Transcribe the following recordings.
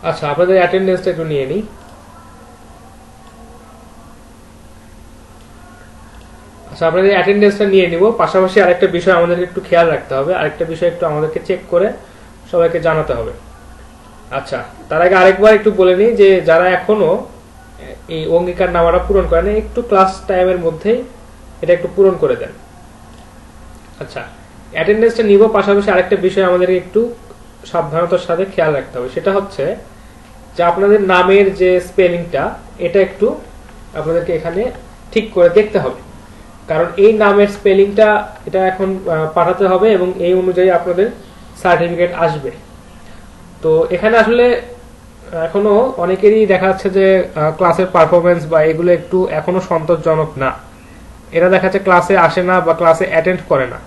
আচ্ছা, আপনাদের অ্যাটেন্ডেন্সটা একটু নিয়ে নিই। আচ্ছা, আপনাদের অ্যাটেন্ডেন্সটা নিয়ে নিব, পাশাপাশি আরেকটা বিষয় আমাদেরকে একটু খেয়াল রাখতে হবে, আরেকটা বিষয় একটু আমাদেরকে চেক করে সবাইকে জানাতে হবে। আচ্ছা, তার আগে আরেকবার একটু বলে নিই যে যারা এখনো এই অঙ্গীকার নামাটা পূরণ করেন, একটু ক্লাস টাইমের মধ্যেই এটা একটু পূরণ করে দেন। আচ্ছা, অ্যাটেন্ডেন্সটা নিব, পাশাপাশি আরেকটা বিষয় আমাদেরকে একটু সাবধানতার সাথে খেয়াল রাখতে হবে, সেটা হচ্ছে যে আপনাদের নামের যে স্পেলিংটা এটা একটু আপনাদেরকে এখানে ঠিক করে দেখতে হবে, কারণ এই নামের স্পেলিংটা এটা এখন পাঠাতে হবে এবং এই অনুযায়ী আপনাদের সার্টিফিকেট আসবে। তো এখানে আসলে এখনো অনেকেরই দেখা যাচ্ছে যে ক্লাসের পারফরমেন্স বা এগুলো একটু এখনো সন্তোষজনক না, এরা দেখা যাচ্ছে ক্লাসে আসে না বা ক্লাসে অ্যাটেন্ড করে না।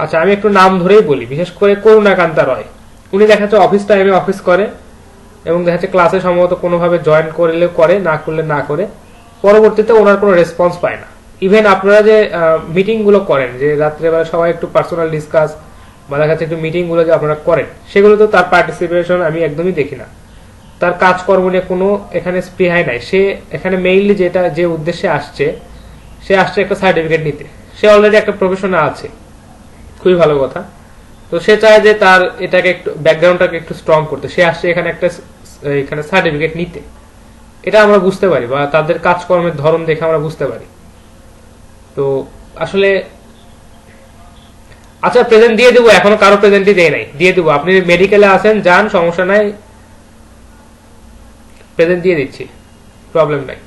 আচ্ছা, আমি একটু নাম ধরেই বলি, বিশেষ করে করুণাকান্তা রয়। উনি দেখা যাচ্ছে অফিস টাইমে অফিস করে এবং দেখা যাচ্ছে ক্লাসে সম্ভবত কোনোভাবে জয়েন করলে করে, না করলে না করে, পরবর্তীতে ওনার কোনো রেসপন্স পায় না। ইভেন আপনারা যে মিটিং গুলো করেন, যে রাত্রেবেলা সবাই একটু পার্সোনাল ডিসকাস বা দেখা যাচ্ছে একটু মিটিং গুলো যে আপনারা করেন, সেগুলো তো তার পার্টিসিপেশন আমি একদমই দেখি না। তার কাজকর্ম নিয়ে কোনো এখানে স্পৃহাই নাই। সে এখানে মেইনলি যেটা যে উদ্দেশ্যে আসছে, সে আসছে একটা সার্টিফিকেট নিতে। সে অলরেডি একটা প্রফেশনে আছে, খুবই ভালো কথা। তো সে চায় যে তার এটাকে একটু ব্যাকগ্রাউন্ডটাকে একটু স্ট্রং করতে, সে আসছে এখানে একটা এখানে সার্টিফিকেট নিতে। এটা আমরা বুঝতে পারি বা তাদের কাজকর্মের ধরন দেখে আমরা বুঝতে পারি। তো আসলে আচ্ছা, প্রেজেন্ট দিয়ে দেবো, এখনো কারো প্রেজেন্টই দেয় নাই, দিয়ে দেবো। আপনি মেডিকেলে আছেন, যান, সমস্যা নাই, প্রেজেন্ট দিয়ে দিচ্ছি, প্রবলেম নাই।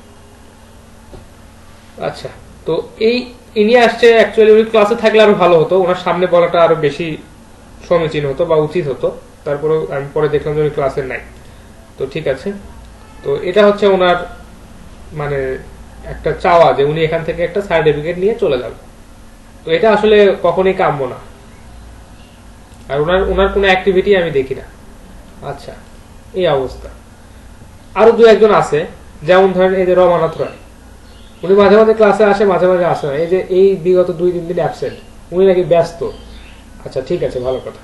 আচ্ছা, তো এই ইনি আসছে, অ্যাকচুয়ালি উনি ক্লাসে থাকলে আরো ভালো হতো, ওনার সামনে বলাটা আরো বেশি সমীচীন হতো বা উচিত হতো। তারপরেও আমি পরে দেখলাম যে উনি ক্লাসে নাই। তো ঠিক আছে, তো এটা হচ্ছে ওনার মানে একটা চাওয়া যে উনি এখান থেকে একটা সার্টিফিকেট নিয়ে চলে যাবে। তো এটা আসলে কখনোই কাম্য না, আর ওনার ওনার কোনো অ্যাক্টিভিটি আমি দেখি না। আচ্ছা, এই অবস্থা। আরো দু একজন আছে, যেমন ধরেন এই যে রমানাথ রায়, উনি মাঝে মাঝে ক্লাসে আসে, মাঝে মাঝে আসে না। এই যে এই বিগত 2-3 দিন অ্যাবসেন্ট, উনি নাকি ব্যস্ত। আচ্ছা, ঠিক আছে, ভালো কথা।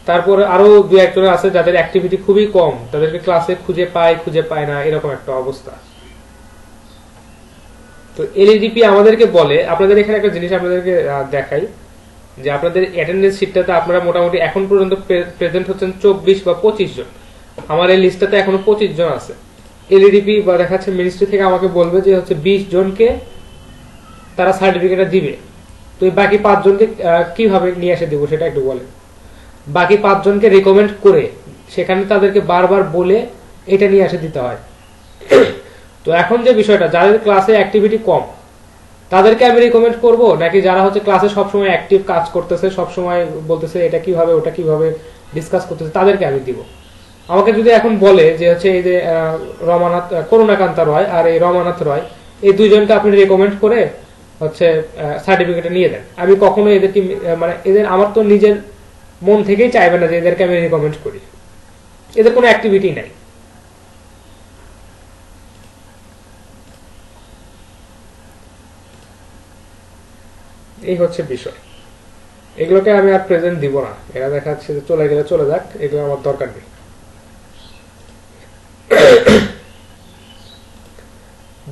তারপরে আরো দু একজন আছে যাদের অ্যাক্টিভিটি খুবই কম, তাদেরকে ক্লাসে খুঁজে পায় না, এরকম একটা অবস্থা। তো এলইডিপি আমাদেরকে বলে, আপনাদের এখানে একটা জিনিস আপনাদেরকে দেখাই, যে আপনাদের অ্যাটেন্ডেন্স শিটটাতে আপনারা মোটামুটি এখন পর্যন্ত প্রেজেন্ট হচ্ছেন 24 বা 25 জন। আমার এই লিস্টটাতে এখনো 25 জন আছে। এলইডিপি বা দেখাচ্ছে মিনিস্ট্রি থেকে আমাকে বলবে যে হচ্ছে 20 জনকে তারা সার্টিফিকেটটা দিবে। তো এই বাকি 5 জনকে কিভাবে নিয়ে এসে দেবো সেটা একটু বলেন। বাকি 5 জনকে রিকমেন্ড করে সেখানে তাদেরকে বারবার বলে এটা নিয়ে এসে দিতে হয়। তো এখন যে বিষয়টা, যাদের ক্লাসে অ্যাক্টিভিটি কম তাদেরকে আমি রিকমেন্ড করব, নাকি যারা হচ্ছে ক্লাসে সবসময় অ্যাক্টিভ কাজ করতেছে, সবসময় বলতেছে এটা কিভাবে ওটা কিভাবে ডিসকাস করতেছে, তাদেরকে আমি দিব? আমাকে যদি এখন বলে যে হচ্ছে এই যে রমানাথ করুণাকান্ত রয় আর এই রমানাথ রয়, এই দুইজনকে আপনি রেকমেন্ড করে হচ্ছে সার্টিফিকেট নিয়ে দেন, আমি কখনো এদেরকে মানে এদের আমার তো নিজের মন থেকেই চাইবে না যে এদেরকে আমি রেকমেন্ড করি। এদের কোনো অ্যাক্টিভিটি নাই। এই হচ্ছে বিষয়। এগুলোকে আমি আর প্রেজেন্ট দিব না, এরা দেখা যাচ্ছে যে চলে গেলে চলে যাক, এগুলো আমার দরকার নেই।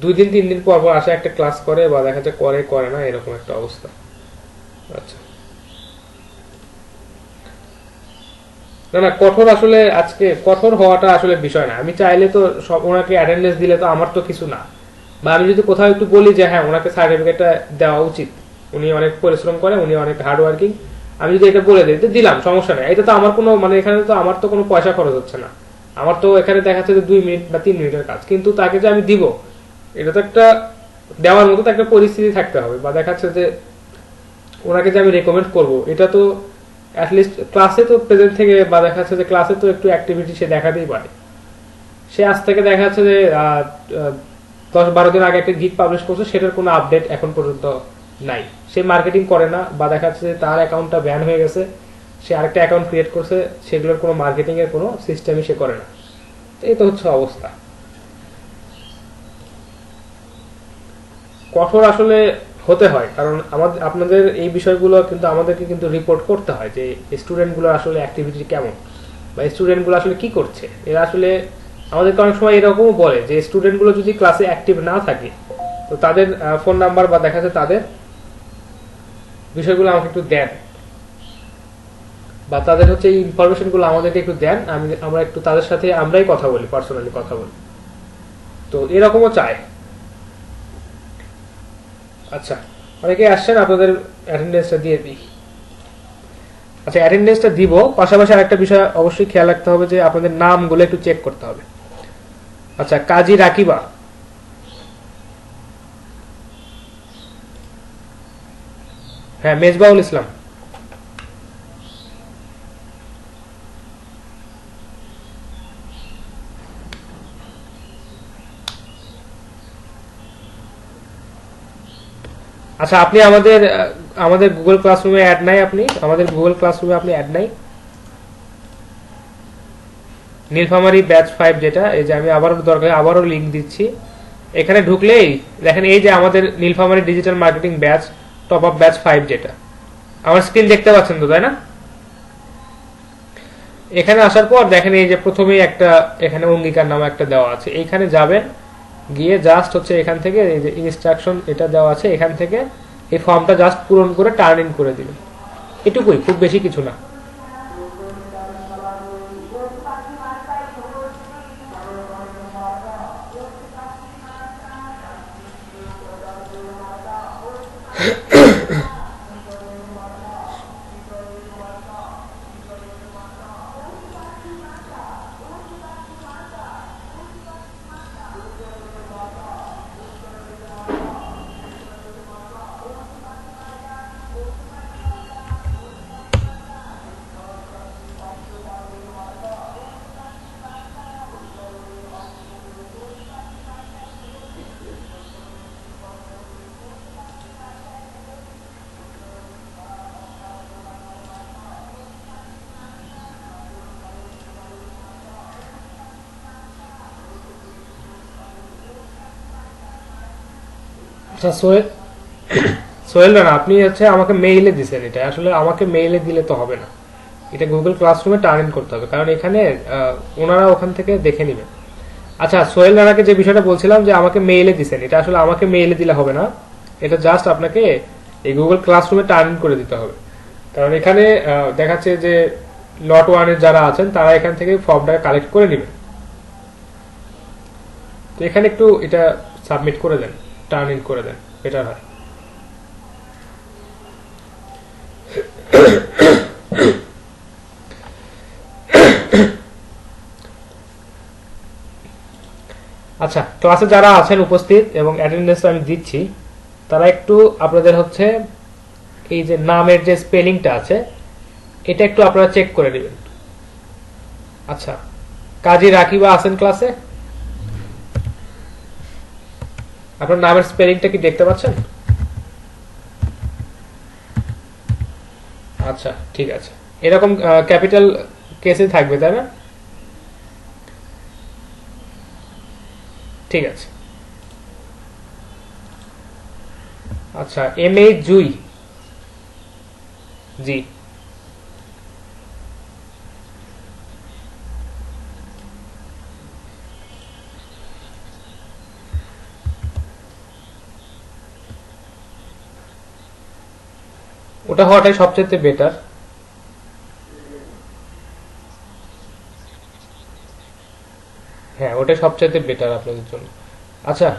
2-3 দিন পর পর আসে, একটা ক্লাস করে বা দেখা যাচ্ছে করে না, এরকম একটা অবস্থা। আচ্ছা, না না, কঠোর আসলে আজকে কঠোর হওয়াটা আসলে বিষয় না। আমি চাইলে তো সব ওনাকে অ্যাটেন্ডেন্স দিলে তো আমার তো কিছু না, বা আমি যদি কোথাও একটু বলি যে হ্যাঁ ওনাকে সার্টিফিকেটটা দেওয়া উচিত, উনি অনেক পরিশ্রম করে, উনি অনেক হার্ড ওয়ার্কিং, আমি যদি এটা বলে দিই তো দিলাম, সমস্যা নেই। এটা তো আমার কোনো মানে এখানে তো আমার তো কোনো পয়সা খরচ হচ্ছে না, আমার তো এখানে দেখাচ্ছে যে 2 মিনিট বা 3 মিনিটের কাজ, কিন্তু তাকে যে আমি দিব, এটা তো একটা দেওয়ার মতো তো একটা পরিস্থিতি থাকতে হবে, বা দেখাচ্ছে যে ওনাকে যে আমি রেকমেন্ড করব, এটা তো অ্যাটলিস্ট ক্লাসে তো প্রেজেন্ট থেকে, বা দেখা যাচ্ছে যে ক্লাসে তো একটু অ্যাক্টিভিটি সে দেখাতেই পারে। সে আজ থেকে দেখা যাচ্ছে যে 10-12 দিন আগে একটা গিগ পাবলিশ করছে, সেটার কোনো আপডেট এখন পর্যন্ত নাই। সে মার্কেটিং করে না, বা দেখা যাচ্ছে যে তার অ্যাকাউন্টটা ব্যান হয়ে গেছে, সে আরেকটা অ্যাকাউন্ট ক্রিয়েট করছে, সেগুলোর কোনো মার্কেটিং এর কোনো সিস্টেমই সে করে না। এই তো হচ্ছে অবস্থা। কঠোর আসলে হতে হয়, কারণ আমাদের আপনাদের এই বিষয়গুলো কিন্তু আমাদেরকে কিন্তু রিপোর্ট করতে হয় যে স্টুডেন্টগুলো আসলে অ্যাক্টিভিটি কেমন। বা স্টুডেন্টগুলো আসলে কি করছে। এরা আসলে আমাদেরকে অনেক সময় এরকমও বলে যে স্টুডেন্টগুলো যদি ক্লাসে অ্যাক্টিভ না থাকে তো তাদের ফোন নাম্বার বা দেখা যায় তাদের বিষয়গুলো আমাকে একটু দেন, বা তাদের হচ্ছে এই ইনফরমেশনগুলো আমাদেরকে একটু দেন, আমরা একটু তাদের সাথে আমরাই কথা বলি, পার্সোনালি কথা বলি। তো এরকমও চায়। আচ্ছা, অনেকে আসছেন, আপনাদের অ্যাটেন্ডেন্সটা দিয়ে দিই। আচ্ছা, অ্যাটেন্ডেন্সটা দিব, পাশাপাশি আরেকটা বিষয় অবশ্যই খেয়াল রাখতে হবে যে আপনাদের নামগুলো একটু চেক করতে হবে। আচ্ছা, কাজী রাকিবা, হ্যাঁ মেজবাউল ইসলাম। আচ্ছা, আপনি আমাদের আমাদের গুগল ক্লাসরুমে অ্যাড নাই, আপনি আমাদের গুগল ক্লাসরুমে আপনি অ্যাড নাই। নীলফামারী ব্যাচ 5 যেটা, এই যে আমি আবারও লিংক দিচ্ছি। এখানে ঢুকলেই দেখেন এই যে আমাদের Nilphamari digital marketing batch top up batch 5 যেটা, আমার স্ক্রিন দেখতে পাচ্ছেন তো, তাই না? এখানে আসার পর দেখেন এই যে প্রথমেই একটা এখানে অঙ্গীকার নামে একটা দেওয়া আছে, এইখানে যাবেন, গিয়ে জাস্ট হচ্ছে এখান থেকে এই যে ইনস্ট্রাকশন এটা দেওয়া আছে, এখান থেকে এই ফর্মটা জাস্ট পূরণ করে টার্ন ইন করে দিবেন। এটুকুই, খুব বেশি কিছু না। আচ্ছা সোহেল রানা, আপনি হচ্ছে আমাকে মেইলে দিচ্ছেন, এটা আসলে আমাকে মেইলে দিলে তো হবে না, এটা গুগল ক্লাসরুমে টার্ন ইন করতে হবে, কারণ এখানে ওনারা ওখান থেকে দেখে নেবেন। আচ্ছা, সোহেল রানাকে যে বিষয়টা বলছিলাম যে আমাকে মেইলে দিচ্ছেন, এটা আসলে আমাকে মেইলে দিলে হবে না, এটা জাস্ট আপনাকে এই গুগল ক্লাসরুমে টার্ন ইন করে দিতে হবে, কারণ এখানে দেখাচ্ছে যে লট ওয়ানের যারা আছেন তারা এখান থেকে ফর্মটা কালেক্ট করে নেবেন। তো এখানে একটু এটা সাবমিট করে দেন, টার্ন ইন করে দেন, বেটার হয়। আচ্ছা, ক্লাসে যারা আছেন উপস্থিত এবং অ্যাটেন্ডেন্স আমি দিচ্ছি, তারা একটু আপনাদের হচ্ছে এই যে নামের যে স্পেলিংটা আছে এটা একটু আপনারা চেক করে নেবেন। আচ্ছা, কাজী রাকিবা আছেন ক্লাসে? আপনার নামের স্পেলিংটা কি দেখতে পাচ্ছেন? আচ্ছা, ঠিক আছে, এরকম ক্যাপিটাল কেসে থাকবে, তাই না? ঠিক আছে। আচ্ছা, এম এ জুই, জি, ওটা হওয়াটাই সবচেয়ে বেটার। হ্যাঁ, ওটাই সবচেয়ে বেটার আপনাদের জন্য। আচ্ছা,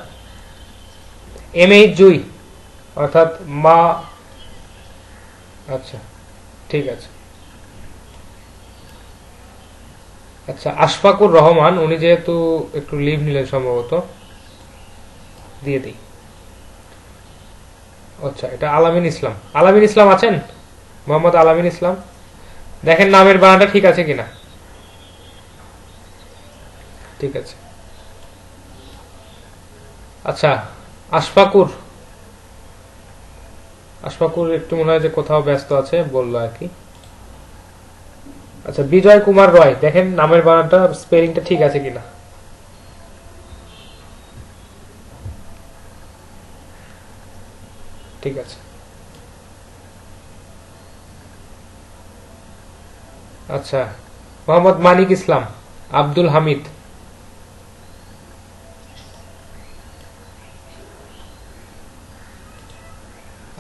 এম এ জুই অর্থাৎ মা, আচ্ছা ঠিক আছে। আচ্ছা, আশফাকুর রহমান, উনি যেহেতু একটু লিভ নিলেন সম্ভবত, দিয়ে দিই। আচ্ছা, এটা আলামিন ইসলাম, আলামিন ইসলাম আছেন? মোহাম্মদ আলামিন ইসলাম, দেখেন নামের বানানটা ঠিক আছে কিনা। ঠিক আছে। আচ্ছা, আশফাকুর, আশফাকুর একটু মনে হয় যে কোথাও ব্যস্ত আছে বললো আর কি। আচ্ছা, বিজয় কুমার রয়, দেখেন নামের বানানটা স্পেলিংটা ঠিক আছে কিনা। ঠিক আছে। আচ্ছা, মোহাম্মদ মানিক ইসলাম, আব্দুল হামিদ।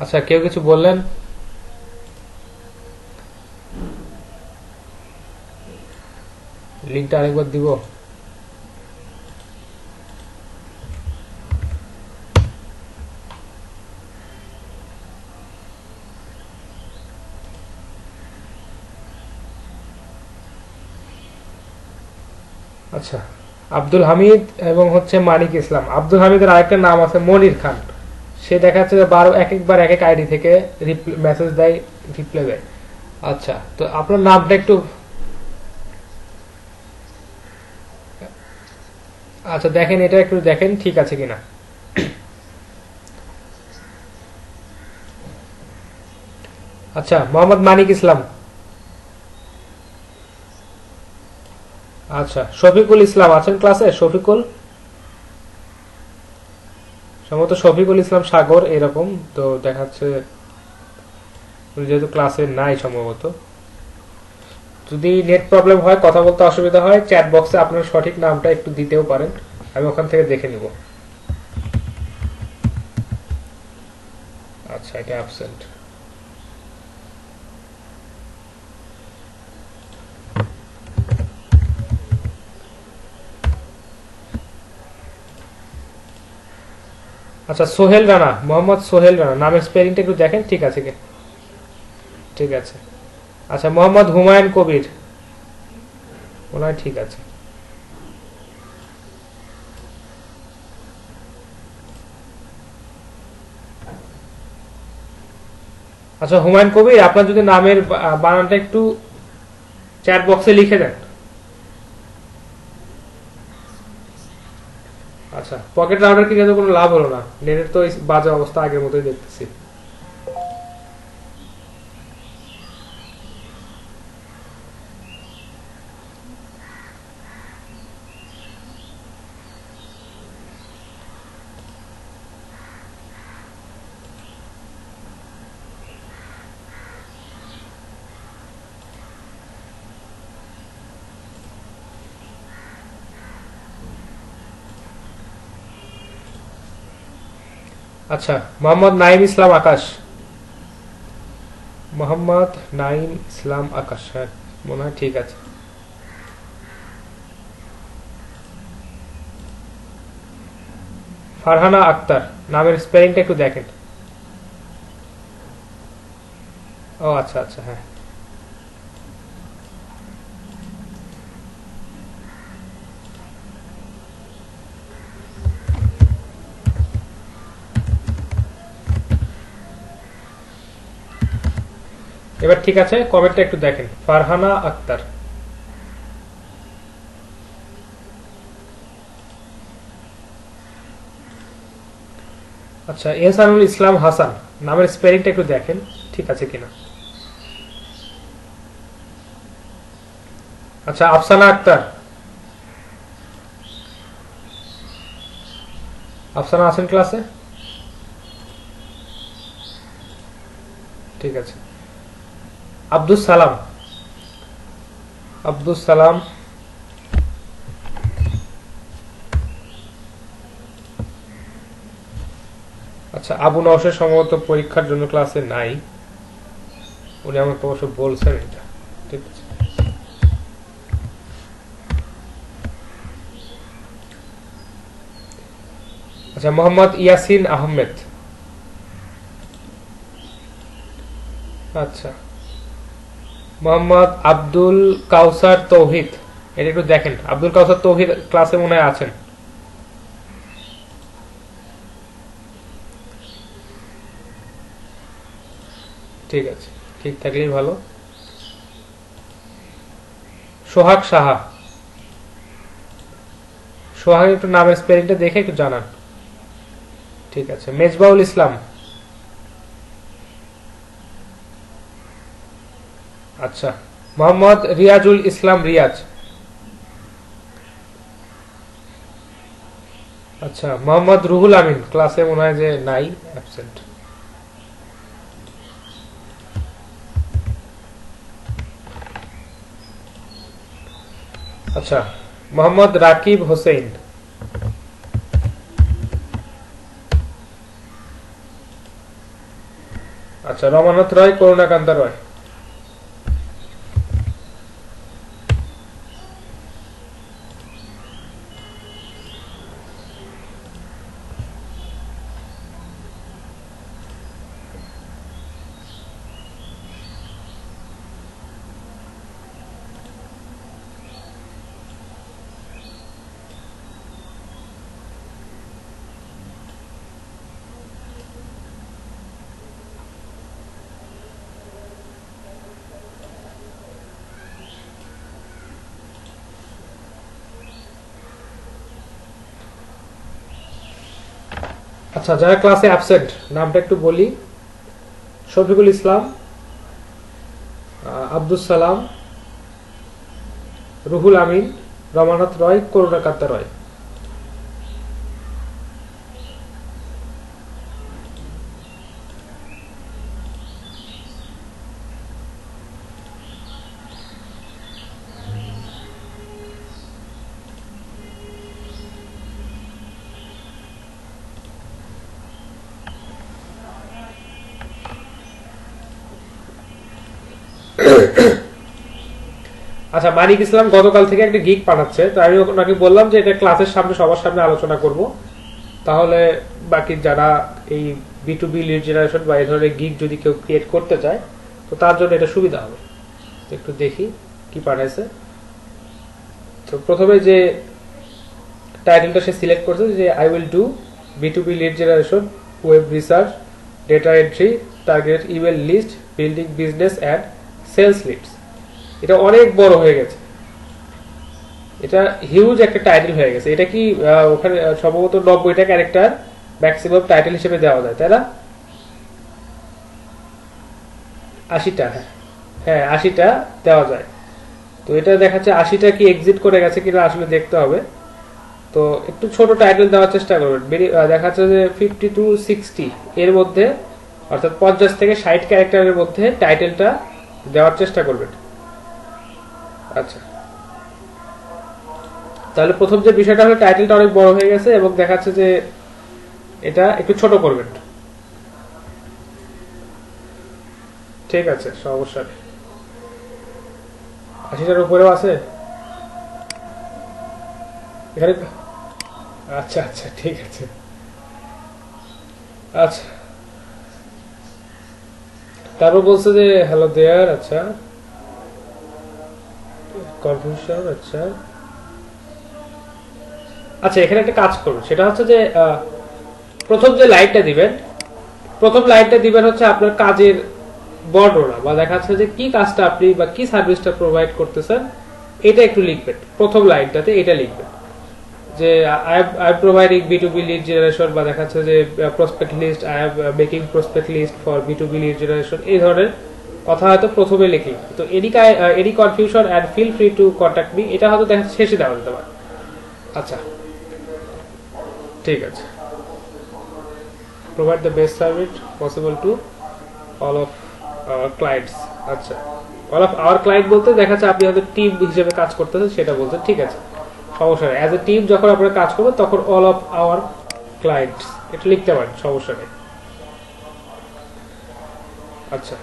আচ্ছা, কেউ কিছু বললেন? লিঙ্কটা আরেকবার দিব। আচ্ছা, আব্দুল হামিদ এবং হচ্ছে মানিক ইসলাম। আব্দুল হামিদের আরেকটা নাম আছে মনির খান। সে দেখা যাচ্ছে যে একবার এক এক আইডি থেকে মেসেজ দেয়, রিপ্লাই দেয়। আচ্ছা, তো আপনার নামটা একটু, আচ্ছা দেখেন, এটা একটু দেখেন ঠিক আছে কিনা। আচ্ছা, মোহাম্মদ মানিক ইসলাম। আচ্ছা, শফিকুল ইসলাম আছেন ক্লাসে? শফিকুল, সম্ভবত শফিকুল ইসলাম সাগর এরকম তো দেখাচ্ছে, যেহেতু ক্লাসে নাই সম্ভবত। যদি নেট প্রবলেম হয়, কথা বলতে অসুবিধা হয়, চ্যাট বক্সে আপনার সঠিক নামটা একটু দিতেও পারেন, আমি ওখান থেকে দেখে নিব। আচ্ছা, এটা অ্যাবসেন্ট। আচ্ছা, সোহেল রানা, মোহাম্মদ সোহেল রানা, নামের স্পেলিংটা একটু দেখেন ঠিক আছে কি? ঠিক আছে। আচ্ছা, মোহাম্মদ হুমায়ুন কবির, মনে হয় ঠিক আছে। আচ্ছা হুমায়ুন কবির, আপনার যদি নামের বানানটা একটু চ্যাট বক্সে লিখে দেন। আচ্ছা, পকেট রাউটার কি কোনো লাভ হলো না, নেটের তো বাজে অবস্থা আগের মতোই দেখতেছি। আচ্ছা, মোহাম্মদ নাইম ইসলাম আকাশ, মোহাম্মদ নাইম ইসলাম আকাশ, হ্যাঁ মনে হয় ঠিক আছে। ফারহানা আক্তার, নামের স্পেলিংটা একটু দেখেন। ও আচ্ছা আচ্ছা, হ্যাঁ। এবার ঠিক আছে, কমেন্টটা একটু দেখেন, ফারহানা আক্তার। আচ্ছা, এহসানুল ইসলাম হাসান, নামের স্পেলিংটা একটু দেখেন ঠিক আছে কিনা। আচ্ছা, আফসানা আক্তার, আফসানা আছেন ক্লাসে? ঠিক আছে। আব্দুল সালাম, আব্দুল সালাম। আচ্ছা, আবু নওশের সম্ভবত পরীক্ষার জন্য ক্লাসে নাই, উনি আমাকে অবশ্য বলছেন এটা। ঠিক আছে। আচ্ছা, মোহাম্মদ ইয়াসিন আহমেদ। আচ্ছা, মোহাম্মদ আব্দুল কাউসার তৌহিদ, এটা একটু দেখেন। আব্দুল কাউসার তৌহিদ ক্লাসে মনে হয় আছেন। ঠিক আছে, ঠিক থাকলেই ভালো। সোহাগ সাহা, সোহাগ একটু নামের স্পেলিংটা দেখে একটু জানান। ঠিক আছে। মেজবাউল ইসলাম, আচ্ছা। মোহাম্মদ রিয়াজুল ইসলাম রিয়াজ, আচ্ছা। মোহাম্মদ রুহুল আমিন, ক্লাসে মনে হয় যে নাই, অ্যাবসেন্ট। আচ্ছা, মোহাম্মদ রাকিব হোসেন। আচ্ছা, রমানাথ রয়, করুণাকান্ত রয়। আচ্ছা, যারা ক্লাসে অ্যাবসেন্ট নামটা একটু বলি। শফিকুল ইসলাম, আব্দুল সালাম, রুহুল আমিন, রমানাথ রয়, করুণাকান্ত রয়। আচ্ছা, মানিক ইসলাম গতকাল থেকে একটা গিগ পাঠাচ্ছে, তো আমি ওনাকে বললাম যে এটা ক্লাসের সামনে সবার সামনে আলোচনা করব, তাহলে বাকি যারা এই B2B লিড জেনারেশন বা এই ধরনের গিগ যদি কেউ ক্রিয়েট করতে চায় তো তার জন্য এটা সুবিধা হবে। একটু দেখি কি পাঠাইছে। তো প্রথমে যে টাইটেলটা সে সিলেক্ট করছে যে I will do B2B lead generation, web research, data entry, target email list, building business and sales leads. এটা অনেক বড় হয়ে গেছে, এটা হিউজ একটা টাইটেল হয়ে গেছে। এটা কি ওখানে সম্ভবত 90টা ক্যারেক্টার ম্যাক্সিমাম টাইটেল হিসেবে দেওয়া যায়, তাই না? 80টা, হ্যাঁ 80টা দেওয়া যায়। তো এটা দেখাচ্ছে 80টা কি এক্সিট করে গেছে কিনা আসলে দেখতে হবে। তো একটু ছোট টাইটেল দেওয়ার চেষ্টা করবেন। দেখাচ্ছে যে 50 to 60 এর মধ্যে, অর্থাৎ 50 থেকে 60 ক্যারেক্টারের মধ্যে টাইটেলটা দেওয়ার চেষ্টা করবেন। আচ্ছা, তাহলে প্রথম যে বিষয়টা হলো টাইটেলটা অনেক বড় হয়ে গেছে এবং দেখাচ্ছে যে এটা একটু ছোট করবেন। ঠিক আছে, সমস্যা নেই। 80টার উপরেও আছে এখানে। আচ্ছা আচ্ছা, ঠিক আছে। আচ্ছা, তারপর বলছে যে হ্যালো দেয়ার। আচ্ছা, কনফিউশন। আচ্ছা আচ্ছা, এখানে একটা কাজ করুন, সেটা হচ্ছে যে প্রথম যে লাইনটা দিবেন হচ্ছে আপনার কাজের বর্ণনা, বা দেখা যাচ্ছে যে কি কাজটা আপনি বা কি সার্ভিসটা প্রোভাইড করতেছেন এটা একটু লিখবেন। প্রথম লাইনটাতে এটা লিখবেন যে I am providing B2B lead generation, বা দেখা যাচ্ছে যে prospect list, I am making prospect list for B2B lead generation. এই ধরনের কথা হয়তো প্রথমে লিখি। তো any confusion and feel free to contact me, এটা হয়তো দেখা শেষে দেওয়া যেতে পারে। আচ্ছা, ঠিক আছে। provide the best service possible to all of our clients। আচ্ছা, all of our client বলতে দেখাচ্ছে আপনি হয়তো টিম হিসেবে কাজ করতেছেন সেটা বলতে, ঠিক আছে, সমস্যা নেই। অ্যাজ এ টিম যখন আপনারা কাজ করবেন তখন all of our clients এটা লিখতে পারেন, সমস্যা নেই। আচ্ছা,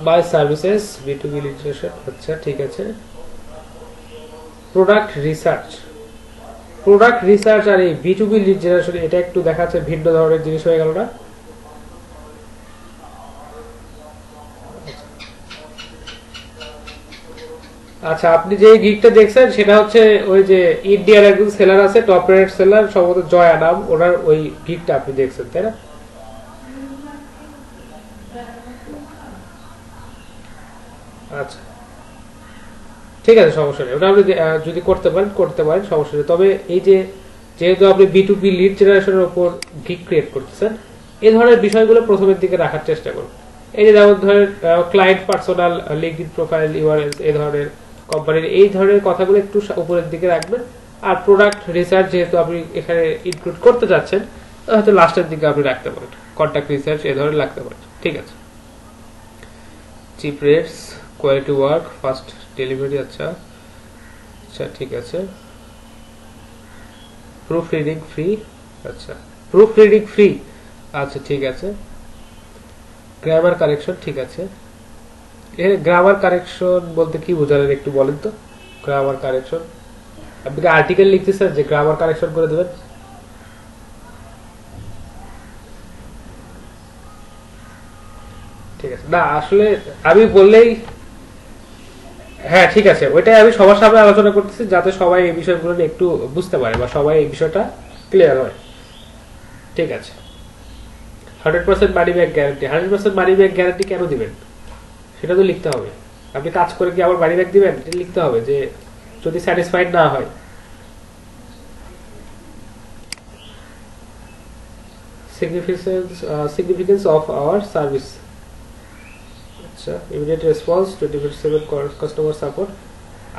বাই সার্ভিসেস B2B লিটারেশন। আচ্ছা, ঠিক আছে। প্রোডাক্ট রিসার্চ আর এই B2B লিড জেনারেশন এটা একটু দেখাচ্ছে ভিন্ন ধরনের জিনিস হয়ে গেল না? আচ্ছা, আপনি যে গিগটা দেখছেন সেটা হচ্ছে ওই যে ইন্ডিয়ার একজন সেলার আছে, টপ রেট সেলার, সম্ভবত জয় আনাম, ওনার ওই গিগটা আপনি দেখছেন, তাই না? আচ্ছা, ঠিক আছে, সমস্যা নেই। ওটা আপনি যদি করতে পারেন সমস্যা নেই। তবে এই যে যেহেতু আপনি B2B লিড জেনারেশনের উপর গিগ ক্রিয়েট করতেছেন, এই ধরনের বিষয়গুলো প্রথমের দিকে রাখার চেষ্টা করুন। এই যে যেমন ধরেন client personal, LinkedIn profile, URLs, এই ধরনের কোম্পানির এই ধরনের কথাগুলো একটু উপরের দিকে রাখবেন। আর প্রোডাক্ট রিসার্চ যেহেতু আপনি এখানে ইনক্লুড করতে যাচ্ছেন, হয়তো লাস্টের দিকে আপনি রাখতে পারেন। কন্ট্যাক্ট রিসার্চ এই ধরনের রাখতে পারেন, ঠিক আছে। Cheap rates, quality work, fast delivery. আচ্ছা, আচ্ছা ঠিক আছে, প্রুফ রিডিং ফ্রি। আচ্ছা, প্রুফ রিডিং ফ্রি। আচ্ছা ঠিক আছে, গ্রামার কারেকশন। ঠিক আছে, এর গ্রামার কারেকশন বলতে কি বোঝালেন একটু বলেন তো। গ্রামার কারেকশন, আপনি কি আর্টিকেল লিখতেছেন যে গ্রামার কারেকশন করে দেবেন? ঠিক আছে, না আসলে আমি বললেই, হ্যাঁ ঠিক আছে, ওইটাই আমি সবার সামনে আলোচনা করতেছি যাতে সবাই এই বিষয়গুলো নিয়ে একটু বুঝতে পারে বা সবাই এই বিষয়টা ক্লিয়ার হয়। ঠিক আছে, 100% money back guarantee. 100% money back guarantee কেন দিবেন সেটা তো লিখতে হবে। আপনি কাজ করে কি আবার মানি ব্যাক দিবেন, এটা লিখতে হবে যে যদি স্যাটিসফাইড না হয়। significance of our service। আচ্ছা, ইমিডিয়েট রেসপন্স, 24/7 কাস্টমার সাপোর্ট।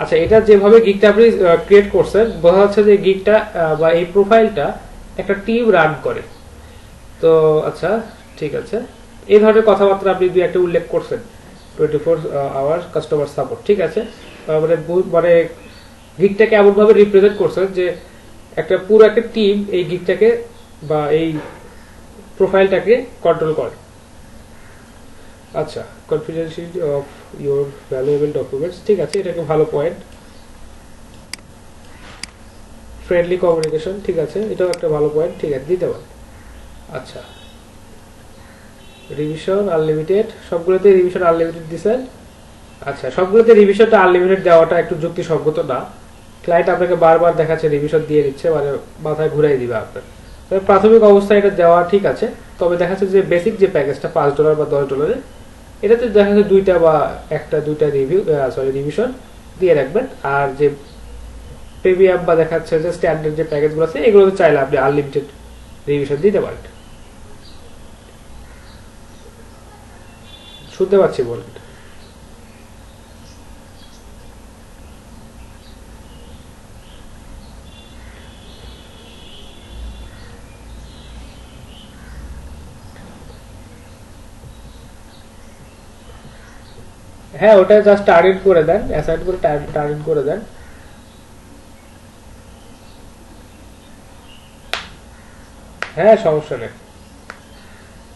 আচ্ছা, এটা যেভাবে গিগটা আপনি ক্রিয়েট করছেন বোঝা যাচ্ছে যে গিগটা বা এই প্রোফাইলটা একটা টিম রান করে। তো আচ্ছা ঠিক আছে, এই ধরনের কথাবার্তা আপনি দুই একটা উল্লেখ করছেন, 24 আওয়ার কাস্টমার সাপোর্ট। ঠিক আছে, মানে মানে গিগটাকে এমন ভাবে রিপ্রেজেন্ট করছেন যে একটা পুরো একটা টিম এই গিগটাকে বা এই প্রোফাইলটাকে কন্ট্রোল করে। আচ্ছা, confidentiality of your valuable documents. ঠিক আছে, এটা একটা ভালো পয়েন্ট। Friendly communication. ঠিক আছে, এটাও একটা ভালো পয়েন্ট। ঠিক আছে, দিতে পারেন। আচ্ছা, রিভিশন আনলিমিটেড, সবগুলোতে রিভিশন আনলিমিটেড দিছেন। আচ্ছা, সবগুলোতে রিভিশনটা আনলিমিটেড দেওয়াটা একটু যুক্তিসঙ্গত না। ক্লায়েন্ট আপনাকে বারবার দেখাচ্ছে রিভিশন দিয়ে দিচ্ছে, মানে মাথায় ঘুরাই দিবে আপনার। তবে প্রাথমিক অবস্থায় এটা দেওয়া ঠিক আছে। তবে দেখা যাচ্ছে যে বেসিক যে প্যাকেজটা $5 বা $10, এটাতে দেখা যাচ্ছে দুইটা বা একটা দুইটা রিভিশন দিয়ে রাখবেন। আর যে প্রিমিয়াম বা দেখা যাচ্ছে যে স্ট্যান্ডার্ড যে প্যাকেজগুলো আছে এগুলোতে চাইলে আপনি আনলিমিটেড রিভিশন দিতে পারেন। শুনতে পাচ্ছি, বলেন। হ্যাঁ, ওটা জাস্ট টার্গেট করে দেন, অ্যাসাইন করে টার্গেট করে দেন। হ্যাঁ, সমস্যা নেই।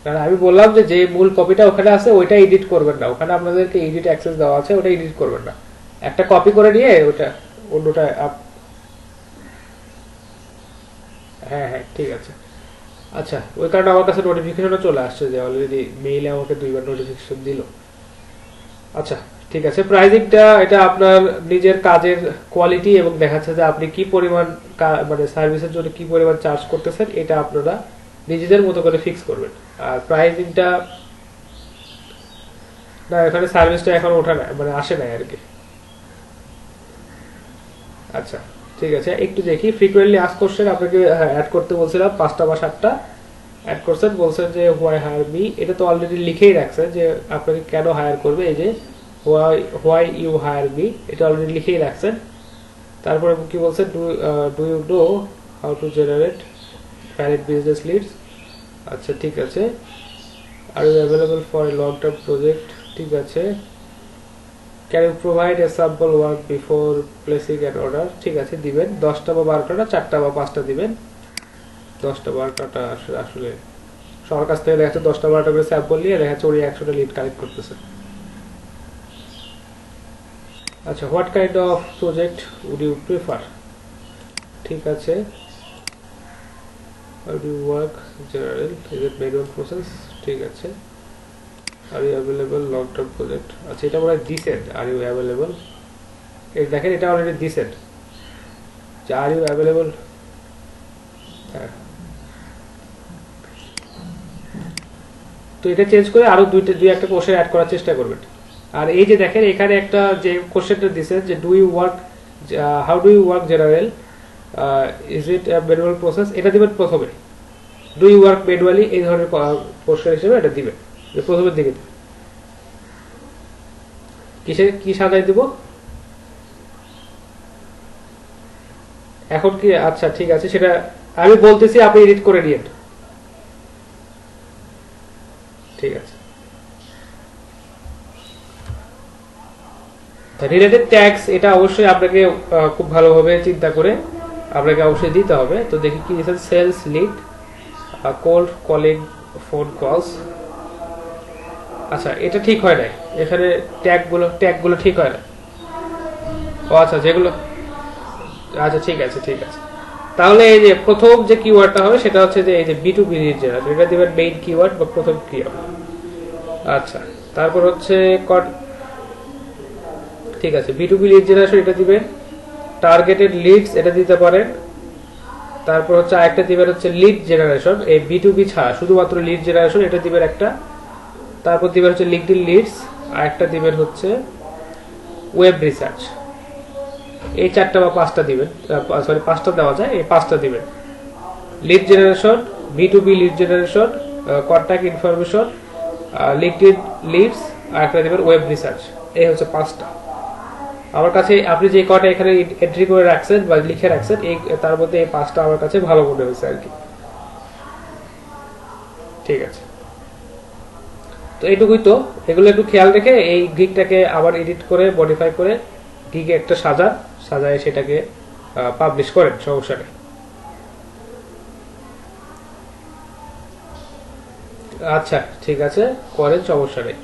কারণ আমি বললাম যে যে মূল কপিটা ওখানে আছে ওইটা এডিট করবেন না, ওখানে আপনাদেরকে এডিট অ্যাক্সেস দেওয়া আছে, ওটা এডিট করবেন না। একটা কপি করে নিয়ে ওটা অন্যটা হ্যাঁ হ্যাঁ ঠিক আছে। আচ্ছা, ওই কারণে আমার কাছে নোটিফিকেশনও চলে আসছে যে অলরেডি মেইলে আমাকে 2বার নোটিফিকেশন দিল। আচ্ছা ঠিক আছে, প্রাইসিংটা এটা আপনার নিজের কাজের কোয়ালিটি এবং দেখাচ্ছে যে আপনি কি পরিমাণ মানে সার্ভিসের জন্য কি পরিমাণ চার্জ করতেছেন এটা আপনারা নিজেদের মতো করে ফিক্স করবেন। আর প্রাইসিংটা না, এখানে সার্ভিসটা এখন ওঠা না, মানে আসে না আর কি। আচ্ছা ঠিক আছে, একটু দেখি। ফ্রিকোয়েন্টলি আস্ক কোশ্চেন আপনাকে অ্যাড করতে বলছিলাম 5টা বা 7টা অ্যাড করছেন। বলছেন যে হোয়াই হায়ার মি, এটা তো অলরেডি লিখেই রাখছে যে আপনাকে কেন হায়ার করবে। এই যে হোয়াই ইউ হায়ার মি, এটা অলরেডি লিখেই রাখছেন। তারপরে কি বলছেন, do you know how to generate valid business leads. আচ্ছা ঠিক আছে, are you available for a long term project. ঠিক আছে, can you provide a sample work before placing an order. ঠিক আছে, দিবেন 10টা বা 12টা না 4টা বা 5টা দিবেন। 10টা 12টা আসলে সবার কাছ থেকে দেখা যাচ্ছে 10টা 12টা করে স্যাম্পল নিয়ে দেখা যাচ্ছে উনি 100টা লিড কালেক্ট করতেছে। আচ্ছা, what kind of project would you prefer. ঠিক আছে, how do you work general, is it manual process. ঠিক আছে, are you available long term project. আচ্ছা, এটা মনে হয় ডিসেন্ট, আর ইউ অ্যাভেলেবল। দেখেন এটা অলরেডি ডিসেন্ট, যে আর ইউ অ্যাভেলেবল। হ্যাঁ, তো এটা চেঞ্জ করে আরো দুই একটা কোশ্চেন অ্যাড করার চেষ্টা করবেন। আর এই যে দেখেন এখানে একটা যে কোশ্চেনটা দিছে যে do you work, how do you work general, is it manual process, এটা দিবেন প্রথমে। ডু ইউ ওয়ার্ক ম্যানুয়ালি এই ধরনের কোশ্চেন হিসেবে এটা দিবেন, যে প্রথমের দিকে কি সাজাই দিব এখন কি। আচ্ছা ঠিক আছে, সেটা আমি বলতেছি, আপনি এডিট করে নিন। ঠিক আছে। রিলেটেড ট্যাগস এটা অবশ্যই আপনাকে খুব ভালোভাবে চিন্তা করে আপনাকে অবশ্যই দিতে হবে। তো দেখি কি দিয়েছেন, sales lead, cold calling, phone calls. আচ্ছা, এটা ঠিক হয় নাই, এখানে ট্যাগগুলো ঠিক হয় না। ও আচ্ছা, যেগুলো আচ্ছা ঠিক আছে ঠিক আছে। তাহলে এই যে প্রথম যে কিওয়ার্ডটা হবে সেটা হচ্ছে যে এই যে B2B লিড জেনারেশন, এটা দিবেন মেইন কিওয়ার্ড বা প্রথম কিওয়ার্ড। আচ্ছা, তারপর হচ্ছে ঠিক আছে, B2B লিড জেনারেশন এটা দিবেন। টার্গেটেড লিডস এটা দিতে পারেন। তারপর হচ্ছে আরেকটা দিবেন হচ্ছে লিড জেনারেশন, এই B2B ছাড়া শুধুমাত্র লিড জেনারেশন এটা দিবেন একটা। তারপর দিবেন হচ্ছে লিঙ্কডইন লিডস, আর একটা দিবেন হচ্ছে ওয়েব রিসার্চ। এই 4টা বা 5টা দিবেন, সরি 5টা দেওয়া যায়, এই 5টা দিবেন। Lead generation, B2B lead generation, contact information, LinkedIn leads, আর একটা দিবেন ওয়েব রিসার্চ। এই হচ্ছে 5টা। আমার কাছে আপনি যে কটা এখানে এন্ট্রি করে রাখছেন বা লিখে রাখছেন, এই তার মধ্যে এই 5টা আমার কাছে ভালো মনে হয়েছে আর কি। ঠিক আছে, তো এইটুকুই। তো এগুলো একটু খেয়াল রেখে এই গিগটাকে আবার এডিট করে মডিফাই করে গিগে একটা সাজায় সেটাকে পাবলিশ করেন, সমস্যা নেই। আচ্ছা ঠিক আছে, করেন, সমস্যা নেই।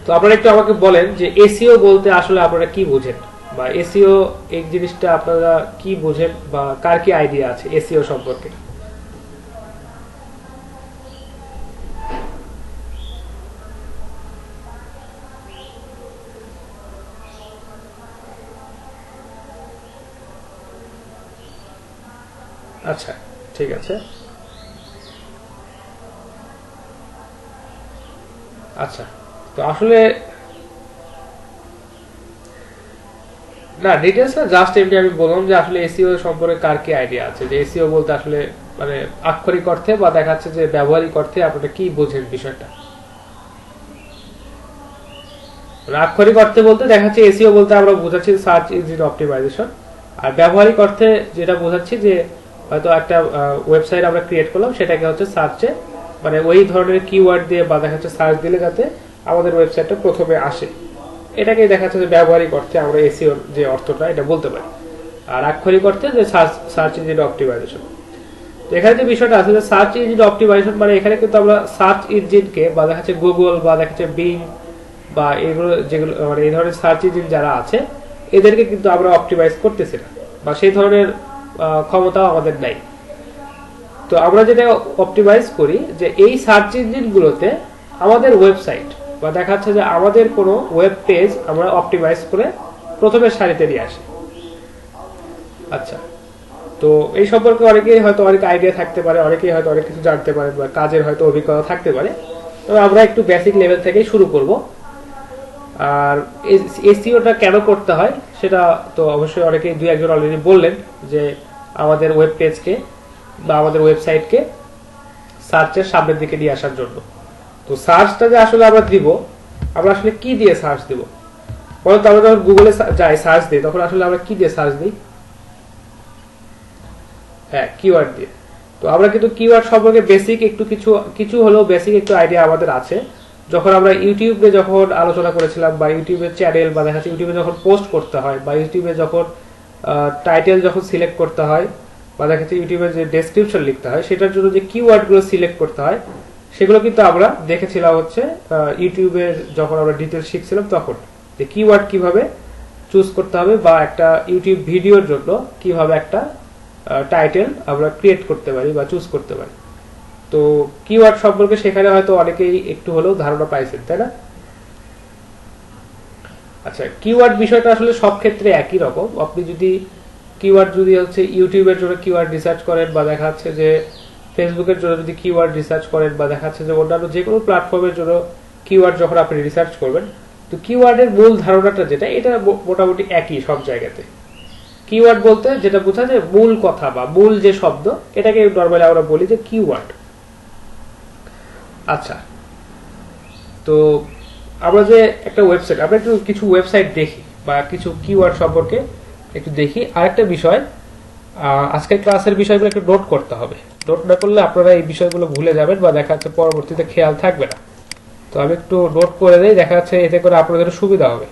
তো আপনারা একটু আমাকে বলেন যে এসইও বলতে আসলে আপনারা কি বোঝেন, বা এসইও এই জিনিসটা আপনারা কি বোঝেন, বা কার কি আইডিয়া আছে এসইও সম্পর্কে। আচ্ছা ঠিক আছে। আচ্ছা, তো আসলে না ডিটেলস না, জাস্ট এমনি আমি বললাম যে আসলে এসইও সম্পর্কে কার কি আইডিয়া আছে, যে এসইও বলতে আসলে মানে আক্ষরিক অর্থে বা দেখাচ্ছে যে ব্যবহারিক অর্থে আপনারা কি বোঝেন বিষয়টা। আক্ষরিক অর্থে বলতে দেখাচ্ছে এসইও বলতে আমরা বোঝাচ্ছি সার্চ ইঞ্জিন অপটিমাইজেশন, আর ব্যবহারিক অর্থে যেটা বোঝাচ্ছি যে হয়তো একটা ওয়েবসাইট আমরা ক্রিয়েট করলাম, সেটাকে হচ্ছে সার্চে মানে ওই ধরনের কিওয়ার্ড দিয়ে বা দেখাচ্ছে সার্চ দিলে যাতে আমাদের ওয়েবসাইটটা প্রথমে আসে, এটাকে দেখাচ্ছে যে ব্যবহারিক অর্থে আমরা এসইওর যে অর্থটা এটা বলতে পারি। আর আক্ষরিক অর্থে যে সার্চ ইঞ্জিন অপটিমাইজেশন। তো এখানে যে বিষয়টা আছে যে সার্চ ইঞ্জিন অপটিমাইজেশন, মানে এখানে কিন্তু আমরা সার্চ ইঞ্জিনকে বা দেখাচ্ছে গুগল বা দেখাচ্ছে বিং বা এগুলো যেগুলো মানে এই ধরনের সার্চ ইঞ্জিন যারা আছে এদেরকে কিন্তু আমরা অপটিমাইজ করতেছি না, বা সেই ধরনের ক্ষমতাও আমাদের নাই। তো আমরা যেটা অপটিমাইজ করি যে এই সার্চ ইঞ্জিনগুলোতে আমাদের ওয়েবসাইট বা দেখাচ্ছে যে আমাদের কোনো ওয়েব পেজ আমরা অপটিমাইজ করে প্রথমের সারিতে নিয়ে আসি। আচ্ছা, তো এই সম্পর্কে অনেকেই হয়তো অনেক আইডিয়া থাকতে পারে, অনেকেই হয়তো অনেক কিছু জানতে পারে বা কাজের হয়তো অভিজ্ঞতা থাকতে পারে। তবে আমরা একটু বেসিক লেভেল থেকেই শুরু করব। আর এসইওটা কেন করতে হয় সেটা তো অবশ্যই অনেকেই দুই একজন অলরেডি বললেন, যে আমাদের ওয়েব পেজকে বা আমাদের ওয়েবসাইটকে সার্চের সামনের দিকে নিয়ে আসার জন্য। তো সার্চটা যে আসলে আমরা দিব, আমরা আসলে কি দিয়ে সার্চ দিব বলতো? আমরা যখন গুগলে যাই সার্চ দিই তখন আসলে আমরা কি দিয়ে সার্চ দিই? হ্যাঁ, কিওয়ার্ড দিয়ে। তো আমরা কিন্তু কিওয়ার্ড সম্পর্কে বেসিক একটু কিছু হলেও বেসিক একটু আইডিয়া আমাদের আছে। যখন আমরা ইউটিউবে যখন আলোচনা করেছিলাম, বা ইউটিউবের চ্যানেল বা দেখা যাচ্ছে ইউটিউবে যখন পোস্ট করতে হয়, বা ইউটিউবে যখন টাইটেল যখন সিলেক্ট করতে হয়, বা দেখা যাচ্ছে ইউটিউবে যে ডেসক্রিপশন লিখতে হয়, সেটার জন্য যে কিওয়ার্ডগুলো সিলেক্ট করতে হয় সেগুলো কিন্তু আমরা দেখেছিলাম হচ্ছে ইউটিউবের যখন আমরা ডিটেলস শিখছিলাম তখন, যে কিওয়ার্ড কিভাবে চুজ করতে হবে, বা একটা ইউটিউব ভিডিওর জন্য কিভাবে একটা টাইটেল আমরা ক্রিয়েট করতে পারি বা চুজ করতে পারি। তো কিওয়ার্ড সম্পর্কে সেখানে হয়তো অনেকেই একটু হলেও ধারণা পাইছেন, তাই না? আচ্ছা, কিওয়ার্ড বিষয়টা আসলে সব ক্ষেত্রে একই রকম। আপনি যদি কিওয়ার্ড যদি হচ্ছে ইউটিউবের জন্য কিওয়ার্ড রিসার্চ করেন, বা দেখা যাচ্ছে যে ফেসবুকের জন্য যদি কিওয়ার্ড রিসার্চ করেন, বা দেখা যাচ্ছে যে অন্যান্য যে কোনো প্ল্যাটফর্মের জন্য কিওয়ার্ড যখন আপনি রিসার্চ করবেন, তো কিওয়ার্ডের মূল ধারণাটা যেটা, এটা মোটামুটি একই সব জায়গাতে। কিওয়ার্ড বলতে যেটা বোঝা যায় মূল কথা বা মূল যে শব্দ, এটাকে নরমালি আমরা বলি যে কিওয়ার্ড। আচ্ছা, তো আমরা যে একটা ওয়েবসাইট, আমরা একটু কিছু ওয়েবসাইট দেখি বা কিছু কিওয়ার্ড সম্পর্কে একটু দেখি। আরেকটা বিষয়, আজকের ক্লাসের বিষয়গুলো একটু নোট করতে হবে। নোট না করলে আপনারা এই বিষয়গুলো ভুলে যাবেন বা দেখা যাচ্ছে পরবর্তীতে খেয়াল থাকবে না। তো তো আমি একটু নোট করে দেই, দেখা যাচ্ছে এতে করে আপনাদের সুবিধা হবে।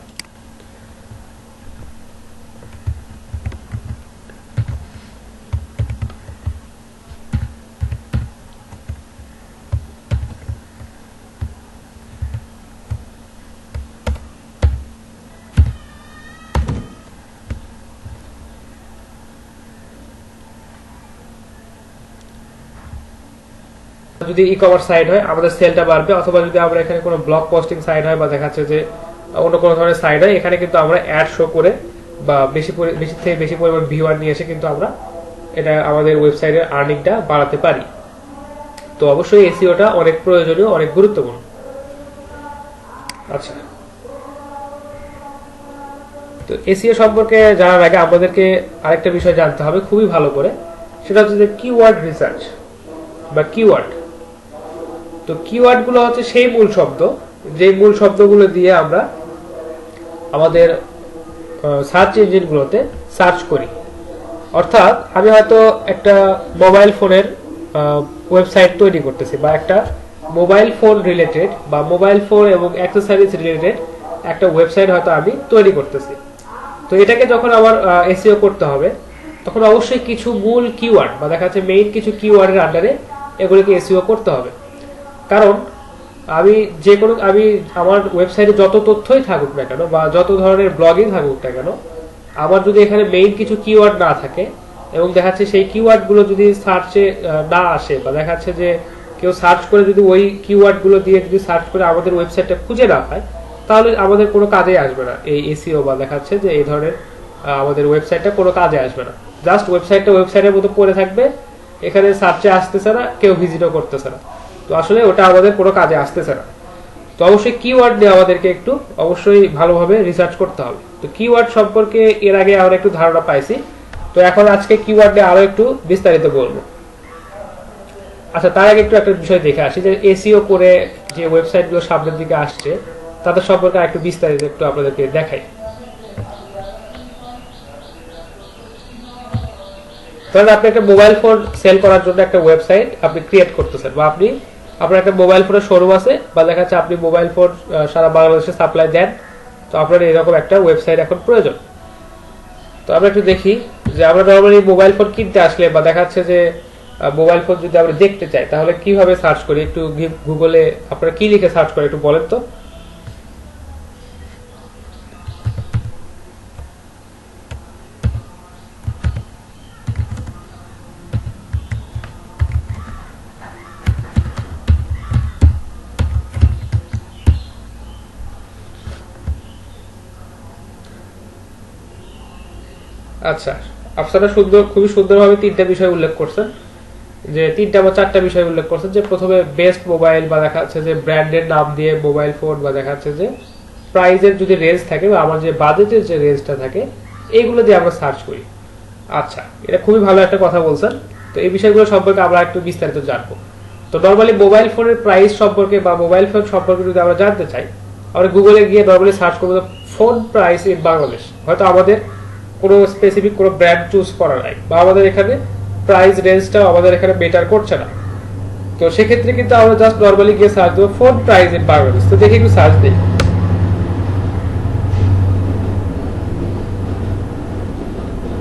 যদি ই কমার্স সাইট হয় আমাদের সেলটা বাড়বে, অথবা যদি আমরা এখানে কোনো ব্লগ পোস্টিং সাইট হয় বা দেখা যাচ্ছে যে অন্য কোনো ধরনের সাইট হয়, এখানে কিন্তু আমরা অ্যাড শো করে বা বেশি থেকে বেশি পরিমাণ ভিউয়ার নিয়ে এসে কিন্তু আমরা এটা আমাদের ওয়েবসাইটের আর্নিংটা বাড়াতে পারি। তো অবশ্যই এসইওটা অনেক প্রয়োজনীয়, অনেক গুরুত্বপূর্ণ। আচ্ছা, তো এসইও সম্পর্কে জানার আগে আমাদেরকে আরেকটা বিষয় জানতে হবে খুবই ভালো করে, সেটা হচ্ছে যে কিওয়ার্ড রিসার্চ বা কিওয়ার্ড। তো কিওয়ার্ড গুলো হচ্ছে সেই মূল শব্দ, যে মূল শব্দগুলো দিয়ে আমরা আমাদের সার্চ ইঞ্জিন গুলোতে সার্চ করি। অর্থাৎ আমি হয়তো একটা মোবাইল ফোনের ওয়েবসাইট তৈরি করতেছি, বা একটা মোবাইল ফোন রিলেটেড বা মোবাইল ফোন এবং অ্যাক্সেসরিজ রিলেটেড একটা ওয়েবসাইট হয়তো আমি তৈরি করতেছি। তো এটাকে যখন আমার এসইও করতে হবে, তখন অবশ্যই কিছু মূল কিওয়ার্ড বা দেখা যাচ্ছে মেইন কিছু কিওয়ার্ডের আন্ডারে এগুলোকে এসইও করতে হবে। কারণ আমি আমার ওয়েবসাইটে যত তথ্যই থাকুক না কেন বা যত ধরনের ব্লগিং থাকুক না কেন, আমার যদি এখানে মেইন কিছু কিওয়ার্ড না থাকে এবং দেখা যাচ্ছে সেই কিওয়ার্ডগুলো যদি সার্চে না আসে, বা দেখা যাচ্ছে যে কেউ সার্চ করে যদি ওই কিওয়ার্ডগুলো দিয়ে যদি সার্চ করে আমাদের ওয়েবসাইটটা খুঁজে না পায়, তাহলে আমাদের কোনো কাজে আসবে না এই এসইও, বা দেখা যাচ্ছে যে এই ধরনের আমাদের ওয়েবসাইটটা কোনো কাজে আসবে না। জাস্ট ওয়েবসাইটের মতো পড়ে থাকবে, এখানে সার্চে আসতেছে না, কেউ ভিজিটও করতেছে না। তো আসলে ওটা আমাদের কোনো কাজে আসতেছে না। তো অবশ্যই কিওয়ার্ড নিয়ে আমাদেরকে একটু অবশ্যই ভালোভাবে রিসার্চ করতে হবে। তো কিওয়ার্ড সম্পর্কে এর আগে আমরা একটু ধারণা পাইছি, তো এখন আজকে কিওয়ার্ড নিয়ে আরো একটু বিস্তারিত বলবো। আচ্ছা, তার আগে একটু একটা বিষয় দেখে আসি, যে এসইও করে যে ওয়েবসাইটগুলো সামনের দিকে আসছে তাদের সম্পর্কে একটু বিস্তারিত একটু আপনাদেরকে দেখাই। ধরেন আপনি একটা মোবাইল ফোন সেল করার জন্য একটা ওয়েবসাইট আপনি ক্রিয়েট করতেছেন, বা আপনার একটা মোবাইল ফোনের শোরুম আছে, বা দেখা যাচ্ছে আপনি মোবাইল ফোন সারা বাংলাদেশে সাপ্লাই দেন। তো আপনার এরকম একটা ওয়েবসাইট এখন প্রয়োজন। তো আমরা একটু দেখি যে আমরা নর্মালি মোবাইল ফোন কিনতে আসলে বা দেখা যাচ্ছে যে মোবাইল ফোন যদি আমরা দেখতে চাই তাহলে কিভাবে সার্চ করি, একটু গুগলে আপনারা কি লিখে সার্চ করেন একটু বলেন তো। আচ্ছা, আপনারা খুবই সুন্দরভাবে তিনটা বিষয় উল্লেখ করছেন, যে তিনটা বা চারটা বিষয় উল্লেখ করছেন। যে প্রথমে বেস্ট মোবাইল, বা দেখা যাচ্ছে যে ব্র্যান্ডের নাম দিয়ে মোবাইল ফোন, বা দেখা যাচ্ছে যে প্রাইজের যদি রেঞ্জ থাকে বা আমার যে বাজেটের যে রেঞ্জটা থাকে, এইগুলো দিয়ে আমরা সার্চ করি। আচ্ছা, এটা খুবই ভালো একটা কথা বলছেন। তো এই বিষয়গুলো সম্পর্কে আমরা একটু বিস্তারিত জানবো। তো নর্মালি মোবাইল ফোনের প্রাইস সম্পর্কে বা মোবাইল ফোন সম্পর্কে যদি আমরা জানতে চাই, আমরা গুগলে গিয়ে নর্মালি সার্চ করবো ফোন প্রাইস ইন বাংলাদেশ। হয়তো আমাদের কোনো স্পেসিফিক কোনো ব্র্যান্ড চুজ করা নাই, বা আমাদের এখানে প্রাইস রেঞ্জটা আমাদের এখানে বেটার করছে না। তো সেক্ষেত্রে কিন্তু আমরা জাস্ট নর্মালি গিয়ে সার্চ দেবো ফোন প্রাইস ইন বাংলাদেশ। তো দেখি একটু সার্চ দিই।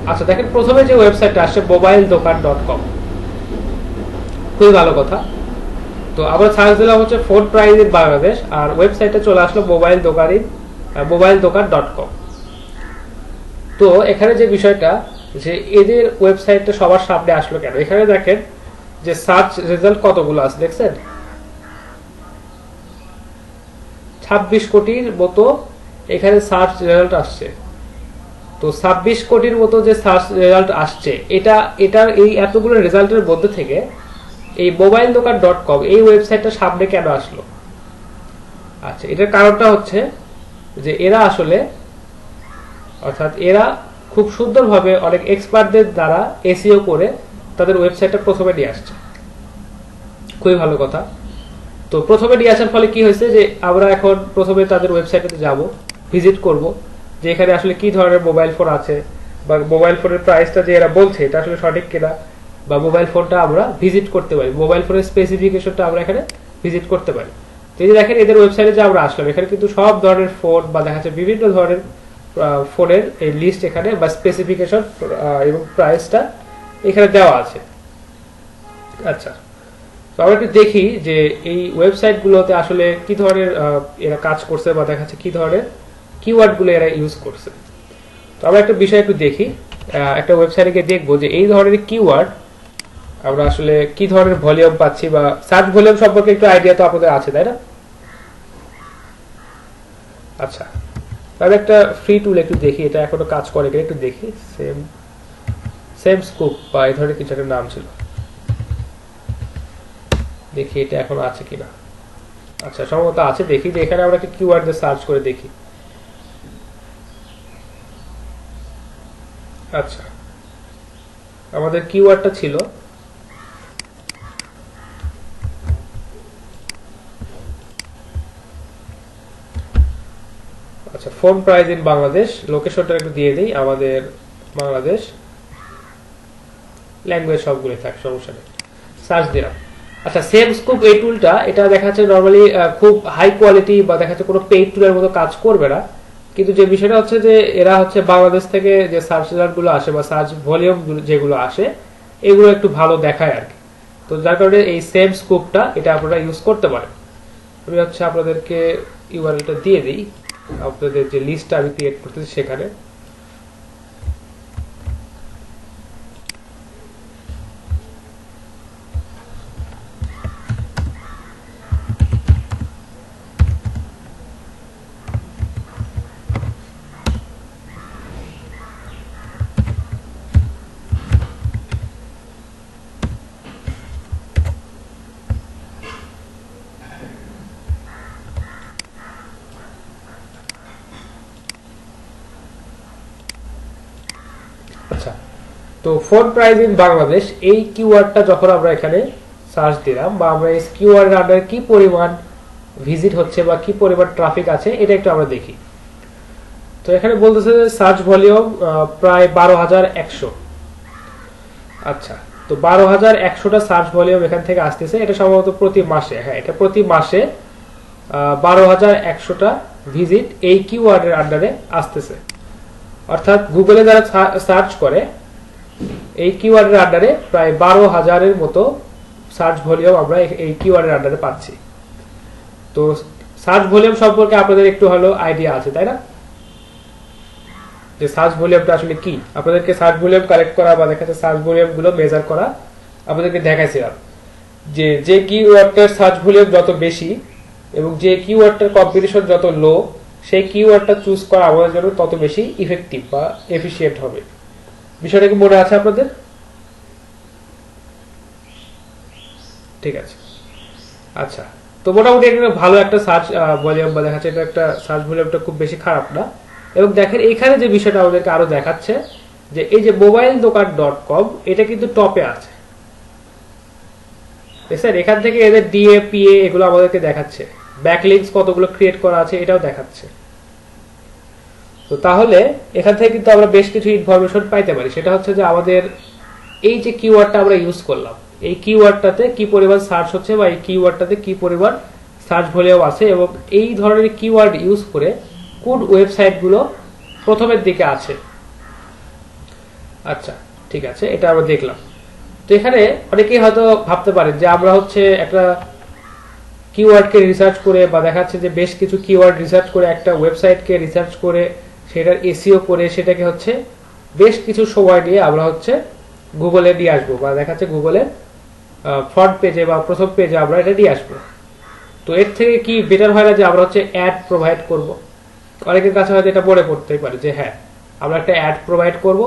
আচ্ছা, দেখেন প্রথমে যে ওয়েবসাইটটা আসছে mobiledokkan.com, খুবই ভালো কথা। তো আমরা সার্চ দিলাম হচ্ছে ফোন প্রাইস ইন বাংলাদেশ, আর ওয়েবসাইটে চলে আসলো mobiledokkan.com। তো এখানে যে বিষয়টা, যে এদের ওয়েবসাইটটা সবার সামনে আসলো কেন, এখানে দেখেন যে সার্চ রেজাল্ট কতগুলো আছে, দেখছেন 26 কোটির মতো এখানে সার্চ রেজাল্ট আসছে। তো 26 কোটির মতো যে সার্চ রেজাল্ট আসছে, এটার এই এতগুলো রেজাল্টের মধ্যে থেকে এই mobiledokkan.com এই ওয়েবসাইটটা সামনে কেন আসলো? আচ্ছা, এটার কারণটা হচ্ছে যে এরা খুব সুন্দরভাবে অনেক এক্সপার্টদের দ্বারা এসইও করে তাদের ওয়েবসাইটটা প্রথমে নিয়ে আসছে। খুবই ভালো কথা। তো প্রথমে নিয়ে আসার ফলে কি হয়েছে, যে আমরা এখন প্রথমে তাদের ওয়েবসাইটে যাব, ভিজিট করব, যে এখানে আসলে কি ধরনের মোবাইল ফোন আছে, বা মোবাইল ফোনের প্রাইসটা যে এরা বলছে এটা আসলে সঠিক কিনা, বা মোবাইল ফোনটা আমরা ভিজিট করতে পারি, মোবাইল ফোনের স্পেসিফিকেশনটা আমরা এখানে ভিজিট করতে পারি। তো এই যে দেখেন এদের ওয়েবসাইটে যে আমরা আসলাম, এখানে কিন্তু সব ধরনের ফোন বা দেখা যাচ্ছে বিভিন্ন ধরনের ফোনের এই লিস্ট এখানে বা স্পেসিফিকেশন এবং প্রাইসটা এখানে দেওয়া আছে। আচ্ছা, তো আমরা একটু দেখি যে এই ওয়েবসাইটগুলোতে আসলে কি ধরনের এরা কাজ করছে বা দেখা যাচ্ছে কি ধরনের কিওয়ার্ডগুলো এরা ইউজ করছে। তো আমরা একটা বিষয় একটু দেখি, একটা ওয়েবসাইটে গিয়ে দেখবো যে এই ধরনের কিওয়ার্ড আমরা আসলে কি ধরনের ভলিউম পাচ্ছি বা সার্চ ভলিউম সম্পর্কে একটু আইডিয়া তো আপনাদের আছে, তাই না? আচ্ছা, তাহলে একটা ফ্রি টুল একটু দেখি, এটা এখনো কাজ করে কিনা একটু দেখি। সেম স্কুপ বা এই ধরনের কিছু একটা নাম ছিল, দেখি এটা এখন আছে কিনা। আচ্ছা, সম্ভবত আছে, দেখি যে এখানে আমরা একটা কিওয়ার্ড দিয়ে সার্চ করে দেখি। আচ্ছা, আমাদের কিওয়ার্ডটা ছিল আচ্ছা ফোন প্রাইস ইন বাংলাদেশ, লোকেশনটা একটু দিয়ে দেই, আমাদের বাংলাদেশ, ল্যাঙ্গুয়েজ সবগুলো থাক, সমস্যা নেই, সার্চ দিলাম। আচ্ছা, সেম স্কুপ এই টুলটা এটা দেখা যাচ্ছে নরমালি খুব হাই কোয়ালিটি বা দেখা যাচ্ছে কোনো পেইড টুলের মতো কাজ করবে না, কিন্তু যে বিষয়টা হচ্ছে যে এরা হচ্ছে বাংলাদেশ থেকে যে সার্চ রেজাল্ট গুলো আসে বা সার্চ ভলিউম যেগুলো আসে এগুলো একটু ভালো দেখায় আর কি। তো যার কারণে এই সেম স্কুপটা এটা আপনারা ইউজ করতে পারেন। আমি হচ্ছে আপনাদেরকে ইউআরএলটা দিয়ে দিই, আপনাদের যে লিস্টটা আমি ক্রিয়েট করতেছি সেখানে। আচ্ছা, তো ফোন প্রাইস ইন বাংলাদেশ এই কিওয়ার্ডটা যখন আমরা এখানে সার্চ দিলাম বা আমরা এই কিওয়ার্ডের আন্ডারে কি পরিমাণ ভিজিট হচ্ছে বা কি পরিমাণ ট্রাফিক আছে এটা একটু আমরা দেখি। তো এখানে বলতেছে যে সার্চ ভলিউম প্রায় 12,100। আচ্ছা, তো 12,100টা সার্চ ভলিউম এখান থেকে আসতেছে, এটা সম্ভবত প্রতি মাসে, হ্যাঁ এটা প্রতি মাসে 12,100টা ভিজিট এই কিওয়ার্ডের আন্ডারে আসতেছে। অর্থাৎ গুগলে যারা সার্চ করে এই কিওয়ার্ডের আন্ডারে প্রায় 12,000-এর মতো সার্চ ভলিউম আমরা এই কিওয়ার্ডের আন্ডারে পাচ্ছি। তো সার্চ ভলিউম সম্পর্কে আপনাদের একটু হলো আইডিয়া আছে, তাই না? যে সার্চ ভলিউমটা আসলে কি, আপনাদেরকে সার্চ ভলিউম কালেক্ট করা বা দেখা যাচ্ছে সার্চ ভলিউম গুলো মেজার করা আপনাদেরকে দেখাইছিলাম যে যে কিওয়ার্ডটার সার্চ ভলিউম যত বেশি এবং যে কিওয়ার্ডটার কম্পিটিশন যত লো সেই কিওয়ার্ডটা চুজ করা আমাদের জন্য তত বেশি ইফেক্টিভ বা এফিশিয়েন্ট হবে। বিষয়টা কি মনে আছে আপনাদের? ঠিক আছে। আচ্ছা, তো মোটামুটি একটা ভালো একটা সার্চ ভলিউম বা দেখাচ্ছে এটা একটা সার্চ ভলিউমটা খুব বেশি খারাপ না। এবং দেখেন এখানে যে বিষয়টা আমাদেরকে আরো দেখাচ্ছে যে এই যে মোবাইল দোকান .com এটা কিন্তু টপে আছে, স্যার এখান থেকে এদের ডিএ পিএ এগুলো আমাদেরকে দেখাচ্ছে, ব্যাকলিংকস কতগুলো ক্রিয়েট করা আছে এটাও দেখাচ্ছে। তো তাহলে এখান থেকে কিন্তু আমরা বেশ কিছু ইনফরমেশন পাইতে পারি, সেটা হচ্ছে যে আমাদের এই যে কিওয়ার্ডটা আমরা ইউজ করলাম এই কিওয়ার্ডটাতে কি পরিমাণ সার্চ হচ্ছে বা এই কিওয়ার্ডটাতে কি পরিমাণ সার্চ ভলিউম আছে এবং এই ধরনের কিওয়ার্ড ইউজ করে কোন ওয়েবসাইটগুলো প্রথমের দিকে আছে। আচ্ছা, ঠিক আছে, এটা আমরা দেখলাম। তো এখানে অনেকেই হয়তো ভাবতে পারেন যে আমরা হচ্ছে একটা কিওয়ার্ডকে রিসার্চ করে বা দেখাচ্ছে যে বেশ কিছু কিওয়ার্ড রিসার্চ করে একটা ওয়েবসাইটকে রিসার্চ করে সেটার এসইও করে সেটাকে হচ্ছে বেশ কিছু সময় নিয়ে আমরা হচ্ছে গুগলে দিয়ে আসবো বা দেখাচ্ছে গুগলের ফ্রন্ট পেজে বা প্রথম পেজে আমরা এটা দিয়ে আসবো। তো এর থেকে কি বেটার হয় না যে আমরা হচ্ছে অ্যাড প্রোভাইড করব? অনেকের কাছে হয়তো এটা মনে পড়তেই পারে যে হ্যাঁ আমরা একটা অ্যাড প্রোভাইড করব,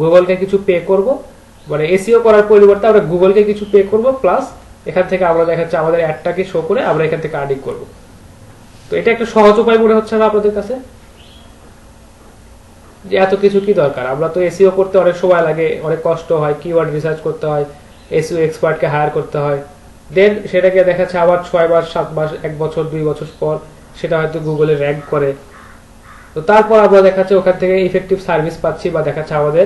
গুগলকে কিছু পে করব, মানে এসইও করার পরিবর্তে আমরা গুগলকে কিছু পে করব, প্লাস এখান থেকে আমরা দেখাচ্ছে আমাদের অ্যাডটাকে শো করে আমরা এখান থেকে আর্নিং করব। তো এটা একটা সহজ উপায় মনে হচ্ছে না আপনাদের কাছে? যে এত কিছু কি দরকার, আমরা তো এসইও করতে অনেক সময় লাগে, অনেক কষ্ট হয়, কিওয়ার্ড রিসার্চ করতে হয়, এসইও এক্সপার্টকে হায়ার করতে হয়, দেন সেটাকে দেখাচ্ছে আবার 6 মাস 7 মাস 1 বছর 2 বছর পর সেটা হয়তো গুগলে র্যাঙ্ক করে। তো তারপর আমরা দেখাচ্ছে ওখান থেকে ইফেক্টিভ সার্ভিস পাচ্ছি বা দেখাচ্ছে আমাদের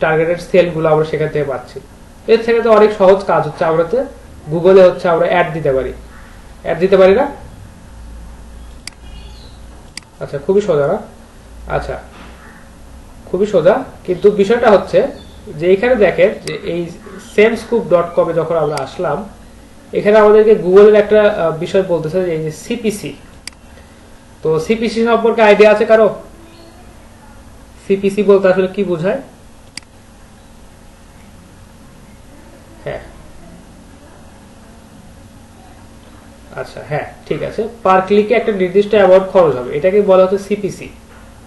টার্গেটেড সেলগুলো আমরা সেখান থেকে পাচ্ছি। এর থেকে তো অনেক সহজ কাজ হচ্ছে আমরা গুগলে হচ্ছে আমরা অ্যাড দিতে পারি। অ্যাড দিতে পারি না? আচ্ছা, খুবই সোজা না? আচ্ছা, খুবই সোজা, কিন্তু বিষয়টা হচ্ছে যে এখানে দেখেন যে এই samescoop.com এ যখন আমরা আসলাম, এখানে আমাদেরকে গুগলের একটা বিষয় বলতেছে যে এই যে সিপিসি। তো সিপিসি সম্পর্কে আইডিয়া আছে কারো? সিপিসি বলতে আসলে কি বোঝায়? হ্যাঁ, আচ্ছা, হ্যাঁ, ঠিক আছে। পার ক্লিকে একটা নির্দিষ্ট অ্যামাউন্ট খরচ হবে, এটাকে বলা হচ্ছে সিপিসি।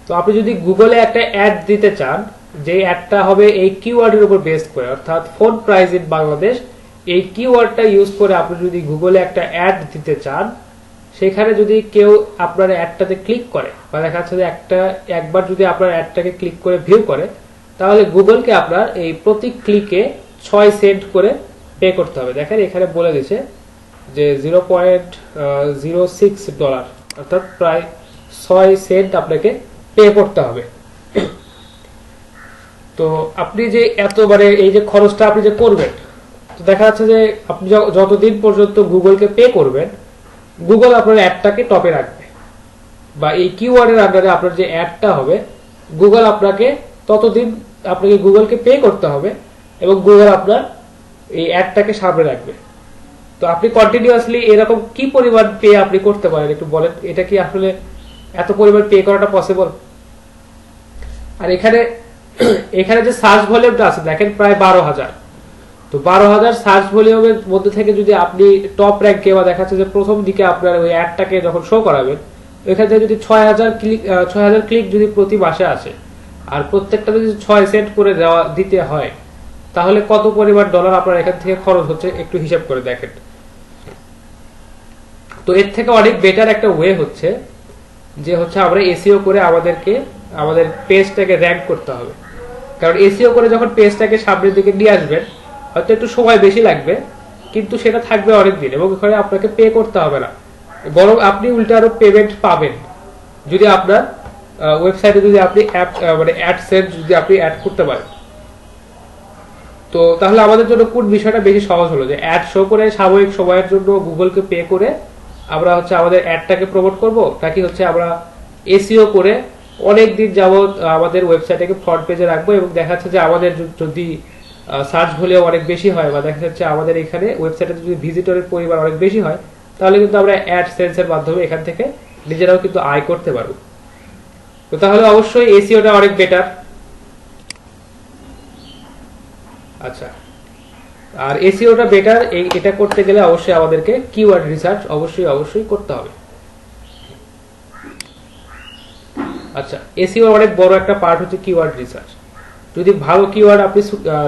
তো আপনি যদি গুগলে একটা অ্যাড দিতে চান, যে অ্যাডটা হবে এই কিওয়ার্ডের উপর বেস করে, অর্থাৎ ফোন প্রাইস ইন বাংলাদেশ, এই কিওয়ার্ডটা ইউজ করে আপনি যদি গুগলে একটা অ্যাড দিতে চান, সেখানে যদি কেউ আপনার অ্যাডটাতে ক্লিক করে বা দেখা যাচ্ছে যে একবার যদি আপনার অ্যাডটাকে ক্লিক করে ভিউ করে, তাহলে গুগলকে আপনার এই প্রতি ক্লিকে 6 সেন্ট করে পে করতে হবে। দেখেন এখানে বলে দিয়েছে যে $0.06, অর্থাৎ প্রায় 6 সেন্ট আপনাকে পে করতে হবে। তো আপনি যে এতবারে এই যে খরচটা আপনি যে করবেন, তো দেখা যাচ্ছে যে আপনি যতদিন পর্যন্ত গুগলকে পে করবেন, গুগল আপনার অ্যাডটাকে টপে রাখবে, বা এই কিওয়ার্ডের আন্ডারে আপনার যে অ্যাডটা হবে, গুগল আপনাকে ততদিন আপনাকে গুগলকে পে করতে হবে এবং গুগল আপনার এই অ্যাডটাকে সামনে রাখবে। তো আপনি কন্টিনিউয়াসলি এরকম কি পরিমাণ পে আপনি করতে পারেন একটু বলেন, এটা কি আসলে এত পরিমাণ পে করাটা পসিবল? আর এখানে এখানে যে সার্চ ভলিউমটা আছে দেখেন প্রায় 12,000। তো 12,000 সার্চ ভলিউমের মধ্যে থেকে যদি আপনি টপ র্যাঙ্কে বা দেখাচ্ছে যে প্রথম দিকে আপনার ওই অ্যাডটাকে যখন শো করাবেন, ওইখান থেকে যদি 6,000 ক্লিক যদি প্রতি মাসে আসে, আর প্রত্যেকটা যদি 6 সেন্ট করে দিতে হয়, তাহলে কত পরিমাণ ডলার আপনার এখান থেকে খরচ হচ্ছে একটু হিসাব করে দেখেন। তো এর থেকে অনেক বেটার একটা ওয়ে হচ্ছে যে আমরা এসইও করে আমাদের পেজটাকে র‍্যাঙ্ক করতে হবে। কারণ এসইও করে যখন পেজটাকে সামনের দিকে নিয়ে আসবেন, হয়তো একটু সময় বেশি লাগবে, কিন্তু সেটা থাকবে অনেক দিন এবং ওখানে আপনাকে পে করতে হবে না, বরং আপনি উল্টা আরো পেমেন্ট পাবেন যদি আপনার ওয়েবসাইটে যদি আপনি অ্যাডসেন্স যদি আপনি অ্যাড করতে পারেন। তো তাহলে আমাদের জন্য কোন বিষয়টা বেশি সহজ হলো, যে অ্যাড শো করে সাময়িক সময়ের জন্য গুগলকে পে করে আমরা আমাদের অ্যাডটাকে প্রমোট করব, নাকি আমরা এসইও করে অনেক দিন যাবত আমাদের ওয়েবসাইটটাকে ফ্রন্ট পেজে রাখবো এবং দেখা যাচ্ছে যে আমাদের যদি সার্চ ভলিউম অনেক বেশি হয় বা দেখা যাচ্ছে আমাদের এখানে ওয়েবসাইটে যদি ভিজিটরের পরিমাণ অনেক বেশি হয়, তাহলে কিন্তু আমরা অ্যাডসেন্সের মাধ্যমে এখান থেকে নিজেরাও কিন্তু আয় করতে পারবো। তো তাহলে অবশ্যই এসইওটা অনেক বেটার। আচ্ছা, আর এসইওটা বেটার, এটা করতে গেলে অবশ্যই আমাদেরকে কিওয়ার্ড রিসার্চ অবশ্যই করতে হবে। আচ্ছা, এসইও অনেক বড় একটা পার্ট হচ্ছে কিওয়ার্ড রিসার্চ। যদি ভালো কিওয়ার্ড আপনি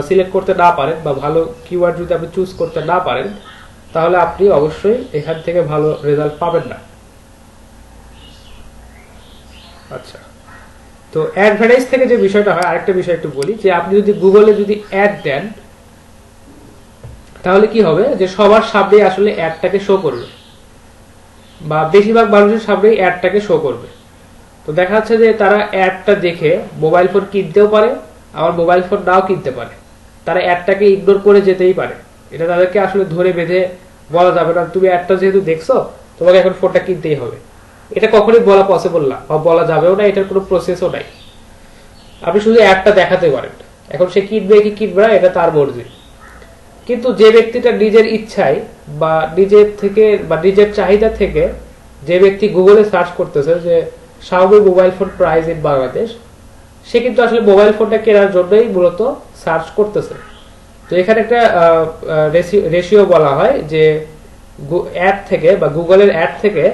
সিলেক্ট করতে না পারেন বা ভালো কিওয়ার্ড যদি আপনি চুজ করতে না পারেন, তাহলে আপনি অবশ্যই এখান থেকে ভালো রেজাল্ট পাবেন না। আচ্ছা, তো অ্যাডভার্টাইজ থেকে যে বিষয়টা হয়, আরেকটা বিষয় একটু বলি, যে আপনি যদি গুগলে যদি অ্যাড দেন, তাহলে কি হবে যে সবার সামনে আসলে অ্যাডটাকে শো করবে, বা বেশিরভাগ মানুষের সামনেই অ্যাডটাকে শো করবে। তো দেখা যাচ্ছে যে তারা অ্যাডটা দেখে মোবাইল ফোন কিনতেও পারে, আবার মোবাইল ফোন নাও কিনতে পারে, তারা অ্যাডটাকে ইগনোর করে যেতেই পারে। এটা তাদেরকে আসলে ধরে বেঁধে বলা যাবে না, তুমি অ্যাডটা যেহেতু দেখছো তোমাকে এখন ফোনটা কিনতেই হবে, এটা কখনোই বলা পসিবল না বা বলা যাবেও না, এটার কোনো প্রসেসও নাই। আপনি শুধু অ্যাডটা দেখাতে পারেন, এখন সে কিনবে কি কিনবে না এটা তার মর্জি। কিন্তু যে ব্যক্তিটা নিজের ইচ্ছায় বা নিজের চাহিদা থেকে যে ব্যক্তি গুগলে সার্চ করতেছে যে Xiaomi mobile phone price in Bangladesh, সে কিন্তু আসলে মোবাইল ফোনটা কেনার জন্যই মূলত সার্চ করতেছে। তো এখানে একটা রেশিও বলা হয় যে অ্যাড থেকে বা গুগলের অ্যাড থেকে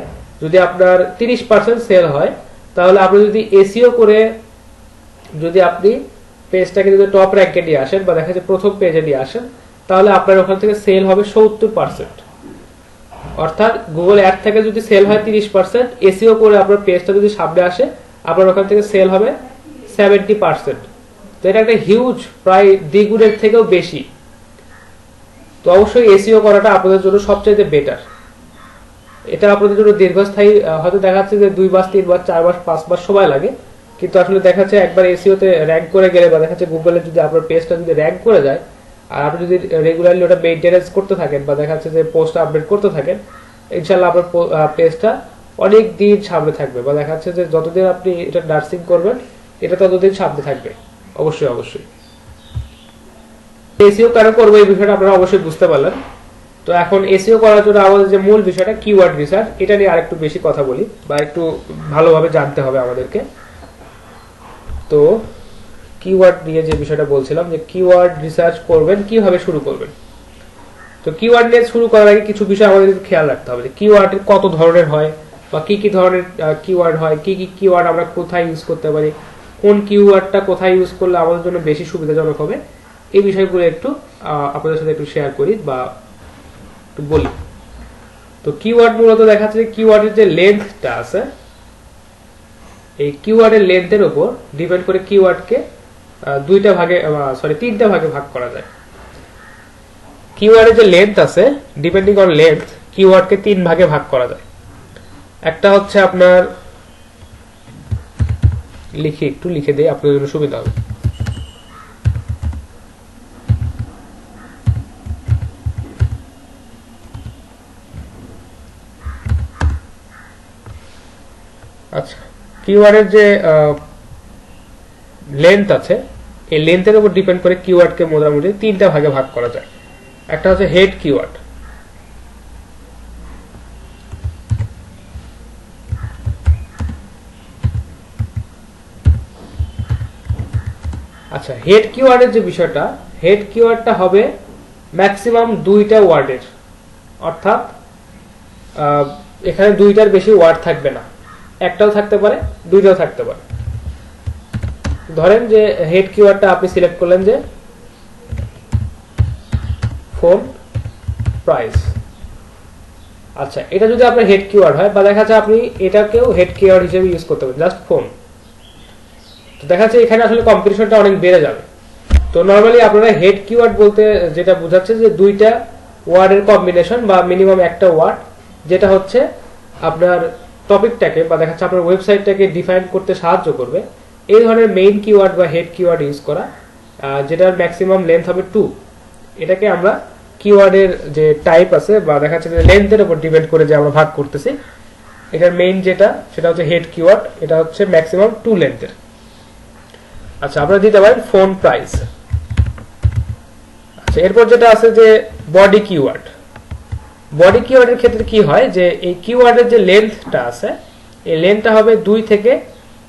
যদি আপনার 30% সেল হয়, তাহলে আপনি যদি এসইও করে যদি আপনি পেজটাকে যদি টপ র্যাঙ্কে নিয়ে আসেন বা দেখা যাচ্ছে প্রথম পেজে নিয়ে আসেন, তাহলে আপনার ওখান থেকে সেল হবে 70%। অর্থাৎ গুগল অ্যাড থেকে যদি সেল হয় 30%, এসইও করে আপনার পেজটা যদি সামনে আসে, আপনার ওখান থেকে সেল হবে 70%। তো এটা একটা হিউজ, প্রায় দ্বিগুণের থেকেও বেশি। তো অবশ্যই এসইও করাটা আপনাদের জন্য সবচেয়ে বেটার। এটা আপনাদের জন্য দীর্ঘস্থায়ী, হয়তো দেখা যাচ্ছে যে 2 মাস 3 মাস 4 মাস 5 মাস সময় লাগে, কিন্তু আসলে দেখা যাচ্ছে একবার এসইওতে র‍্যাঙ্ক করে গেলে বা দেখা যাচ্ছে গুগলে যদি আপনার পেজটা যদি র‍্যাঙ্ক করে যায়, আর আপনি যদি রেগুলারলি ওটা মেইনটেনেন্স করতে থাকেন বা দেখা যাচ্ছে যে পোস্ট আপডেট করতে থাকেন, ইনশাআল্লাহ আপনার পেজটা অনেক দিন সামনে থাকবে, বা দেখা যাচ্ছে যে যতদিন আপনি এটা নার্সিং করবেন এটা ততদিন সামনে থাকবে। অবশ্যই অবশ্যই এসইও কেন করবো এই বিষয়টা আপনারা অবশ্যই বুঝতে পারলেন। তো এখন এসইও করার জন্য আমাদের যে মূল বিষয়টা কিওয়ার্ড রিসার্চ, এটা নিয়ে আরেকটু বেশি কথা বলি বা একটু ভালোভাবে জানতে হবে আমাদেরকে। তো কিওয়ার্ড নিয়ে যে বিষয়টা বলছিলাম, যে কিওয়ার্ড রিসার্চ করবেন কিভাবে শুরু করবেন। তো কিওয়ার্ড নিয়ে শুরু করার আগে কিছু বিষয় আমাদের খেয়াল রাখতে হবে, যে কিওয়ার্ড কত ধরনের হয় বা কি কি ধরনের কিওয়ার্ড হয়, কি কি কিওয়ার্ড আমরা কোথায় ইউজ করতে পারি, কোন কিওয়ার্ডটা কোথায় ইউজ করলে আমাদের জন্য বেশি সুবিধাজনক হবে, এই বিষয়গুলো একটু আপনাদের সাথে একটু শেয়ার করি বা একটু বলি। তো কিওয়ার্ড মূলত দেখা যাচ্ছে কিওয়ার্ডের যে লেন্থটা আছে, এই কিওয়ার্ডের লেন্থের উপর ডিপেন্ড করে কিওয়ার্ডকে তিনটা ভাগে ভাগ করা যায়। কিওয়ার্ডের যে লেন্থ আছে, ডিপেন্ডিং অন লেন্থ কিওয়ার্ডকে তিন ভাগে ভাগ করা যায়। একটা হচ্ছে আপনার লিখে দেই আপনাদের জন্য সুবিধা হবে। আচ্ছা, কিওয়ার্ডের যে লেন্থ আছে, এই লেন্থের উপর ডিপেন্ড করে কিওয়ার্ডকে মোটামুটি তিনটা ভাগে ভাগ করা যায়। একটা হচ্ছে হেড কিওয়ার্ড। আচ্ছা, হেড কিওয়ার্ডের যে বিষয়টা, হেড কিওয়ার্ডটা হবে ম্যাক্সিমাম দুইটা ওয়ার্ডের, অর্থাৎ এখানে দুইটার বেশি ওয়ার্ড থাকবে না, একটাও থাকতে পারে দুইটাও থাকতে পারে। ধরেন যে হেড কিওয়ার্ডটা আপনি সিলেক্ট করলেন যে ফোন প্রাইস। আচ্ছা, এটা যদি আপনার হেড কিওয়ার্ড হয়, বা দেখা যাচ্ছে আপনি এটাকেও হেড কিওয়ার্ড হিসেবে ইউজ করতে পারেন, জাস্ট ফোন, তো দেখা যাচ্ছে এখানে আসলে কম্পিটিশনটা অনেক বেড়ে যাবে। তো নরমালি আপনারা হেড কিওয়ার্ড বলতে যেটা বোঝাচ্ছে যে দুইটা ওয়ার্ডের কম্বিনেশন বা মিনিমাম একটা ওয়ার্ড, যেটা হচ্ছে আপনার টপিকটাকে বা দেখা যাচ্ছে আপনার ওয়েবসাইটটাকে ডিফাইন করতে সাহায্য করবে, এই ধরনের মেইন কিওয়ার্ড বা হেড কিওয়ার্ড ইউজ করা, যেটার ম্যাক্সিমাম লেন্থ হবে 2। এটাকে আমরা কিওয়ার্ডের যে টাইপ আছে বা দেখা যাচ্ছে লেন্থের উপর ডিপেন্ড করে যে আমরা ভাগ করতেছি, এটার মেইন যেটা সেটা হচ্ছে হেড কিওয়ার্ড, এটা হচ্ছে ম্যাক্সিমাম 2 লেন্থের। আচ্ছা, আপনারা দিতে পারেন ফোন প্রাইস। আচ্ছা, এরপর যেটা আছে যে বডি কিওয়ার্ড। বডি কিওয়ার্ডের ক্ষেত্রে কি হয়, যে এই কিওয়ার্ডের যে লেন্থটা আছে, এই লেন্থটা হবে 2 থেকে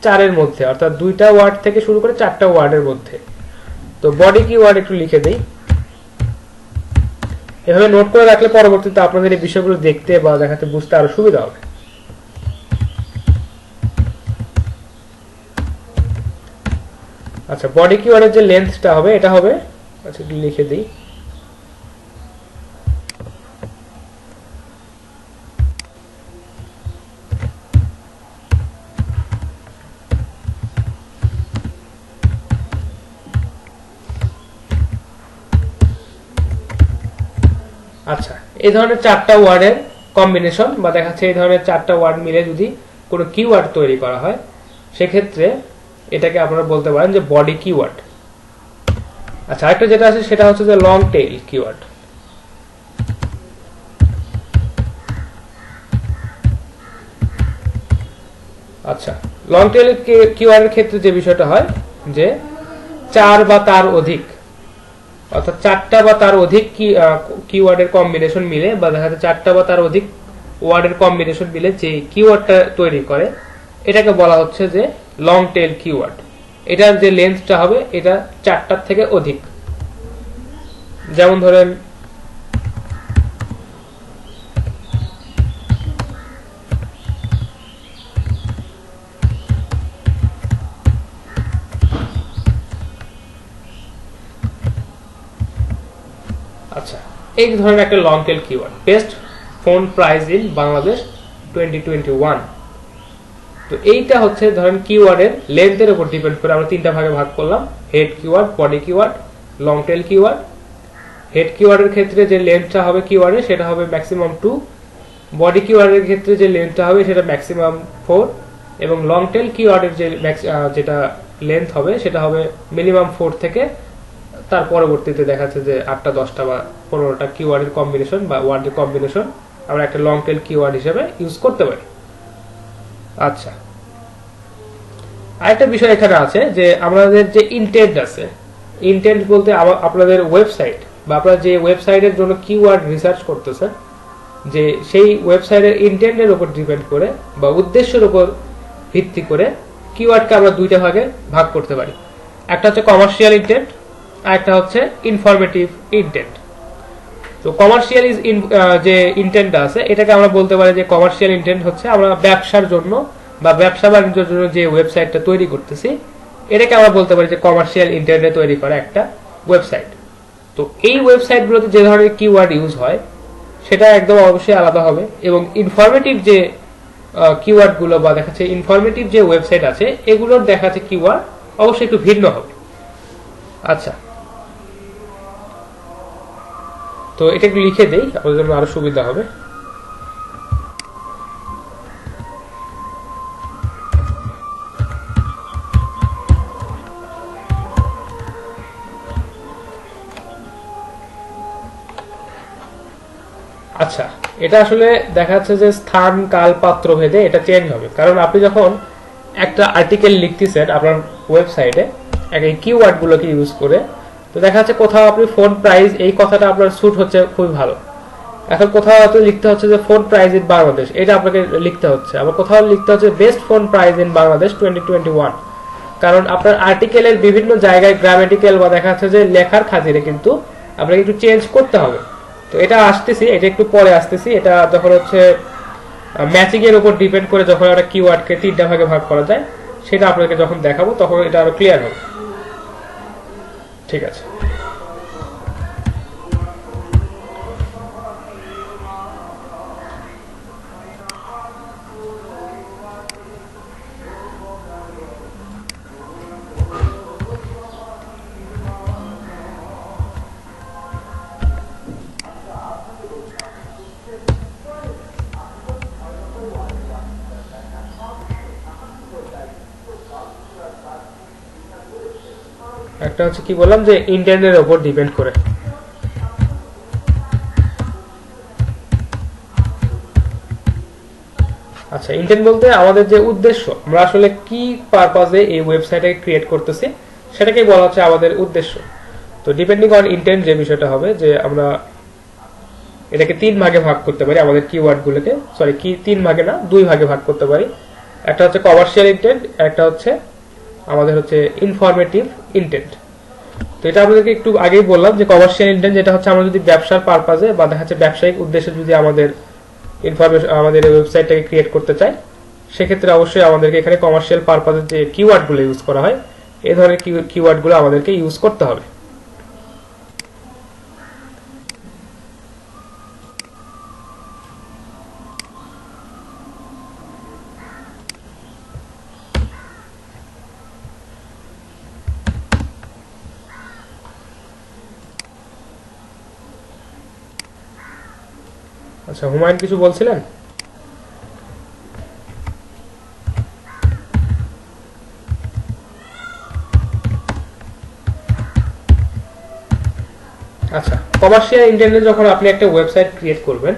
4 এর মধ্যে, অর্থাৎ দুইটা ওয়ার্ড থেকে শুরু করে 4টা ওয়ার্ডের মধ্যে। তো বডি কিওয়ার্ড একটু লিখে দেই, এভাবে নোট করে রাখলে পরবর্তীতে আপনাদের এই বিষয়গুলো দেখতে বা দেখাতে বুঝতে আরো সুবিধা হবে। আচ্ছা, বডি কিওয়ার্ডের যে লেন্থটা হবে এটা হবে, আচ্ছা লিখে দিই, আচ্ছা এই ধরনের 4টা ওয়ার্ডের কম্বিনেশন বা দেখা যাচ্ছে এই ধরনের 4টা ওয়ার্ড মিলে যদি কোনো কিওয়ার্ড তৈরি করা হয়, সেক্ষেত্রে এটাকে আপনারা বলতে পারেন যে বডি কিওয়ার্ড। আচ্ছা, আরেকটা যেটা আছে সেটা হচ্ছে যে লং টেইল কিওয়ার্ড। আচ্ছা, লং টেইল কিওয়ার্ডের ক্ষেত্রে যে বিষয়টা হয় যে 4 বা তার অধিক, অর্থাৎ 4টা বা তার অধিক কিওয়ার্ডের কম্বিনেশন মিলে বা দেখা যাচ্ছে 4টা বা তার অধিক ওয়ার্ডের কম্বিনেশন মিলে যে কিওয়ার্ডটা তৈরি করে, এটাকে বলা হচ্ছে যে লং টেইল কিওয়ার্ড। এটার যে লেন্থটা হবে এটা 4টার থেকে অধিক। যেমন ধরেন আচ্ছা, এই ধরনের একটা long tail keyword, best phone price in Bangladesh 2021। তো এইটা হচ্ছে ধরেন কিওয়ার্ডের লেন্থের উপর ডিপেন্ড করে আমরা 3টা ভাগে ভাগ করলাম, head keyword, body keyword, long tail keyword. Head কিওয়ার্ডের ক্ষেত্রে যে লেন্থটা হবে কিওয়ার্ডে সেটা হবে ম্যাক্সিমাম 2, বডি কিওয়ার্ডের ক্ষেত্রে যে লেন্থটা হবে সেটা ম্যাক্সিমাম 4, এবং লং টেল কিওয়ার্ডের যে যেটা লেন্থ হবে সেটা হবে মিনিমাম 4 থেকে তার পরবর্তীতে দেখা যাচ্ছে যে 8টা 10টা বা 15টা কিওয়ার্ডের কম্বিনেশন বা ওয়ার্ডের কম্বিনেশন আমরা একটা লং টেল কিওয়ার্ড হিসেবে ইউজ করতে পারি। আচ্ছা, আরেকটা বিষয় এখানে আছে যে আমাদের যে ইন্টেন্ট আছে, ইন্টেন্ট বলতে আপনাদের ওয়েবসাইট বা আপনারা যে ওয়েবসাইটের জন্য কিওয়ার্ড রিসার্চ করতেছেন, যে সেই ওয়েবসাইটের ইন্টেন্টের উপর ডিপেন্ড করে বা উদ্দেশ্যের উপর ভিত্তি করে কিওয়ার্ডকে আমরা দুইটা ভাগে ভাগ করতে পারি। একটা হচ্ছে কমার্শিয়াল ইন্টেন্ট আর একটা হচ্ছে ইনফরমেটিভ ইন্টেন্ট। তো কমার্শিয়াল যে ইন্টেন্টটা আছে এটাকে আমরা বলতে পারি যে কমার্শিয়াল ইন্টেন্ট হচ্ছে আমরা ব্যবসার জন্য বা ব্যবসা বাণিজ্যের জন্য যে ওয়েবসাইটটা তৈরি করতেছি এটাকে আমরা বলতে পারি যে কমার্শিয়াল ইন্টেন্টে তৈরি করা একটা ওয়েবসাইট। তো এই ওয়েবসাইটগুলোতে যে ধরনের কিওয়ার্ড ইউজ হয় সেটা একদম অবশ্যই আলাদা হবে, এবং ইনফরমেটিভ যে কিওয়ার্ড গুলো বা দেখাচ্ছে ইনফরমেটিভ যে ওয়েবসাইট আছে এগুলোর দেখাচ্ছে কিওয়ার্ড অবশ্যই একটু ভিন্ন হবে। আচ্ছা, তো এটা একটু লিখে দেই আপনাদের জন্য আরো সুবিধা হবে। আচ্ছা, এটা আসলে দেখা যাচ্ছে যে স্থান কাল পাত্র ভেদে এটা চেঞ্জ হবে, কারণ আপনি যখন একটা আর্টিকেল লিখতেছেন আপনার ওয়েবসাইটে এই কিওয়ার্ড গুলোকে ইউজ করে, তো দেখা যাচ্ছে কোথাও আপনি ফোন প্রাইস এই কথাটা আপনার স্যুট হচ্ছে খুবই ভালো, এখন কোথাও হয়তো লিখতে হচ্ছে যে ফোন প্রাইস ইন বাংলাদেশ, এটা আপনাকে লিখতে হচ্ছে, আবার কোথাও লিখতে হচ্ছে best phone price in Bangladesh 2021, কারণ আপনার আর্টিকেলের বিভিন্ন জায়গায় গ্রামেটিক্যাল বা দেখা যাচ্ছে যে লেখার খাতিরে কিন্তু আপনাকে একটু চেঞ্জ করতে হবে। তো এটা আসতেছি, এটা একটু পরে আসতেছি, এটা যখন হচ্ছে ম্যাচিং এর উপর ডিপেন্ড করে যখন একটা কিওয়ার্ডকে তিনটা ভাগে ভাগ করা যায় সেটা আপনাকে যখন দেখাবো তখন এটা আরো ক্লিয়ার হবে। ঠিক আছে, একটা হচ্ছে কি বললাম যে ইন্টেন্টের উপর ডিপেন্ড করে। আচ্ছা, ইন্টেন্ট বলতে আমাদের যে উদ্দেশ্য, আমরা আসলে কি পারপাজে এই ওয়েবসাইটটাকে ক্রিয়েট করতেছি সেটাকেই বলা হচ্ছে আমাদের উদ্দেশ্য। তো ডিপেন্ডিং অন ইন্টেন্ট যে বিষয়টা হবে যে আমরা এটাকে তিন ভাগে ভাগ করতে পারি, আমাদের কিওয়ার্ড গুলোকে তিন ভাগে না দুই ভাগে ভাগ করতে পারি। একটা হচ্ছে কমার্শিয়াল ইন্টেন্ট, একটা হচ্ছে আমাদের হচ্ছে ইনফরমেটিভ ইন্টেন্ট। তো এটা আপনাদেরকে একটু আগেই বললাম যে কমার্শিয়াল ইন্টেন্ট যেটা হচ্ছে আমরা যদি ব্যবসার পারপাজে বা দেখা যাচ্ছে ব্যবসায়িক উদ্দেশ্যে যদি আমাদের ইনফরমেশন আমাদের ওয়েবসাইটটাকে ক্রিয়েট করতে চাই সেক্ষেত্রে অবশ্যই আমাদেরকে এখানে কমার্শিয়াল পারপাজের যে কিওয়ার্ড গুলো ইউজ করা হয় এই ধরনের কিওয়ার্ড গুলো আমাদেরকে ইউজ করতে হবে। আচ্ছা, হুমায়ুন কিছু বলছিলেন? আচ্ছা, কমার্শিয়াল ইন্টেন্টে যখন আপনি একটা ওয়েবসাইট ক্রিয়েট করবেন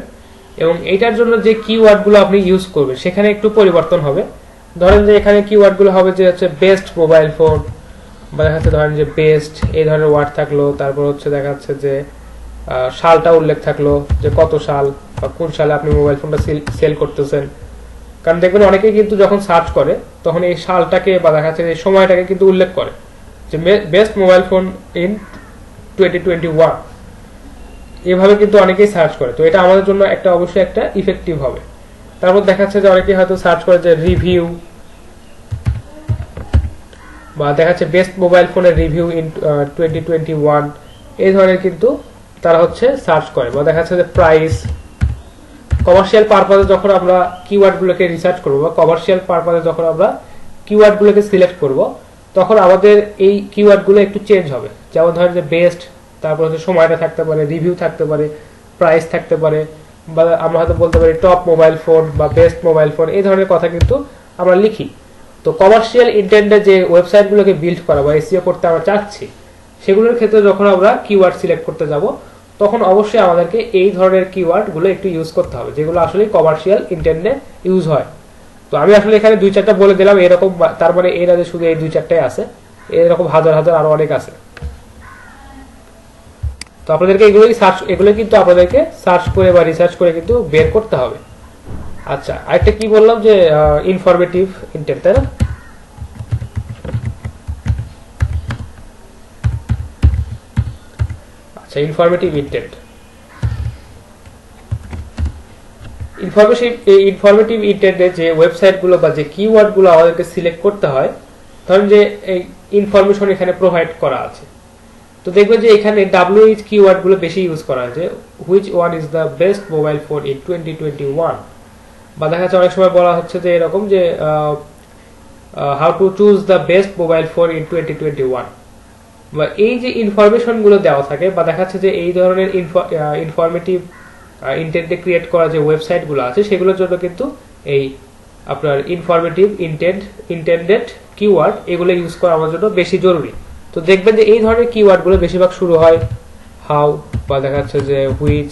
এবং এইটার জন্য যে কিওয়ার্ড গুলো আপনি ইউজ করবেন সেখানে একটু পরিবর্তন হবে। ধরেন যে এখানে কিওয়ার্ড গুলো হবে যে হচ্ছে বেস্ট মোবাইল ফোন, বা দেখা যাচ্ছে ধরেন যে বেস্ট এই ধরনের ওয়ার্ড থাকলো, তারপর হচ্ছে দেখা যাচ্ছে যে সালটা উল্লেখ থাকলো যে কত সাল বা কোন সালে আপনি মোবাইল ফোনটা সেল করতেছেন। কারণ দেখবেন অনেকেই কিন্তু যখন সার্চ করে তখন এই সালটাকে বা দেখা যাচ্ছে এই সময়টাকে কিন্তু উল্লেখ করে যে বেস্ট মোবাইল ফোন ইন 2021, এভাবে কিন্তু অনেকেই সার্চ করে। তো এটা আমাদের জন্য একটা অবশ্যই একটা ইফেক্টিভ হবে। তারপর দেখা যাচ্ছে যে অনেকেই হয়তো সার্চ করে যে রিভিউ, বা দেখা যাচ্ছে বেস্ট মোবাইল ফোনের রিভিউ ইন 2021, এই ধরনের কিন্তু তারা হচ্ছে সার্চ করে। বা দেখা যাচ্ছে যে প্রাইস, কমার্শিয়াল পারপাজে যখন আমরা কিওয়ার্ড গুলোকে রিসার্চ করবো বা কমার্শিয়াল পারপাজে যখন আমরা কিওয়ার্ড গুলোকে সিলেক্ট করব তখন আমাদের এই কিওয়ার্ড গুলো একটু চেঞ্জ হবে। যেমন ধরেন যে বেস্ট, তারপর হচ্ছে সময়টা থাকতে পারে, রিভিউ থাকতে পারে, প্রাইস থাকতে পারে, বা আমরা হয়তো বলতে পারি টপ মোবাইল ফোন বা বেস্ট মোবাইল ফোন, এই ধরনের কথা কিন্তু আমরা লিখি। তো কমার্শিয়াল ইন্টেন্টে যে ওয়েবসাইট গুলোকে বিল্ড করা বা এসইও করতে আমরা চাচ্ছি সেগুলোর ক্ষেত্রে যখন আমরা কিওয়ার্ড সিলেক্ট করতে যাব তখন অবশ্যই আমাদেরকে এই ধরনের কিওয়ার্ডগুলো একটু ইউজ করতে হবে, যেগুলো আসলে কমার্শিয়াল ইন্টেন্টে ইউজ হয়। তো আমি আসলে এখানে 2-4টা বলে দিলাম এরকম, তার মানে এই না যে শুধু এই 2-4টাই আছে, এরকম হাজার হাজার আরো অনেক আছে। তো আপনাদেরকে এগুলো কিন্তু আপনাদেরকে সার্চ করে বা রিসার্চ করে কিন্তু বের করতে হবে। আচ্ছা, আরেকটা কি বললাম যে ইনফরমেটিভ ইন্টেন্ট, তাই না? আচ্ছা, ইনফরমেটিভ ইন্টেন্ট, ইনফরমেটিভ ইন্টেন্টে যে ওয়েবসাইটগুলো বা যে কিওয়ার্ডগুলো আমাদেরকে সিলেক্ট করতে হয়, ধরেন যে এই ইনফরমেশন এখানে প্রোভাইড করা আছে, তো দেখবেন যে এখানে WH কিওয়ার্ডগুলো বেশি ইউজ করা আছে, which one is the best mobile phone in 2021, বা দেখা যাচ্ছে অনেক সময় বলা হচ্ছে যে এরকম যে how to choose the best mobile phone in 2021, বা এই যে ইনফরমেশন গুলো দেওয়া থাকে, বা দেখা যাচ্ছে যে এই ধরনের ইনফরমেটিভ ইন্টেন্টে ক্রিয়েট করা যে ওয়েবসাইট গুলো আছে সেগুলোর জন্য কিন্তু এই আপনার ইনফরমেটিভ ইন্টেন্ডেড কিওয়ার্ড এগুলো ইউজ করা আমার জন্য বেশি জরুরি। তো দেখবেন যে এই ধরনের কিওয়ার্ড গুলো বেশিরভাগ শুরু হয় হাউ, বা দেখা যাচ্ছে যে হুইচ,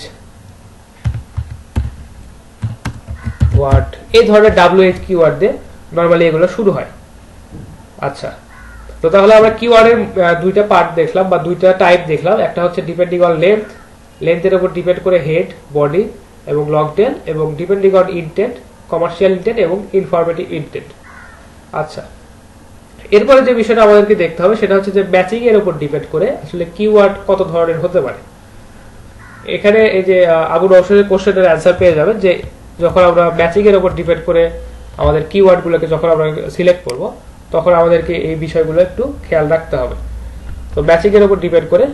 হোয়াট, এই ধরনের WH কিওয়ার্ড দিয়ে নরমালি এগুলো শুরু হয়। আচ্ছা, তো তাহলে আমরা কিওয়ার্ডের দুইটা পার্ট দেখলাম বা দুইটা টাইপ দেখলাম। একটা হচ্ছে ডিপেন্ডিং অন লেন্থের উপর ডিপেন্ড করে হেড, বডি এবং লং টেল, এবং depending on intent, commercial intent এবং ইনফরমেটিভ ইন্টেন্ট। আচ্ছা, এরপরে যে বিষয়টা আমাদেরকে দেখতে হবে সেটা হচ্ছে যে ম্যাচিং এর উপর ডিপেন্ড করে আসলে কিওয়ার্ড কত ধরনের হতে পারে। এখানে এই যে আবু নওশাদের কোশ্চেনের অ্যান্সার পেয়ে যাবেন যে যখন আমরা ম্যাচিং এর উপর ডিপেন্ড করে আমাদের কিওয়ার্ড গুলোকে যখন আমরা সিলেক্ট করব তখন আমাদেরকে এই বিষয়গুলো একটু খেয়াল রাখতে হবে। তো ম্যাচিং এর উপর ডিপেন্ড করে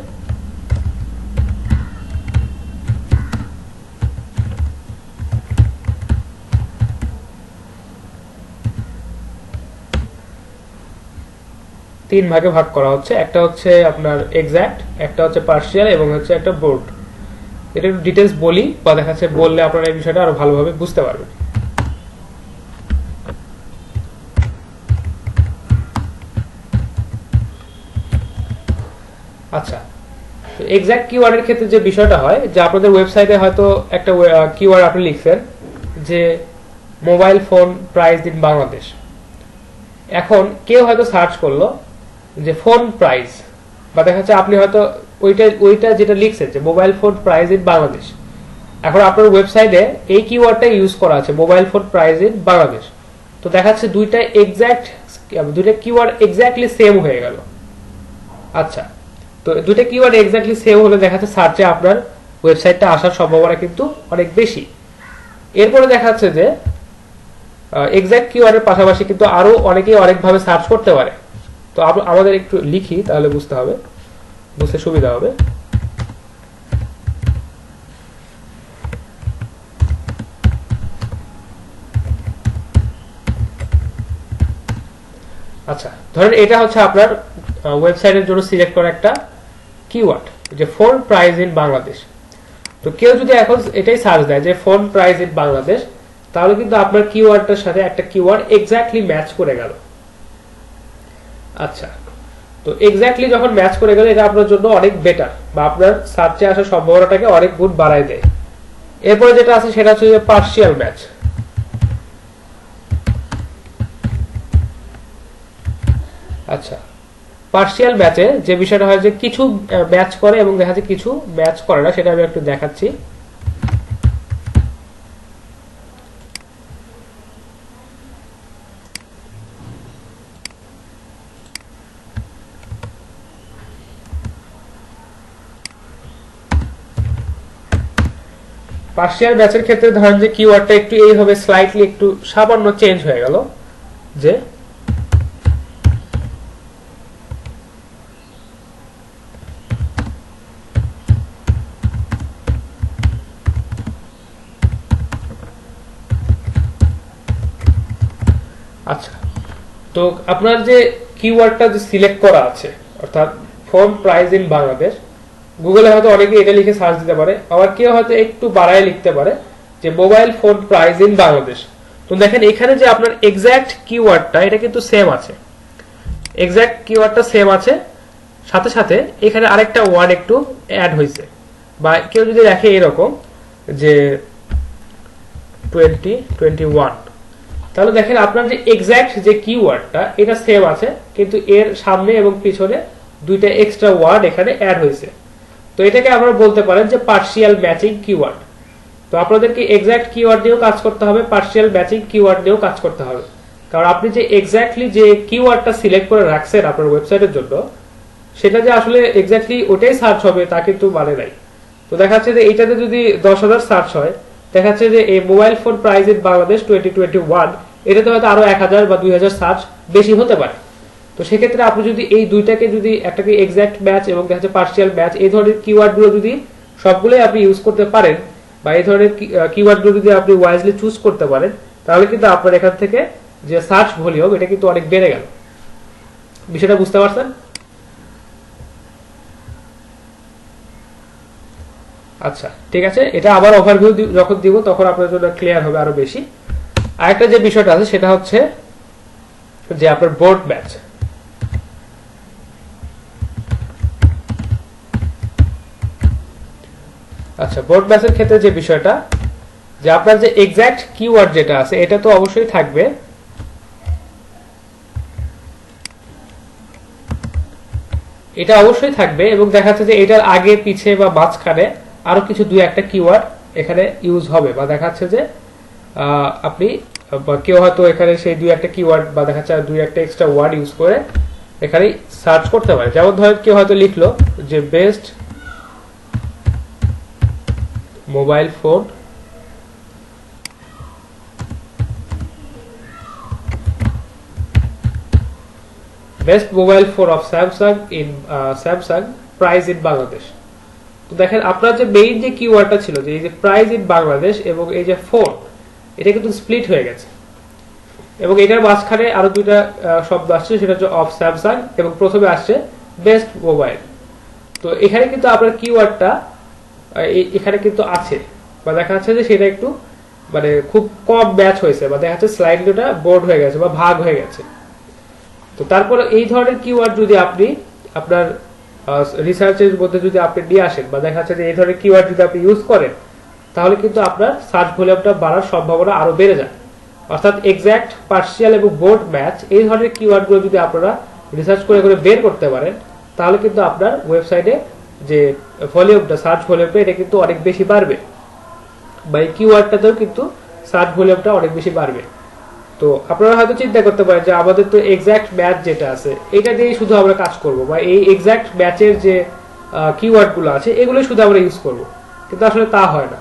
তিন ভাগে ভাগ করা হচ্ছে, একটা হচ্ছে আপনার এক্সাক্ট, একটা হচ্ছে পার্শিয়াল এবং হচ্ছে একটা বোর্ড। এটা একটু ডিটেলস বলি, বা দেখা যাচ্ছে বললে আপনারা এই বিষয়টা আরো ভালোভাবে বুঝতে পারবেন। আচ্ছা, তো এক্সাক্ট কিওয়ার্ডের ক্ষেত্রে যে বিষয়টা হয় যে আপনাদের ওয়েবসাইটে হয়তো একটা কিওয়ার্ড আপনি লিখছেন যে mobile phone price in Bangladesh. এখন কেউ হয়তো সার্চ করলো যে ফোন প্রাইস, বা দেখা যাচ্ছে আপনি হয়তো ওইটা যেটা লিখছেন যে mobile phone price in Bangladesh, এখন আপনার ওয়েবসাইটে এই কিওয়ার্ডটা ইউজ করা আছে mobile phone price in Bangladesh. তো দেখা যাচ্ছে দুইটা কিওয়ার্ড এক্স্যাক্টলি সেম হয়ে গেল। আচ্ছা, তো দুইটা কিওয়ার্ড এক্স্যাক্টলি সেম হলে দেখা যাচ্ছে সার্চে আপনার ওয়েবসাইটটা আসার সম্ভাবনা কিন্তু অনেক বেশি। এরপরে দেখা যাচ্ছে যে এক্সাক্ট কিওয়ার্ডের পাশাপাশি কিন্তু আরো অনেকেই অনেকভাবে সার্চ করতে পারে। তো আমাদের একটু লিখি, তাহলে বুঝতে সুবিধা হবে। আচ্ছা, ধরেন এটা হচ্ছে আপনার ওয়েবসাইটের জন্য সিলেক্ট করা একটা কিওয়ার্ড যে ফোন প্রাইস ইন বাংলাদেশ। তো কেউ যদি এখন এটাই সার্চ দেয় যে ফোন প্রাইস ইন বাংলাদেশ, তাহলে কিন্তু আপনার কিওয়ার্ডটার সাথে একটা কিওয়ার্ড এক্স্যাক্টলি ম্যাচ করে গেল। আচ্ছা, তো এক্স্যাক্টলি যখন ম্যাচ করে গেল এটা আপনার জন্য অনেক বেটার, বা আপনার সার্চে আসার সম্ভাবনাটাকে অনেক গুণ বাড়ায় দেয়। এরপরে যেটা আছে সেটা হচ্ছে যে পার্শিয়াল ম্যাচ। আচ্ছা, পার্শিয়াল ম্যাচে যে বিষয়টা হয় যে কিছু ম্যাচ করে এবং দেখা যাচ্ছে কিছু ম্যাচ করে না, সেটা আমি একটু দেখাচ্ছি। পার্শিয়াল ম্যাচের ক্ষেত্রে ধরেন যে কিওয়ার্ডটা একটু এইভাবে স্লাইটলি একটু সামান্য চেঞ্জ হয়ে গেল, যে আচ্ছা, তো আপনার যে কিওয়ার্ডটা যে সিলেক্ট করা আছে অর্থাৎ ফোন প্রাইস ইন বাংলাদেশ, গুগলে হয়তো অনেকে এটা লিখে সার্চ দিতে পারে, আবার কেউ হয়তো একটু বাড়ায় লিখতে পারে যে mobile phone price in Bangladesh. তো দেখেন এখানে যে আপনার এক্সাক্ট কিওয়ার্ডটা এটা কিন্তু সেম আছে, এক্সাক্ট কিওয়ার্ডটা সেম আছে, সাথে সাথে এখানে আরেকটা ওয়ার্ড একটু অ্যাড হয়েছে বা কেউ যদি রাখে এরকম যে 2021, তাহলে দেখেন আপনার যে এক্সাক্ট যে কিওয়ার্ডটা এটা সেম আছে, কিন্তু এর সামনে এবং পিছনে দুইটা এক্সট্রা ওয়ার্ড এখানে অ্যাড হয়েছে। তো এটাকে আপনারা বলতে পারেন যে পার্শিয়াল ম্যাচিং কিওয়ার্ড। তো আপনাদেরকে এক্সাক্ট কিওয়ার্ড দিয়েও কাজ করতে হবে, পার্শিয়াল ম্যাচিং কিওয়ার্ড দিয়েও কাজ করতে হবে। কারণ আপনি যে এক্স্যাক্টলি যে কিওয়ার্ডটা সিলেক্ট করে রাখছেন আপনার ওয়েবসাইটের জন্য, সেটা যে আসলে এক্স্যাক্টলি ওটাই সার্চ হবে তা কিন্তু মানে নাই। তো দেখা যাচ্ছে যে এইটাতে যদি 10,000 সার্চ হয়, দেখা যাচ্ছে যে এই mobile phone price in Bangladesh 2021 এটাতে হয়তো আরো 1,000 বা 2,000 সার্চ বেশি হতে পারে। তো সেক্ষেত্রে আপনি যদি এই দুইটাকে যদি একটাকে এক্সাক্ট ম্যাচ এবং দেখা যাচ্ছে পার্শিয়াল ম্যাচ এই ধরনের কিওয়ার্ডগুলো যদি সবগুলোই আপনি ইউজ করতে পারেন, বা এই ধরনের কিওয়ার্ডগুলো যদি আপনি ওয়াইজলি চুজ করতে পারেন, তাহলে কিন্তু আপনার এখান থেকে যে সার্চ ভলিউম এটা কিন্তু অনেক বেড়ে গেল। বিষয়টা বুঝতে পারছেন? আচ্ছা, ঠিক আছে, এটা আবার ওভারভিউ যখন দিব তখন আপনার জন্য ক্লিয়ার হবে আরো বেশি। আরেকটা যে বিষয়টা আছে সেটা হচ্ছে যে আপনার বোর্ড ম্যাচ। আচ্ছা, বোর্ড ম্যাচের ক্ষেত্রে যে বিষয়টা, যে আপনার যে এক্সাক্ট কিওয়ার্ড যেটা আছে এটা তো অবশ্যই থাকবে, এটা অবশ্যই থাকবে, এবং দেখা যাচ্ছে যে এটার আগে পিছে বা মাঝখানে আরো কিছু দুই একটা কিওয়ার্ড এখানে ইউজ হবে, বা দেখা যাচ্ছে যে আপনি কেউ হয়তো এখানে সেই দুই একটা কিওয়ার্ড বা দেখা যাচ্ছে দুই একটা এক্সট্রা ওয়ার্ড ইউজ করে এখানে সার্চ করতে পারে। যেমন ধরেন কেউ হয়তো লিখলো যে best mobile phone off Samsung in Samsung price in Bangladesh. তো দেখেন আপনার যে মেইন যে কিওয়ার্ডটা ছিল যে এই যে প্রাইস ইন বাংলাদেশ এবং এই যে ফোন, এটা কিন্তু স্প্লিট হয়ে গেছে, এবং এটার মাঝখানে আরো দুইটা শব্দ আসছে, সেটা হচ্ছে অফ স্যামসাং এবং প্রথমে আসছে বেস্ট মোবাইল। তো এখানে কিন্তু আপনার কিওয়ার্ডটা এখানে কিন্তু আছে, বা দেখা যাচ্ছে যে সেটা একটু মানে খুব কম ম্যাচ হয়েছে, বা দেখা যাচ্ছে স্লাইডটা বোর্ড হয়ে গেছে বা ভাগ হয়ে গেছে। তো তারপরে এই ধরনের কিওয়ার্ড যদি আপনি আপনার রিসার্চের মধ্যে যদি আপনি নিয়ে আসেন, বা দেখা যাচ্ছে যে এই ধরনের কিওয়ার্ড যদি আপনি ইউজ করেন, তাহলে কিন্তু আপনার সার্চ ভলিউমটা বাড়ার সম্ভাবনা আরো বেড়ে যায়। অর্থাৎ এক্সাক্ট, পার্শিয়াল এবং বোর্ড ম্যাচ এই ধরনের কিওয়ার্ডগুলো যদি আপনারা রিসার্চ করে করে বের করতে পারেন, তাহলে কিন্তু আপনার ওয়েবসাইটে যে ভলিউমটা, সার্চ ভলিউমটা এটা কিন্তু অনেক বেশি বাড়বে, বা এই কিওয়ার্ডটাতেও কিন্তু সার্চ ভলিউমটা অনেক বেশি বাড়বে। তো আপনারা হয়তো চিন্তা করতে পারেন যে আমাদের তো এক্সাক্ট ম্যাচ যেটা আছে এটা দিয়েই শুধু আমরা কাজ করব, বা এই এক্সাক্ট ম্যাচের যে কিওয়ার্ডগুলো আছে এগুলোই শুধু আমরা ইউজ করব, কিন্তু আসলে তা হয় না।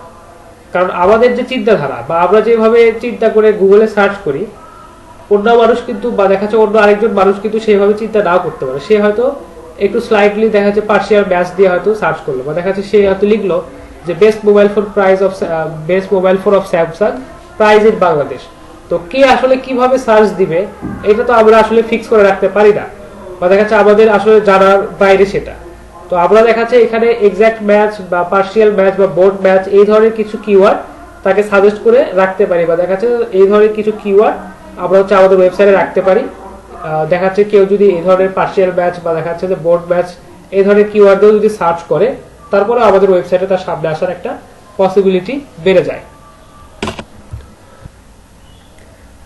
কারণ আমাদের যে চিন্তাধারা, বা আমরা যেভাবে চিন্তা করে গুগলে সার্চ করি, অন্য মানুষ কিন্তু, বা দেখা যাচ্ছে অন্য আরেকজন মানুষ কিন্তু সেইভাবে চিন্তা নাও করতে পারে। সে হয়তো একটু স্লাইডলি দেখা যাচ্ছে পার্শিয়াল ম্যাচ দিয়ে হয়তো সার্চ করলো, বা দেখা যাচ্ছে সে হয়তো লিখলো যে best mobile phone off Samsung price in Bangladesh. তো কে আসলে কিভাবে সার্চ দিবে এটা তো আমরা আসলে ফিক্স করে রাখতে পারি না, বা দেখা যাচ্ছে আমাদের আসলে জানার বাইরে সেটা। তো আমরা দেখা যাচ্ছে এখানে এক্সাক্ট ম্যাচ বা পার্শিয়াল ম্যাচ বা বোর্ড ম্যাচ এই ধরনের কিছু কিওয়ার্ড তাকে সাজেস্ট করে রাখতে পারি, বা দেখা যাচ্ছে এই ধরনের কিছু কিওয়ার্ড আমরা হচ্ছে আমাদের ওয়েবসাইটে রাখতে পারি। দেখা যাচ্ছে কেউ যদি এই ধরনের পার্শিয়াল ম্যাচ বা দেখা যাচ্ছে যে বোর্ড ম্যাচ এই ধরনের কিওয়ার্ড দিয়েও যদি সার্চ করে, তারপরে আমাদের ওয়েবসাইটে তার সামনে আসার একটা পসিবিলিটি বেড়ে যায়।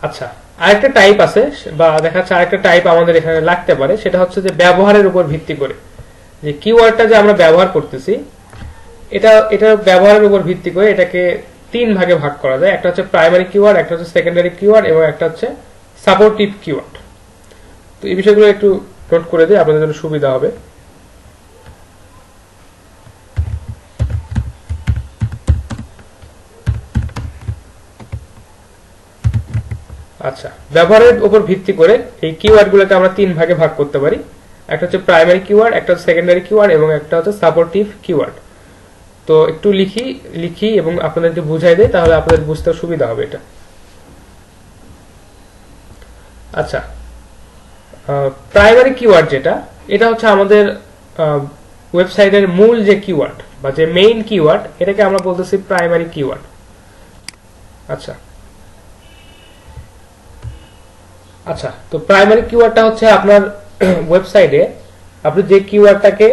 আচ্ছা, আরেকটা টাইপ আছে, বা দেখা যাচ্ছে আরেকটা টাইপ আমাদের এখানে লাগতে পারে, সেটা হচ্ছে যে ব্যবহারের উপর ভিত্তি করে যে কিওয়ার্ডটা যে আমরা ব্যবহার করতেছি এটা ব্যবহারের উপর ভিত্তি করে এটাকে তিন ভাগে ভাগ করা যায়। একটা হচ্ছে প্রাইমারি কিওয়ার্ড, একটা হচ্ছে সেকেন্ডারি কিওয়ার্ড, এবং একটা হচ্ছে সাপোর্টিভ কিওয়ার্ড। তো এই বিষয়গুলো একটু নোট করে দিই, আপনাদের জন্য সুবিধা হবে। আচ্ছা, ব্যবহারের উপর ভিত্তি করে এই কিওয়ার্ডগুলোকে আমরা তিন ভাগে ভাগ করতে পারি। একটা হচ্ছে প্রাইমারি কিওয়ার্ড, একটা হচ্ছে সেকেন্ডারি কিওয়ার্ড, এবং একটা হচ্ছে সাপোর্টিভ কিওয়ার্ড। তো একটু লিখি এবং আপনাদেরকে বুঝাই দেই, তাহলে আপনাদের বুঝতে সুবিধা হবে এটা। আচ্ছা, প্রাইমারি কিওয়ার্ড যেটা, এটা হচ্ছে আমাদের ওয়েবসাইটের মূল যে কিওয়ার্ড বা যে মেইন কিওয়ার্ড, এটাকে আমরা বলতেছি প্রাইমারি কিওয়ার্ড। আচ্ছা, তো প্রাইমারি কিওয়ার্ডটা হচ্ছে আপনার ওয়েবসাইটে আপনি যে কিওয়ার্ডটাকে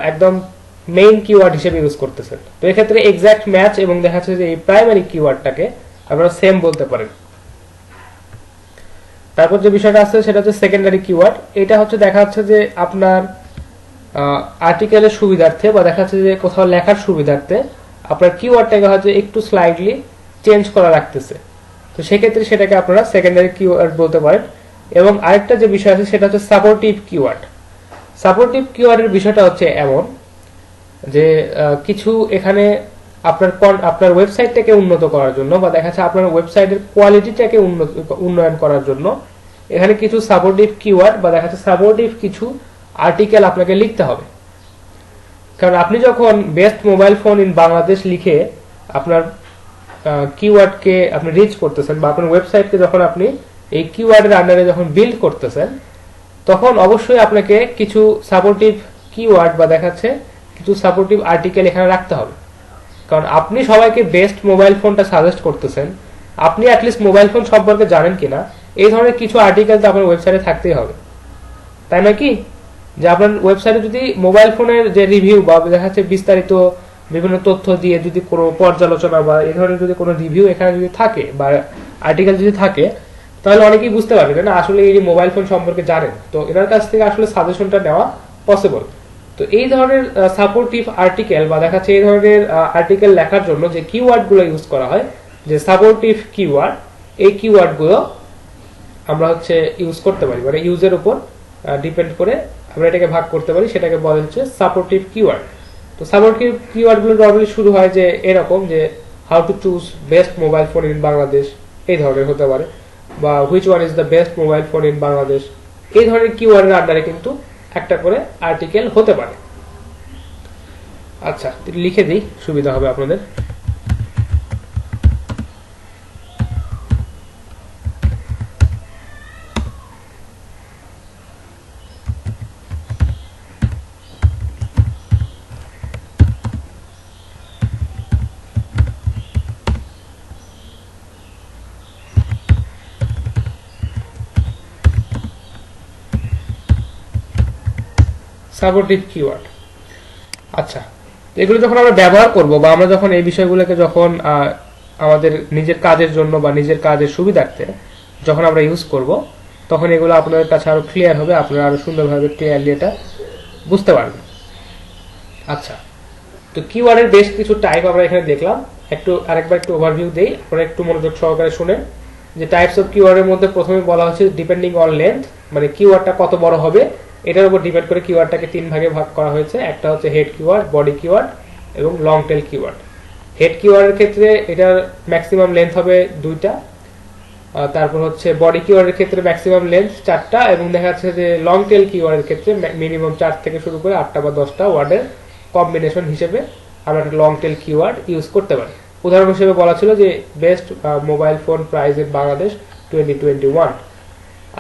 একদম মেইন কিওয়ার্ড হিসেবে ইউজ করতেছেন। তো এক্ষেত্রে এক্সাক্ট ম্যাচ এবং দেখা যাচ্ছে যে এই প্রাইমারি কিওয়ার্ডটাকে আপনারা সেম বলতে পারেন। তারপর যে বিষয়টা আছে সেটা হচ্ছে সেকেন্ডারি কিওয়ার্ড। এটা হচ্ছে দেখা যাচ্ছে যে আপনার আর্টিকেলের সুবিধার্থে বা দেখা যাচ্ছে যে কোথাও লেখার সুবিধার্থে আপনার কিওয়ার্ডটাকে হয়তো একটু স্লাইডলি চেঞ্জ করা রাখতেছে, তো সেক্ষেত্রে সেটাকে আপনারা সেকেন্ডারি কিওয়ার্ড বলতে পারেন। এবং আরেকটা যে বিষয় আছে সেটা হচ্ছে সাপোর্টিভ কিওয়ার্ড। সাপোর্টিভ কিওয়ার্ডের বিষয়টা হচ্ছে এমন যে কিছু এখানে আপনার ওয়েবসাইটটাকে উন্নত করার জন্য বা দেখা যাচ্ছে আপনার ওয়েবসাইটের কোয়ালিটিটাকে উন্নয়ন করার জন্য এখানে কিছু সাপোর্টিভ কিওয়ার্ড বা দেখা যাচ্ছে সাপোর্টিভ কিছু আর্টিকেল আপনাকে লিখতে হবে। কারণ আপনি যখন best mobile phone in Bangladesh লিখে আপনার কিওয়ার্ডকে আপনি রিচ করতেছেন বা আপনার ওয়েবসাইটকে যখন আপনি এই কিওয়ার্ডের আন্ডারে যখন বিল্ড করতেছেন, তখন অবশ্যই আপনাকে কিছু সাপোর্টিভ কিওয়ার্ড বা দেখাচ্ছে কিছু সাপোর্টিভ আর্টিকেল এখানে রাখতে হবে। কারণ আপনি সবাইকে বেস্ট মোবাইল ফোনটা সাজেস্ট করতেছেন, আপনি অ্যাটলিস্ট মোবাইল ফোন সম্পর্কে জানেন কিনা এই ধরনের কিছু আর্টিকেল তো আপনার ওয়েবসাইটে থাকতেই হবে, তাই নয় কি? যে আপনার ওয়েবসাইটে যদি মোবাইল ফোনের যে রিভিউ বা দেখা যাচ্ছে বিস্তারিত বিভিন্ন তথ্য দিয়ে যদি কোনো পর্যালোচনা বা এই ধরনের যদি কোনো রিভিউ এখানে যদি থাকে বা আর্টিকেল যদি থাকে, তাহলে অনেকেই বুঝতে পারবে না আসলে এই মোবাইল ফোন সম্পর্কে জানেন, তো এনার কাছ থেকে আসলে সাজেশনটা নেওয়া পসিবল। তো এই ধরনের সাপোর্টিভ আর্টিকেল বা দেখা যাচ্ছে এই ধরনের আর্টিকেল লেখার জন্য যে কিওয়ার্ডগুলো ইউজ করা হয়, যে সাপোর্টিভ কিওয়ার্ড, এই কিওয়ার্ডগুলো আমরা হচ্ছে ইউজ করতে পারি, মানে ইউজের উপর ডিপেন্ড করে আমরা এটাকে ভাগ করতে পারি, সেটাকে বলা হচ্ছে সাপোর্টিভ কিওয়ার্ড। তো সাপোর্টিভ কিওয়ার্ডগুলো নরমালি শুরু হয় যে এরকম যে how to choose best mobile phone in Bangladesh, এই ধরনের হতে পারে, বা which one is the best mobile phone in Bangladesh, এই ধরনের কিওয়ার্ডের আন্ডারে কিন্তু একটা করে আর্টিকেল হতে পারে। আচ্ছা, লিখে দিই, সুবিধা হবে আপনাদের। Supportive keyword. আচ্ছা, এগুলো যখন আমরা ব্যবহার করব বা আমরা যখন এই বিষয়গুলোকে যখন আমাদের নিজের কাজের জন্য বা নিজের কাজের সুবিধার্থে যখন আমরা ইউজ করব, তখন এগুলো আপনাদের কাছে আরো ক্লিয়ার হবে, আপনারা আরো সুন্দরভাবে ক্লিয়ারলি এটা বুঝতে পারবেন। আচ্ছা, তো কিওয়ার্ডের বেশ কিছু টাইপ আমরা এখানে দেখলাম, আরেকবার একটু ওভারভিউ দেই, আপনারা একটু মনোযোগ সহকারে শুনেন। যে টাইপস অফ কিওয়ার্ডের মধ্যে প্রথমে বলা হচ্ছে ডিপেন্ডিং অন লেন্থ, মানে কিওয়ার্ডটা কত বড় হবে এটার উপর ডিপেন্ড করে কিওয়ার্ডটাকে তিন ভাগে ভাগ করা হয়েছে। একটা হচ্ছে হেড কিওয়ার্ড, বডি কিওয়ার্ড এবং লং টেল কিওয়ার্ড। হেড কিওয়ার্ডের ক্ষেত্রে এটার ম্যাক্সিমাম লেন্থ হবে 2টা, তারপর হচ্ছে বডি কিওয়ার্ডের ক্ষেত্রে ম্যাক্সিমাম লেন্থ 4টা, এবং দেখা যাচ্ছে যে লং টেল কিওয়ার্ডের ক্ষেত্রে মিনিমাম 4 থেকে শুরু করে 8টা বা 10টা ওয়ার্ডের কম্বিনেশন হিসেবে আমরা একটা লং টেল কিওয়ার্ড ইউজ করতে পারি। উদাহরণ হিসেবে বলা ছিল যে best mobile phone price in Bangladesh 2021।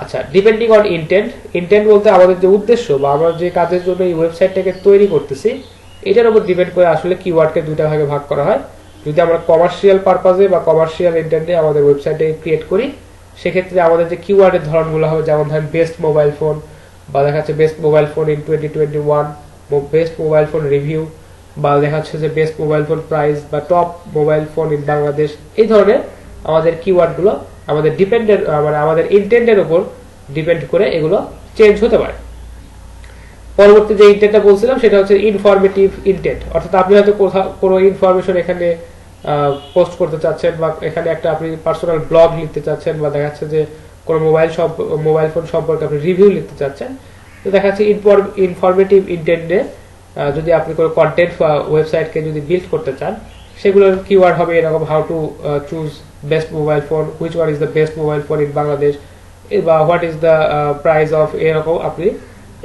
আচ্ছা, ডিপেন্ডিং অন ইন্টেন্ট, ইন্টেন্ট বলতে আমাদের যে উদ্দেশ্য বা আমরা যে কাজের জন্য এই ওয়েবসাইটটাকে তৈরি করতেছি এটার উপর ডিপেন্ড করে আসলে কিওয়ার্ডকে 2টা ভাগে ভাগ করা হয়। যদি আমরা কমার্শিয়াল পারপাজে বা কমার্শিয়াল ইন্টেন্টে আমাদের ওয়েবসাইটে ক্রিয়েট করি, সেক্ষেত্রে আমাদের যে কিওয়ার্ডের ধরনগুলো হবে, যেমন ধরেন বেস্ট মোবাইল ফোন বা দেখা যাচ্ছে best mobile phone in 2021, best mobile phone review, বা দেখা যাচ্ছে যে বেস্ট মোবাইল ফোন প্রাইস বা top mobile phone in Bangladesh, এই ধরনের আমাদের কিওয়ার্ডগুলো আমাদের মানে আমাদের ইন্টেন্টের উপর ডিপেন্ড করে এগুলো চেঞ্জ হতে পারে। পরবর্তী যে ইন্টেন্টটা বলছিলাম সেটা হচ্ছে ইনফরমেটিভ ইন্টেন্ট, অর্থাৎ আপনি হয়তো কোনো ইনফরমেশন এখানে পোস্ট করতে চাচ্ছেন বা এখানে একটা আপনি পার্সোনাল ব্লগ লিখতে চাচ্ছেন, বা দেখা যাচ্ছে যে কোনো মোবাইল ফোন সম্পর্কে আপনি রিভিউ লিখতে চাচ্ছেন, তো দেখা যাচ্ছে ইনফরমেটিভ ইন্টেন্টে যদি আপনি কোনো কন্টেন্ট বা ওয়েবসাইটকে যদি বিল্ড করতে চান, সেগুলোর কিওয়ার্ড হবে এরকম how to choose best mobile phone, which one is the best mobile phone in Bangladesh, বা what is the price of, এরকম আপনি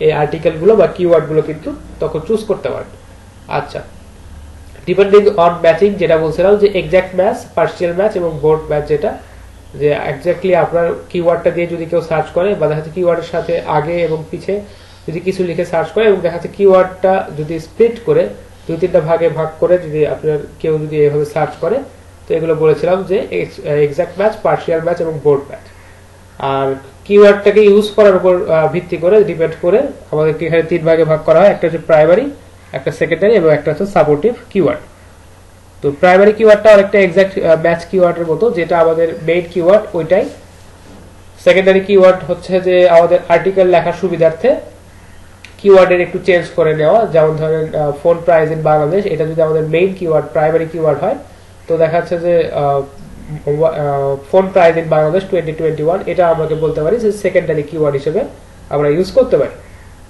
এই আর্টিকেলগুলো বা কিওয়ার্ডগুলো কিন্তু তখন চুজ করতে পারেন। আচ্ছা, ডিপেন্ডিং অন ম্যাচিং, যেটা বলছিলাম যে এক্সাক্ট ম্যাচ, পার্সিয়াল ম্যাচ এবং বোর্ড ম্যাচ, যেটা যে এক্স্যাক্টলি আপনার কিওয়ার্ডটা দিয়ে যদি কেউ সার্চ করে বা দেখা যাচ্ছে কিওয়ার্ডের সাথে আগে এবং পিছে যদি কিছু লিখে সার্চ করে এবং দেখা যাচ্ছে কিওয়ার্ডটা যদি স্প্লিট করে 2-3টা ভাগে ভাগ করে যদি আপনার কেউ যদি এভাবে সার্চ করে, তো এগুলো বলেছিলাম যে এক্সাক্ট ম্যাচ, পার্সিয়াল ম্যাচ এবং বোর্ড ম্যাচ। আর কিওয়ার্ডটাকে ইউজ করার উপর ভিত্তি করে ডিপেন্ড করে আমাদেরকে এখানে 3 ভাগে ভাগ করা হয়। একটা হচ্ছে প্রাইমারি, একটা সেকেন্ডারি এবং একটা হচ্ছে সাপোর্টিভ কিওয়ার্ড। তো প্রাইমারি কিওয়ার্ডটা অনেকটা এক্সাক্ট ম্যাচ কিওয়ার্ডের মতো, যেটা আমাদের মেইন কিওয়ার্ড ওইটাই। সেকেন্ডারি কিওয়ার্ড হচ্ছে যে আমাদের আর্টিকেল লেখার সুবিধার্থে কিওয়ার্ডের একটু চেঞ্জ করে নেওয়া, যেমন ধরেন ফোন প্রাইস ইন বাংলাদেশ, এটা যদি আমাদের মেইন কিওয়ার্ড প্রাইমারি কিওয়ার্ড হয়, তো দেখা যাচ্ছে যে ফোন প্রাইস ইন বাংলাদেশ 2021 এটা আমাকে বলতে পারি যে সেকেন্ডারি কিওয়ার্ড হিসেবে আমরা ইউজ করতে পারি।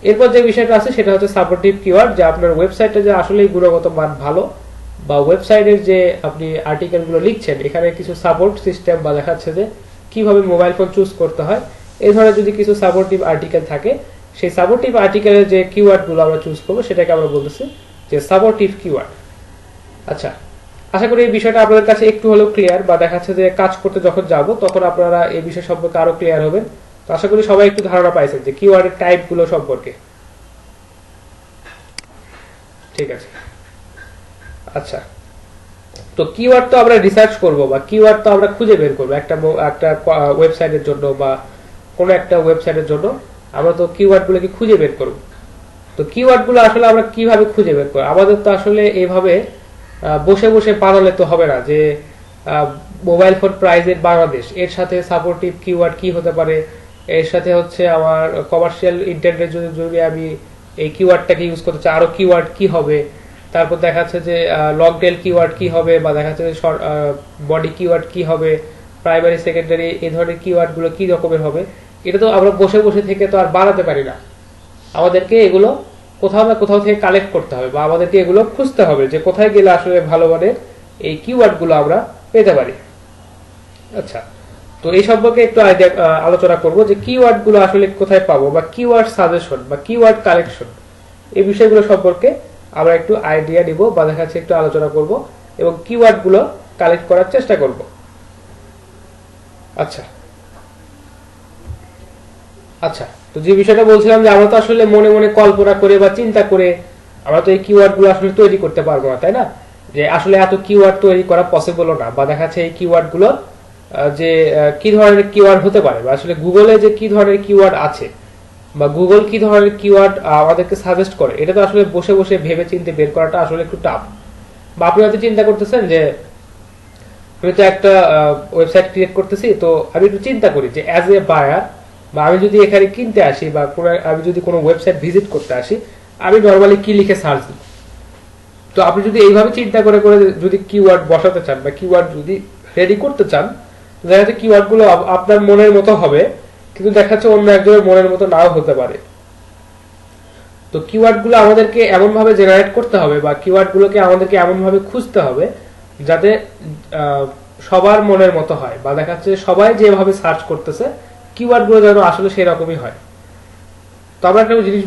এরপর যে বিষয়টা আছে সেটা হচ্ছে সাপোর্টিভ কিওয়ার্ড, যে আপনার ওয়েবসাইটে যে আসলে গুণগত মান ভালো, বা ওয়েবসাইটের যে আপনি আর্টিকেলগুলো লিখছেন এখানে কিছু সাপোর্ট সিস্টেম, বা দেখা যাচ্ছে যে কিভাবে মোবাইল ফোন চুজ করতে হয়, এই ধরনের যদি কিছু সাপোর্টিভ আর্টিকেল থাকে, সেই সাপোর্টিভ আর্টিকেলের যে কিওয়ার্ডগুলো আমরা চুজ করবো সেটাকে আমরা বলতেছি যে সাপোর্টিভ কিওয়ার্ড। আচ্ছা, আশা করি এই বিষয়টা আপনাদের কাছে একটু হলেও ক্লিয়ার, বা দেখা যাচ্ছে যে কাজ করতে যখন যাব তখন আপনারা এই বিষয় সম্পর্কে আরো ক্লিয়ার হবেন। তো আশা করি সবাই একটু ধারণা পাইছেন যে কিওয়ার্ডের টাইপগুলো সম্পর্কে। ঠিক আছে, আচ্ছা, তো কিওয়ার্ড তো আমরা রিসার্চ করব, বা কিওয়ার্ড তো আমরা খুঁজে বের করব একটা ওয়েবসাইটের জন্য, বা কোনো একটা ওয়েবসাইটের জন্য আমরা তো কিওয়ার্ডগুলোকে খুঁজে বের করব। তো কিওয়ার্ডগুলো আসলে আমরা কিভাবে খুঁজে বের করব? আমাদের তো আসলে এইভাবে বসে বসে বানালে তো হবে না যে মোবাইল ফোন প্রাইজের বাংলাদেশ এর সাথে সাপোর্টিভ কিওয়ার্ড কি হতে পারে, এর সাথে হচ্ছে আমার কমার্শিয়াল ইন্টারনেট যদি আমি এই কিওয়ার্ডটাকে ইউজ করতে চাই আরো কিওয়ার্ড কি হবে, তারপর দেখা যাচ্ছে যে লং টেল কিওয়ার্ড কি হবে, বা দেখা যাচ্ছে যে বডি কিওয়ার্ড কি হবে, প্রাইমারি সেকেন্ডারি এই ধরনের কিওয়ার্ডগুলো কি রকমের হবে, এটা তো আমরা বসে বসে থেকে তো আর বানাতে পারি না। আমাদেরকে এগুলো কোথাও না কোথাও থেকে কালেক্ট করতে হবে, বা আমাদেরকে এগুলো খুঁজতে হবে যে কোথায় গেলে আসলে ভালো মানের এই কিওয়ার্ডগুলো আমরা পেতে পারি। আচ্ছা, তো এই সম্পর্কে একটু আলোচনা করব যে কিওয়ার্ডগুলো আসলে কোথায় পাবো, বা কিওয়ার্ড সাজেশন বা কিওয়ার্ড কালেকশন, এই বিষয়গুলো সম্পর্কে আমরা একটু আইডিয়া নিব, বা দেখা যাচ্ছে একটু আলোচনা করব এবং কিওয়ার্ডগুলো কালেক্ট করার চেষ্টা করব। আচ্ছা আচ্ছা, তো যে বিষয়টা বলছিলাম যে আমরা তো আসলে মনে মনে কল্পনা করে বা চিন্তা করে আমরা তো এই কিওয়ার্ডগুলো আসলে তৈরি করতে পারবো না, তাই না? যে আসলে এত কিওয়ার্ড তৈরি করা পসিবলও না, বা দেখা যাচ্ছে এই কিওয়ার্ডগুলো যে কি ধরনের কিওয়ার্ড হতে পারে, বা আসলে গুগলে যে কি ধরনের কিওয়ার্ড আছে, বা গুগল কি ধরনের কিওয়ার্ড আমাদেরকে সাজেস্ট করে, এটা তো আসলে বসে বসে ভেবে চিন্তে বের করাটা আসলে একটু টাফ। বা আপনি হয়তো চিন্তা করতেছেন যে আমি তো একটা ওয়েবসাইট ক্রিয়েট করতেছি, তো আমি একটু চিন্তা করি যে অ্যাজ এ বায়ার, বা আমি যদি এখানে কিনতে আসি, বা আমি যদি কোনো ওয়েবসাইট ভিজিট করতে আসি, আমি নর্মালি কি লিখে সার্চ দিই। তো আপনি যদি এইভাবে চিন্তা করে করে যদি কিওয়ার্ড বসাতে চান, বা কিওয়ার্ড যদি রেডি করতে চান, দেখা যাচ্ছে কিওয়ার্ড গুলো আপনার মনের মতো হবে, কিন্তু দেখা যাচ্ছে অন্য একজনের মনের মতো নাও হতে পারে। তো কিওয়ার্ড গুলো আমাদেরকে এমন ভাবে জেনারেট করতে হবে, বা কিওয়ার্ড গুলোকে আমাদেরকে এমন ভাবে খুঁজতে হবে যাতে সবার মনের মতো হয়, বা দেখা যাচ্ছে সবাই যেভাবে সার্চ করতেছে কিওয়ার্ড গুলো যেন আসলে সেরকমই হয়। তো আমরা একটা জিনিস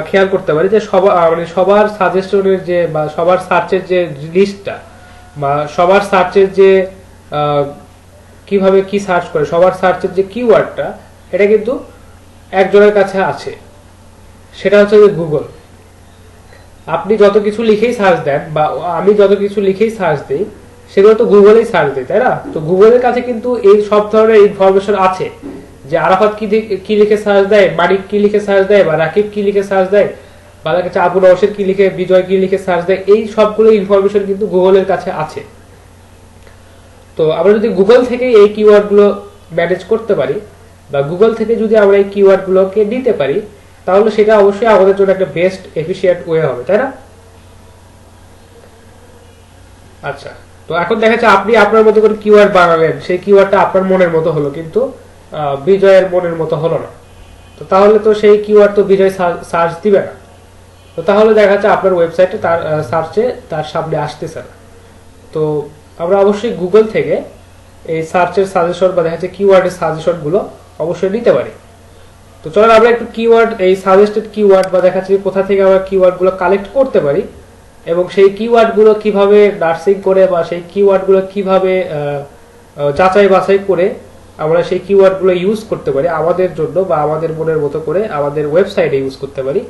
খেয়াল করতে পারি যে সবার সাজেশনের যে, বা সবার সার্চের যে লিস্টটা, বা সবার সার্চের যে কিভাবে কি সার্চ করে, সবার সার্চের যে কিওয়ার্ডটা, এটা কিন্তু একজনের কাছে আছে, সেটা হচ্ছে যে গুগল। আপনি যত কিছু লিখেই সার্চ দেন, বা আমি যত কিছু লিখেই সার্চ দিই, সেগুলো তো গুগলেই সার্চ দিই, তাই না? তো গুগলের কাছে কিন্তু এই সব ধরনের ইনফরমেশন আছে, যে আরাফাত কি লিখে সার্চ দেয়, মানিক কি লিখে সার্চ দেয়, বা রাকিব কি লিখে সার্চ দেয়, বা দেখা যাচ্ছে আবু নওশাদ কি লিখে, বিজয় কি লিখে সার্চ দেয়, এই সবগুলো ইনফরমেশন কিন্তু গুগলের কাছে আছে। তো আমরা যদি গুগল থেকে এই কিওয়ার্ড গুলো ম্যানেজ করতে পারি, বা গুগল থেকে যদি আমরা এই কিওয়ার্ড গুলোকে নিতে পারি, তাহলে সেটা অবশ্যই আমাদের জন্য একটা বেস্ট এফিশিয়েন্ট ওয়ে হবে, তাই না? আচ্ছা, তো এখন দেখা যাচ্ছে আপনি আপনার মতো করে কিওয়ার্ড বানালেন, সেই কিওয়ার্ডটা আপনার মনের মতো হলো, কিন্তু বিজয়ের মনের মতো হলো না। তো তাহলে তো সেই কিওয়ার্ড তো বিজয় সার্চ দিবে না। তো তাহলে দেখা যাচ্ছে আপনার ওয়েবসাইটে তার সার্চে তার সামনে আসতেছে না। তো আমরা অবশ্যই গুগল থেকে এই সার্চের সাজেশন, বা দেখা যাচ্ছে কিওয়ার্ডের সাজেশন গুলো অবশ্যই নিতে পারি। তো চলেন আমরা একটু কিওয়ার্ড, এই সাজেস্টেড কিওয়ার্ড, বা দেখা যাচ্ছে কোথা থেকে আমরা কিওয়ার্ড গুলো কালেক্ট করতে পারি, এবং সেই কিওয়ার্ড গুলো কিভাবে নার্সিং করে, বা সেই কিওয়ার্ড গুলো কিভাবে যাচাই বাছাই করে আমরা সেই কিওয়ার্ড গুলো ইউজ করতে পারি আমাদের জন্য, বা আমাদের মনের মতো করে আমাদের ওয়েবসাইটে ইউজ করতে পারি,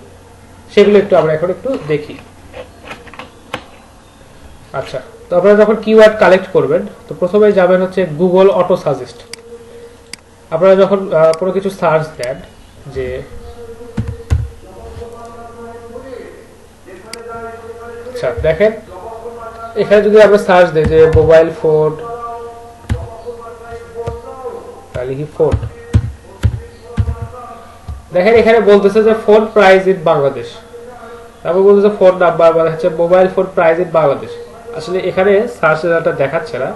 সেগুলো একটু আমরা এখন একটু দেখি। আচ্ছা, তো আপনারা যখন কিওয়ার্ড কালেক্ট করবেন, তো প্রথমে যাবেন হচ্ছে গুগল অটো সাজেস্ট। আপনারা যখন কোনো কিছু সার্চ দেন, যে আচ্ছা দেখেন এখানে যদি আমরা সার্চ দিই যে মোবাইল ফোন, তাহলে কি ফোন, দেখেন এখানে বলতেছে যে ফোন প্রাইস ইন বাংলাদেশ, তারপর বলতেছে ফোন নাম্বার, মানে হচ্ছে mobile phone price in Bangladesh. আসলে এখানে সার্চ রেজাল্টটা দেখাচ্ছে না,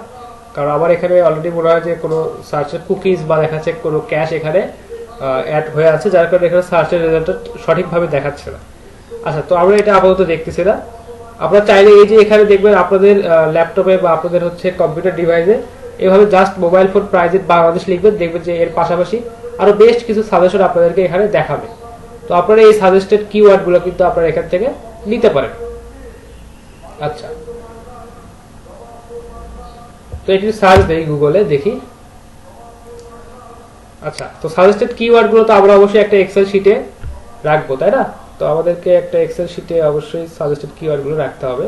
কারণ আমার এখানে অলরেডি মনে হয় যে কোনো সার্চের কুকিজ বা দেখাচ্ছে কোনো ক্যাশ এখানে অ্যাড হয়ে আছে, যার কারণে এখানে সার্চের রেজাল্টটা সঠিকভাবে দেখাচ্ছে না। আচ্ছা, তো আমরা এটা আপাতত দেখতেছি না। আপনারা চাইলে এই যে এখানে দেখবেন আপনাদের ল্যাপটপে বা আপনাদের হচ্ছে কম্পিউটার ডিভাইসে এভাবে just mobile phone price in Bangladesh লিখবেন, দেখবেন যে এর পাশাপাশি আরো বেশ কিছু সাজেশন আপনাদেরকে এখানে দেখাবে। তো আপনারা এই সাজেস্টেড কিওয়ার্ড গুলো কিন্তু আপনারা এখান থেকে নিতে পারেন। আচ্ছা, তো এটি সার্চ দেই গুগলে, দেখি। আচ্ছা, তো সাজেস্টেড কিওয়ার্ড গুলো তো আমরা অবশ্যই একটা এক্সেল শিটে রাখবো, তাই না? তো আমাদেরকে একটা এক্সেল শিটে অবশ্যই সাজেস্টেড কিওয়ার্ড গুলো রাখতে হবে।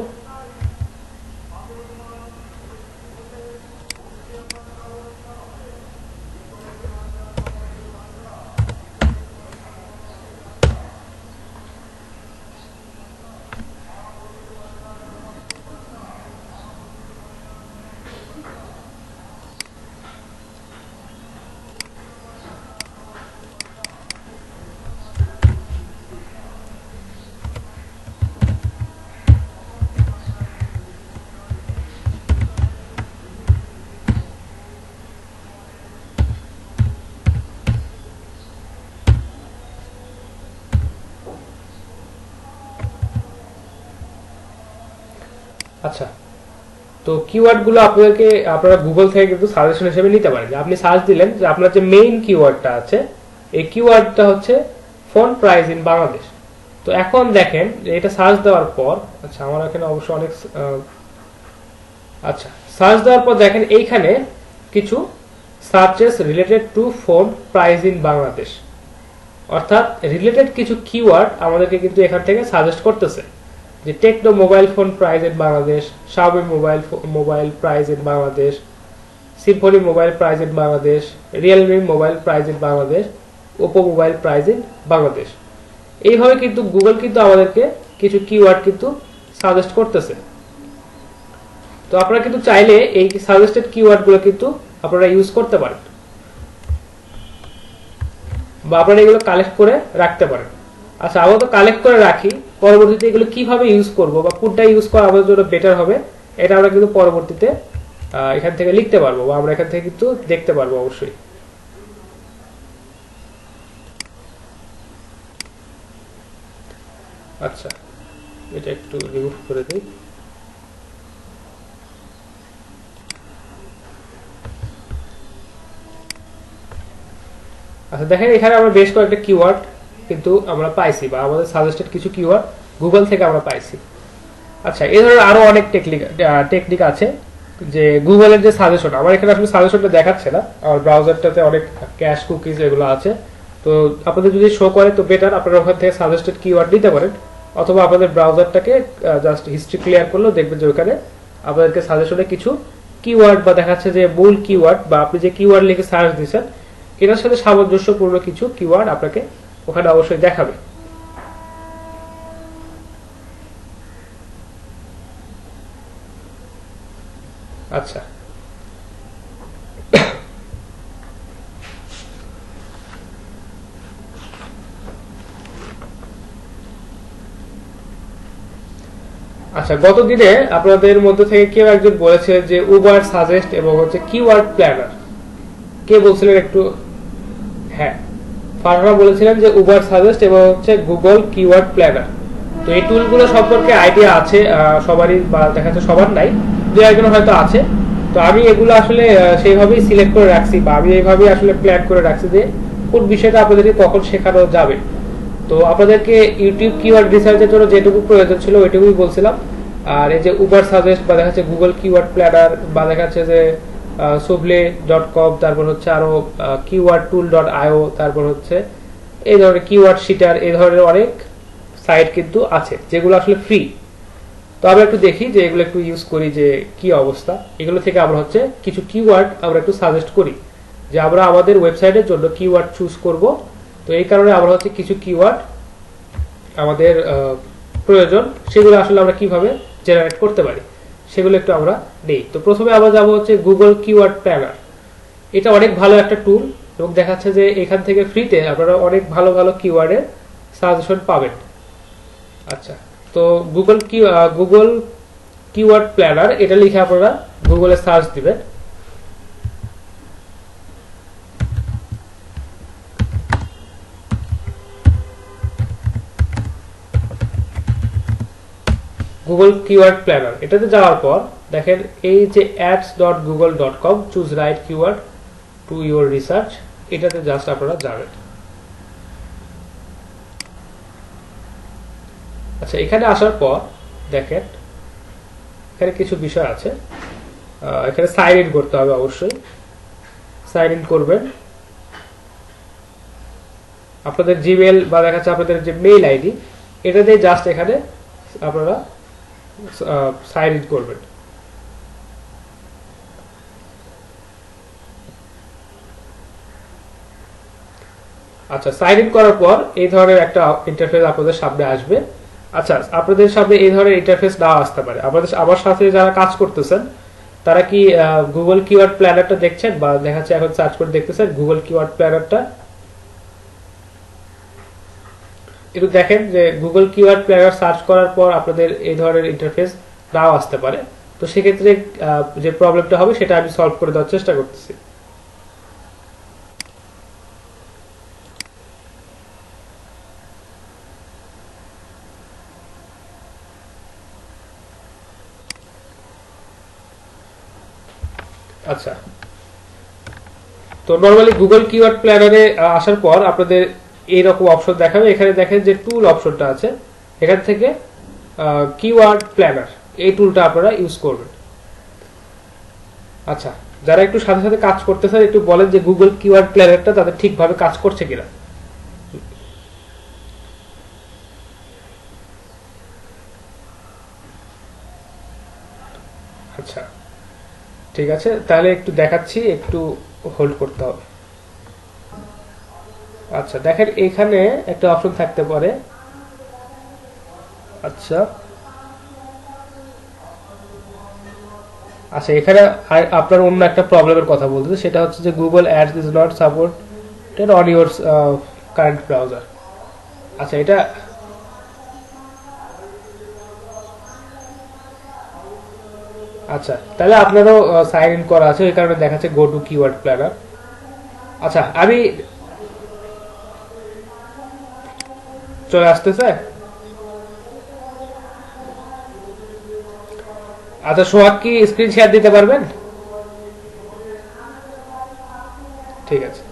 আচ্ছা, তো কিওয়ার্ড গুলো আপনাদেরকে আপনারা গুগল থেকে কিন্তু সাজেশন হিসেবে নিতে পারেন। আপনি সার্চ দিলেন যে আপনার যে মেইন কিওয়ার্ডটা আছে, এই কিওয়ার্ডটা হচ্ছে ফোন প্রাইস ইন বাংলাদেশ। তো এখন দেখেন এটা সার্চ দেওয়ার পর, আচ্ছা আমার এখানে অবশ্য অনেক, আচ্ছা সার্চ দেওয়ার পর দেখেন এইখানে কিছু searches related to phone price in Bangladesh, অর্থাৎ রিলেটেড কিছু কিওয়ার্ড আমাদেরকে কিন্তু এখান থেকে সাজেস্ট করতেছে যে Tecno mobile phone price in Bangladesh, Xiaomi mobile price in Bangladesh, Symphony mobile price in Bangladesh, Realme mobile price in Bangladesh, Oppo mobile price in Bangladesh. এইভাবে কিন্তু গুগল কিন্তু আমাদেরকে কিছু কিওয়ার্ড কিন্তু সাজেস্ট করতেছে। তো আপনারা কিন্তু চাইলে এই সাজেস্টেড কিওয়ার্ড গুলো কিন্তু আপনারা ইউজ করতে পারেন, বা আপনারা এগুলো কালেক্ট করে রাখতে পারেন। আচ্ছা, আমরা তো কালেক্ট করে রাখি, পরবর্তীতে এগুলো কিভাবে ইউজ করব বা কোনটা ইউজ করা আমাদের জন্য বেটার হবে, এটা আমরা কিন্তু পরবর্তীতে এখান থেকে লিখতে পারবো, বা আমরা এখান থেকে কিন্তু দেখতে পারবো অবশ্যই। আচ্ছা, এটা একটু রিমুভ করে দিই। আচ্ছা দেখেন এখানে আমরা বেশ কয়েকটা কিওয়ার্ড কিন্তু আমরা পাইছি, বা আমাদের সাজেস্টেড কিছু কিওয়ার্ড গুগল থেকে আমরা পাইছি। আচ্ছা, এই ধরনের আরো অনেক টেকনিক আছে যে গুগলের যে সাজেশন, আমার এখানে আসলে সাজেশনটা দেখাচ্ছে না, আমার ব্রাউজারটাতে অনেক ক্যাশ কুকিজ এগুলো আছে। তো আপনাদের যদি শো করে তো বেটার, আপনারা ওখান থেকে সাজেস্টেড কিওয়ার্ড নিতে পারেন, অথবা আপনাদের ব্রাউজারটাকে জাস্ট হিস্ট্রি ক্লিয়ার করলেও দেখবেন যে ওখানে আপনাদেরকে সাজেশনে কিছু কিওয়ার্ড বা দেখাচ্ছে যে মূল কিওয়ার্ড, বা আপনি যে কিওয়ার্ড লিখে সার্চ দিচ্ছেন এটার সাথে সামঞ্জস্যপূর্ণ কিছু কিওয়ার্ড আপনাকে ওখানে অবশ্যই দেখাবে। আচ্ছা, আচ্ছা গতদিনে আপনাদের মধ্যে থেকে কেউ একজন বলেছে যে উবার সাজেস্ট এবং হচ্ছে কিওয়ার্ড প্ল্যানার, কে বলছিলেন একটু? হ্যাঁ, ফারহানা বলেছিলেন যে উবার সাজেস্ট এবং হচ্ছে গুগল কিওয়ার্ড প্ল্যানার। তো এই টুলগুলো সম্পর্কে আইডিয়া আছে সবারই, বা দেখা যাচ্ছে সবার নাই, দু একজন হয়তো আছে। তো আমি এগুলো আসলে সেইভাবেই সিলেক্ট করে রাখছি, বা আমি এইভাবেই আসলে প্ল্যান করে রাখছি যে কোন বিষয়টা আপনাদেরকে কখন শেখানো যাবে। তো আপনাদেরকে ইউটিউব কিওয়ার্ড রিসার্চের জন্য যেটুকু প্রয়োজন ছিল ওইটুকুই বলছিলাম। আর এই যে উবার সাজেস্ট বা দেখা যাচ্ছে গুগল কিওয়ার্ড প্ল্যানার, বা দেখা যাচ্ছে যে suble.com, তারপর হচ্ছে আরো keywordtool.io, তারপর হচ্ছে এই ধরনের কিওয়ার্ড শিটার, এই ধরনের অনেক সাইট কিন্তু আছে যেগুলো আসলে ফ্রি। তো আমরা একটু দেখি যে এগুলো একটু ইউজ করি যে কি অবস্থা। এগুলো থেকে আমরা হচ্ছে কিছু কিওয়ার্ড আমরা একটু সাজেস্ট করি যে আমরা আমাদের ওয়েবসাইটের জন্য কিওয়ার্ড চুজ করব। তো এই কারণে আমরা হচ্ছে কিছু কিওয়ার্ড আমাদের প্রয়োজন সেগুলো আসলে আমরা কিভাবে জেনারেট করতে পারি সেগুলো একটু আমরা নেই। তো প্রথমে আমরা যাব হচ্ছে গুগল কিওয়ার্ড প্ল্যানার। এটা অনেক ভালো একটা টুল এবং দেখাচ্ছে যে এখান থেকে ফ্রিতে আপনারা অনেক ভালো ভালো কিওয়ার্ডের সাজেশন পাবেন। আচ্ছা, তো গুগল কিওয়ার্ড প্ল্যানার এটা লিখে আপনারা গুগলে সার্চ দিবেন। গুগল কিওয়ার্ড প্ল্যানার এটাতে যাওয়ার পর দেখেন এই যে ads.google.com choose right keyword to your research, এটাতে জাস্ট আপনারা যাবেন। আচ্ছা, এখানে আসার পর দেখেন এখানে কিছু বিষয় আছে। এখানে সাইন ইন করতে হবে, অবশ্যই সাইন ইন করবেন। আপনাদের জিমেল বা দেখাচ্ছে আপনাদের যে মেইল আইডি এটা দিয়ে জাস্ট এখানে আপনারা সাইন ইন করবেন। আচ্ছা, সাইন ইন করার পর এই ধরনের একটা ইন্টারফেস আপনাদের সামনে আসবে। আচ্ছা, আপনাদের সামনে এই ধরনের ইন্টারফেস নাও আসতে পারে। আমার সাথে যারা কাজ করতেছেন তারা কি গুগল কিওয়ার্ড প্ল্যানারটা দেখছেন বা দেখাচ্ছে এখন সার্চ করে দেখতেছেন গুগল কিওয়ার্ড প্ল্যানারটা? একটু দেখেন যে গুগল কিওয়ার্ড প্ল্যানার সার্চ করার পর আপনাদের এই ধরনের ইন্টারফেস নাও আসতে পারে। তো সেক্ষেত্রে যে প্রবলেমটা হবে সেটা আমি সলভ করে দেওয়ার চেষ্টা করতেছি। আচ্ছা, তো নরমালি গুগল কিওয়ার্ড প্ল্যানারে আসার পর আপনাদের এইরকম অপশন দেখাবে। এখানে দেখেন যে টুল অপশনটা আছে, এখান থেকে কিওয়ার্ড প্ল্যানার এই টুলটা আপনারা ইউজ করবেন। আচ্ছা, যারা একটু সাথে সাথে কাজ করতেছেন একটু বলেন যে গুগল কিওয়ার্ড প্ল্যানারটা তাদের ঠিকভাবে কাজ করছে কিনা। আচ্ছা, ঠিক আছে, তাহলে একটু দেখাচ্ছি, একটু হোল্ড করতে হবে। আচ্ছা, দেখেন এখানে একটা অপশন থাকতে পারে। আচ্ছা আচ্ছা, এখানে আপনার অন্য একটা প্রবলেমের কথা বলতেছে, সেটা হচ্ছে যে Google ads is not supported on your current browser. আচ্ছা, এটা আচ্ছা, তাহলে আপনারও সাইন ইন করা আছে, ওই কারণে দেখাচ্ছে গো টু কিওয়ার্ড প্ল্যানার। আচ্ছা, আমি চলে আসতেছে। আচ্ছা, সোহাগ কি স্ক্রিন শেয়ার দিতে পারবেন? ঠিক আছে।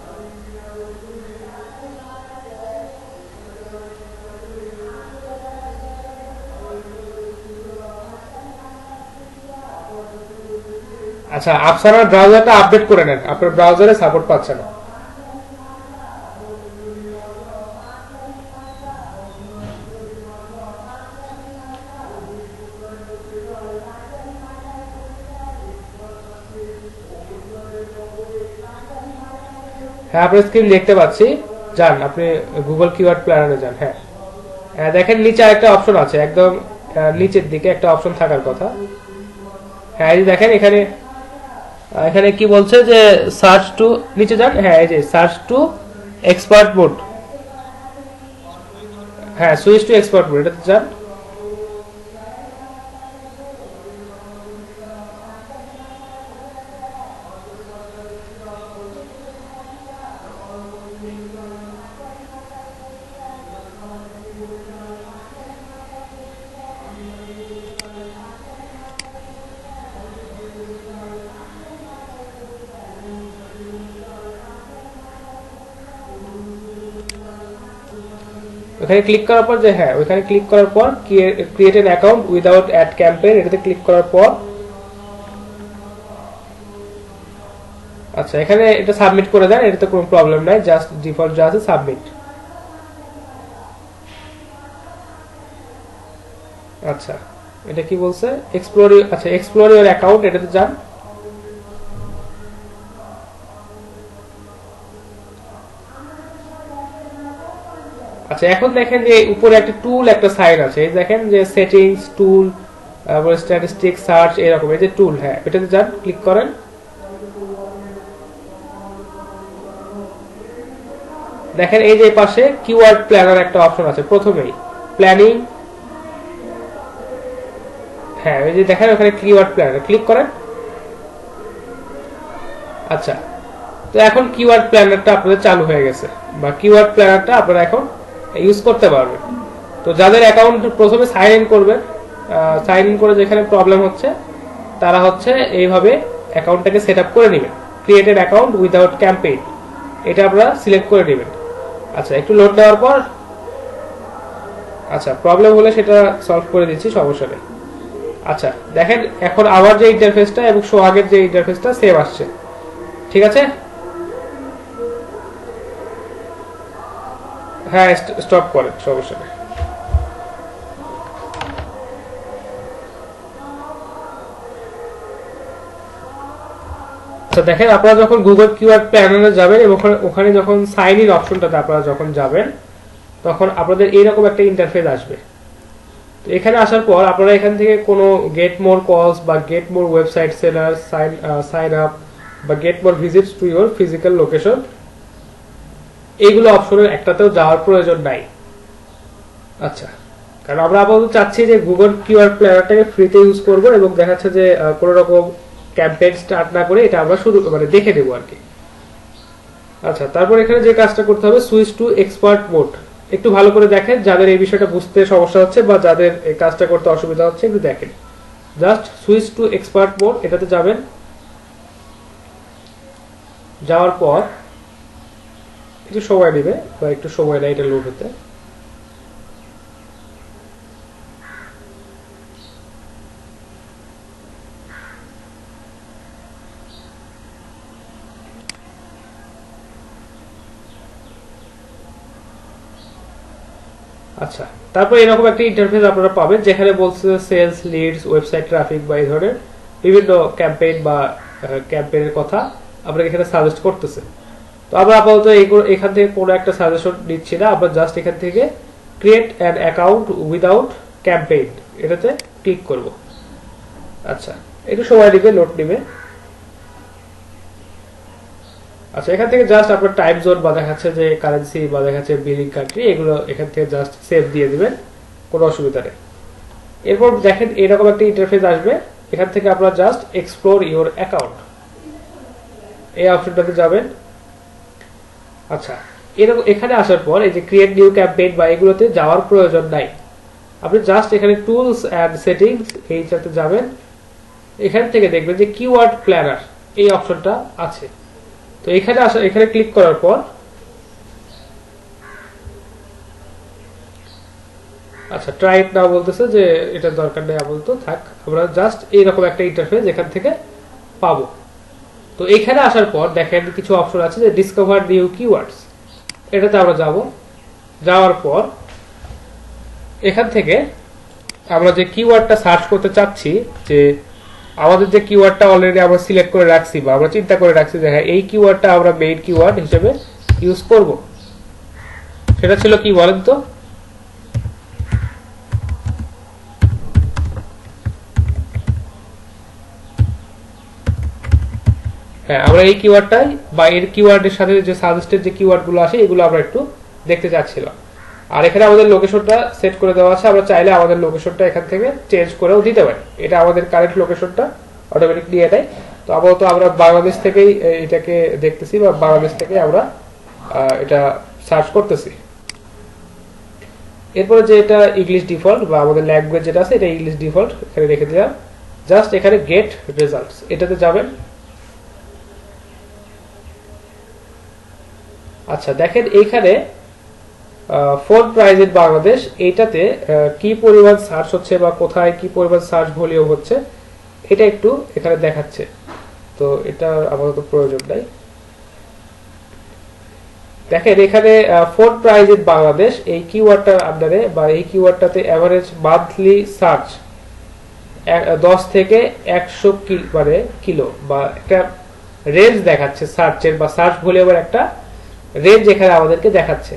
আচ্ছা, আপনার ব্রাউজারটা আপডেট করে নেন, আপনার ব্রাউজারে সাপোর্ট পাচ্ছে না। হ্যাঁ, আপনার স্ক্রিন দেখতে পাচ্ছি। যান, আপনি গুগল কিওয়ার্ড প্ল্যানারে যান। হ্যাঁ হ্যাঁ, দেখেন নিচে একটা অপশন আছে, একদম নিচের দিকে একটা অপশন থাকার কথা। হ্যাঁ, এই দেখেন এখানে এখানে কি বলছে যে সার্চ টু, নিচে যান। হ্যাঁ, এই যে সার্চ টু এক্সপার্ট মোড। হ্যাঁ, সুইচ টু এক্সপার্ট মোড, এটাতে যান। ওখানে ক্লিক করার পর যে হ্যাঁ, ওইখানে ক্লিক করার পর create an account without ad campaign, এটাতে ক্লিক করার পর আচ্ছা, এখানে এটা সাবমিট করে দেন, এটাতে কোনো প্রবলেম নাই, জাস্ট ডিফল্ট যা আছে সাবমিট। আচ্ছা, এটা কি বলছে এক্সপ্লোর, আচ্ছা এক্সপ্লোর ইউর অ্যাকাউন্ট, এটাতে যান। আচ্ছা, এখন দেখেন যে উপরে একটা টুল একটা সাইন আছে, এই দেখেন যে সেটিংস টুল, তারপরে স্ট্যাটিস্টিক্স, সার্চ, এরকম এই যে টুল, হ্যাঁ এটাতে যান, ক্লিক করেন। দেখেন এই যে পাশে কিওয়ার্ড প্ল্যানার একটা অপশন আছে প্রথমেই, প্ল্যানিং, হ্যাঁ এই যে দেখেন ওখানে কিওয়ার্ড প্ল্যানার, ক্লিক করেন। আচ্ছা, তো এখন কিওয়ার্ড প্ল্যানারটা আপনাদের চালু হয়ে গেছে, বা কিওয়ার্ড প্ল্যানারটা আপনারা এখন ইউজ করতে পারবেন। তো যাদের অ্যাকাউন্ট প্রথমে সাইন ইন করবেন, সাইন ইন করে যেখানে প্রবলেম হচ্ছে তারা হচ্ছে এইভাবে অ্যাকাউন্টটাকে সেট আপ করে নেবেন, ক্রিয়েটেড অ্যাকাউন্ট উইদাউট ক্যাম্পেইন, এটা আপনারা সিলেক্ট করে নেবেন। আচ্ছা, একটু লোড দেওয়ার পর আচ্ছা প্রবলেম হলে সেটা সলভ করে দিচ্ছি, সমস্যা নেই। আচ্ছা দেখেন এখন আমার যে ইন্টারফেসটা এবং সোহাগের যে ইন্টারফেসটা সেম আসছে, ঠিক আছে। হ্যাঁ স্টপ করেন, সমস্যা নেই। আচ্ছা দেখেন আপনারা যখন গুগল কিওয়ার্ড প্ল্যানারে যাবেন এবং ওখানে যখন সাইন ইন অপশনটাতে আপনারা যখন যাবেন তখন আপনাদের এইরকম একটা ইন্টারফেস আসবে। তো এখানে আসার পর আপনারা এখান থেকে কোনো গেট মোর কলস বা get more website seller, sign up বা get more visits to your physical location, এইগুলো অপশনের একটাতেও যাওয়ার প্রয়োজন নাই। আচ্ছা, কারণ আমরা আপাতত চাচ্ছি যে গুগল কিওয়ার্ড প্ল্যানারটাকে ফ্রিতে ইউজ করব এবং দেখাচ্ছে যে কোনো রকম ক্যাম্পেইন স্টার্ট না করে এটা আমরা শুরু দেখে দেবো আর কি। আচ্ছা, তারপর এখানে যে কাজটা করতে হবে সুইচ টু এক্সপার্ট মোড, একটু ভালো করে দেখেন যাদের এই বিষয়টা বুঝতে সমস্যা হচ্ছে বা যাদের এই কাজটা করতে অসুবিধা হচ্ছে, একটু দেখেন। Just switch to expert mode এটাতে যাবেন, যাওয়ার পর একটু সময় নেবে বা একটু সময় নেয় এটা লোড হতে। আচ্ছা, তারপর এরকম একটা ইন্টারফেস আপনারা পাবেন যেখানে বলছে সেলস, লিডস, ওয়েবসাইট ট্রাফিক বা এই ধরনের বিভিন্ন ক্যাম্পেইন বা ক্যাম্পেইনের কথা আপনাকে এখানে সাজেস্ট করতেছে। তো আমরা আপাতত এখান থেকে কোনো একটা সাজেশন নিচ্ছি না, আমরা জাস্ট এখান থেকে create an account without campaign এটাতে ক্লিক করব। আচ্ছা, একটু সময় নেবে, লোড নেবে। আচ্ছা, এখান থেকে জাস্ট আপনার টাইম জোন বা দেখাচ্ছে যে কারেন্সি বা দেখাচ্ছে বিলিং কান্ট্রি, এগুলো এখান থেকে জাস্ট সেভ দিয়ে দিবেন, কোনো অসুবিধা নেই। এরপর দেখেন এরকম একটা ইন্টারফেস আসবে, এখান থেকে আপনারা জাস্ট এক্সপ্লোর ইউর অ্যাকাউন্ট এই অপশনটাতে যাবেন। আচ্ছা, এরকম এখানে আসার পর এই যে ক্রিয়েট নিউ ক্যাম্পেইন বা এগুলোতে যাওয়ার প্রয়োজন নাই, আপনি জাস্ট এখানে টুলস অ্যান্ড সেটিংস এইটাতে যাবেন, এখান থেকে দেখবেন যে কিওয়ার্ড প্ল্যানার এই অপশনটা আছে। তো এখানে ক্লিক করার পর আচ্ছা ট্রাই ইট নাও বলতেছে যে এটা দরকার নেই আপাতত, থাক। আমরা জাস্ট এইরকম একটা ইন্টারফেস এখান থেকে পাবো। তো এখানে আসার পর দেখেন কিছু অপশন আছে যে ডিসকভার নিউ কিওয়ার্ডস, এটাতে আমরা যাব। যাওয়ার পর এখান থেকে আমরা যে কিওয়ার্ডটা সার্চ করতে চাচ্ছি, যে আমাদের যে কিওয়ার্ডটা অলরেডি আমরা সিলেক্ট করে রাখছি বা আমরা চিন্তা করে রাখছি যে হ্যাঁ এই কিওয়ার্ডটা আমরা মেইন কিওয়ার্ড হিসেবে ইউজ করব, সেটা ছিল কি বলেন তো? হ্যাঁ, আমরা এই কিওয়ার্ডটাই বা এর কিওয়ার্ডের সাথে যে সাজেস্টেড যে কিওয়ার্ডগুলো আসে এগুলো আমরা একটু দেখতে চাচ্ছিলাম। আর এখানে আমাদের লোকেশনটা সেট করে দেওয়া আছে, আমরা চাইলে আমাদের লোকেশনটা এখান থেকে চেঞ্জ করেও দিতে পারি, এটা আমাদের কারেন্ট লোকেশনটা অটোমেটিক নিয়ে নেয়। তো আপাতত আমরা বাংলাদেশ থেকেই এটাকে দেখতেছি বা বাংলাদেশ থেকে আমরা এটা সার্চ করতেছি। এরপরে যে এটা ইংলিশ ডিফল্ট বা আমাদের ল্যাঙ্গুয়েজ যেটা আছে এটা ইংলিশ ডিফল্ট এখানে রেখে দিলাম। জাস্ট এখানে গেট রেজাল্টস এটাতে যাবেন। আচ্ছা দেখেন এইখানে ফোন প্রাইস ইন বাংলাদেশ এইটাতে কি পরিমাণ সার্চ হচ্ছে বা কোথায় কি পরিমাণ সার্চ ভলিউম হচ্ছে এটা একটু এখানে দেখাচ্ছে। তো এটা আপাতত প্রয়োজন নাই। দেখেন এখানে ফোন প্রাইস ইন বাংলাদেশ এই কিওয়ার্ডটার আন্ডারে বা এই কিওয়ার্ডটাতে এভারেজ মান্থলি সার্চ 10 থেকে 100 কিলো বা একটা রেঞ্জ দেখাচ্ছে সার্চের বা সার্চ ভলিউমের একটা রেঞ্জ এখানে আমাদেরকে দেখাচ্ছে।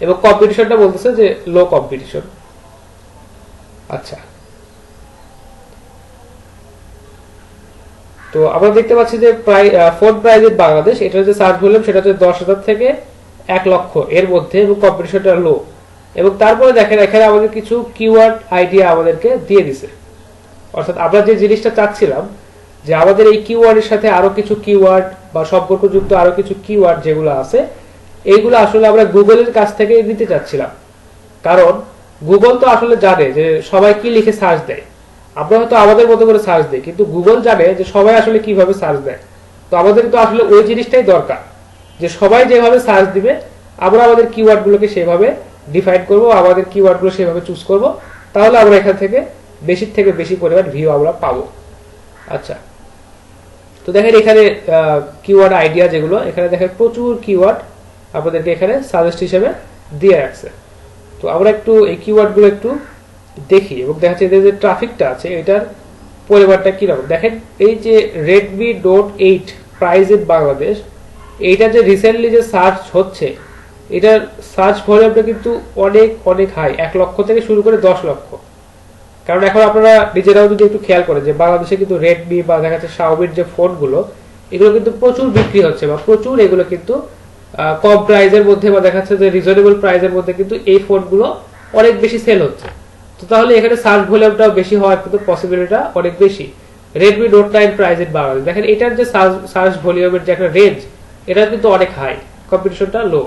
এবং কম্পিটিশনটা বলতেছে যে লো কম্পিটিশন। আচ্ছা, তো আমরা দেখতে পাচ্ছি যে ফোন প্রাইস ইন বাংলাদেশ, এটা হচ্ছে সার্চ ভলিউম, সেটা হচ্ছে 10,000 থেকে 1 লক্ষ এর মধ্যে, এবং কম্পিটিশনটা লো। এবং তারপরে দেখেন এখানে আমাদের কিছু কিওয়ার্ড আইডিয়া আমাদেরকে দিয়ে দিছে। অর্থাৎ আমরা যে জিনিসটা চাচ্ছিলাম যে আমাদের এই কিওয়ার্ডের সাথে আরো কিছু কিওয়ার্ড বা সম্পর্কযুক্ত আরো কিছু কিওয়ার্ড যেগুলো আছে, এইগুলো আসলে আমরা গুগলের কাছ থেকে নিতে চাচ্ছিলাম। কারণ গুগল তো আসলে জানে যে সবাই কি লিখে সার্চ দেয়, আমরা হয়তো আমাদের মতো করে সার্চ দিই, কিন্তু গুগল জানে যে সবাই আসলে কিভাবে সার্চ দেয়। তো আমাদের তো আসলে ওই জিনিসটাই দরকার, যে সবাই যেভাবে সার্চ দিবে আমরা আমাদের কিওয়ার্ড গুলোকে সেভাবে ডিফাইন করব, আমাদের কিওয়ার্ড গুলো সেভাবে চুজ করব, তাহলে আমরা এখান থেকে বেশি পরিমাণ ভিউ আমরা পাবো। আচ্ছা, তো দেখেন এখানে কিওয়ার্ড আইডিয়া যেগুলো, এখানে দেখেন প্রচুর কিওয়ার্ড আপনাদেরকে এখানে সাজেস্ট হিসেবে দিয়ে রাখছে। তো আমরা একটু এই কিওয়ার্ড গুলো একটু দেখি এবং দেখা যাচ্ছে যে ট্রাফিকটা আছে এটার পরিমাণটা কিরকম। দেখেন এই যে Redmi Note 8 price in Bangladesh, এইটা যে রিসেন্টলি যে সার্চ হচ্ছে, এটার সার্চ ভলিউমটা কিন্তু অনেক অনেক হাই, 1 লক্ষ থেকে শুরু করে 10 লক্ষ। কারণ এখন আপনারা নিজেরাও যদি একটু খেয়াল করেন যে বাংলাদেশে কিন্তু রেডমি বা দেখা যাচ্ছে শাওমির যে ফোনগুলো, এগুলো কিন্তু প্রচুর বিক্রি হচ্ছে, বা প্রচুর এগুলো কিন্তু কম প্রাইজের মধ্যে বা দেখা যাচ্ছে যে রিজনেবল প্রাইজের মধ্যে কিন্তু এই ফোনগুলো অনেক বেশি সেল হচ্ছে। তো তাহলে এখানে সার্চ ভলিউমটাও বেশি হওয়ার কিন্তু পসিবিলিটিটা অনেক বেশি। Redmi Note 9 price in Bangladesh, দেখেন এটার যে সার্চ ভলিউমের যে একটা রেঞ্জ, এটা কিন্তু অনেক হাই, কম্পিটিশনটা লো।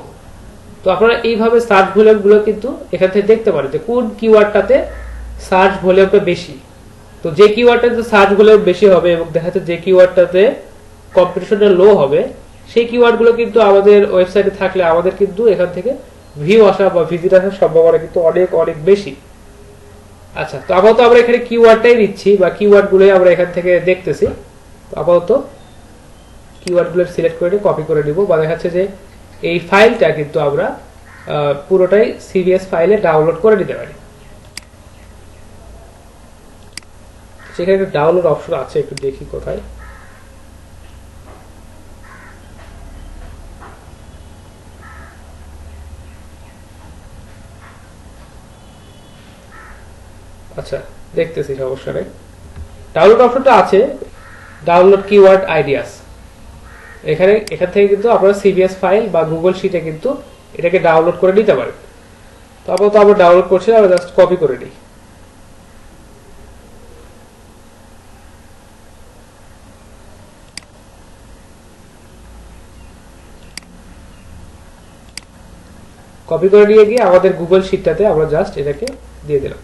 তো আপনারা এইভাবে সার্চ ভলিউম গুলো কিন্তু এখান থেকে দেখতে পারেন যে কোন কিওয়ার্ডটাতে সার্চ ভলিউমটা বেশি। তো যে কিওয়ার্ডটাতে সার্চ ভলিউম বেশি হবে এবং দেখা যাচ্ছে যে কিওয়ার্ডটাতে কম্পিটিশনটা লো হবে, সেই কিওয়ার্ডগুলো কিন্তু আমাদের ওয়েবসাইটে থাকলে আমাদের কিন্তু এখান থেকে ভিউ আসা বা ভিজিট আসার সম্ভাবনা কিন্তু অনেক অনেক বেশি। আচ্ছা, তো আপাতত আমরা এখানে কিওয়ার্ডটাই নিচ্ছি বা কিওয়ার্ডগুলোই আমরা এখান থেকে দেখতেছি। তো আপাতত কিওয়ার্ডগুলো সিলেক্ট করে কপি করে নিব, বা দেখা যাচ্ছে যে এই ফাইলটা কিন্তু আমরা পুরোটাই সিভিএস ফাইলে ডাউনলোড করে নিতে পারি। সেখানে একটা ডাউনলোড অপশন আছে, একটু দেখি কোথায়। আচ্ছা, দেখতেছি, সমস্যা নেই। ডাউনলোড অপশনটা আছে, ডাউনলোড কিওয়ার্ড আইডিয়াস। এখান থেকে কিন্তু আপনারা সিভিএস ফাইল বা গুগল শিটে কিন্তু এটাকে ডাউনলোড করে নিতে পারেন। তো আপাতত আমরা ডাউনলোড করছি, আমরা জাস্ট কপি করে নিই। কপি করে নিয়ে গিয়ে আমাদের গুগল শিটটাতে আমরা জাস্ট এটাকে দিয়ে দিলাম।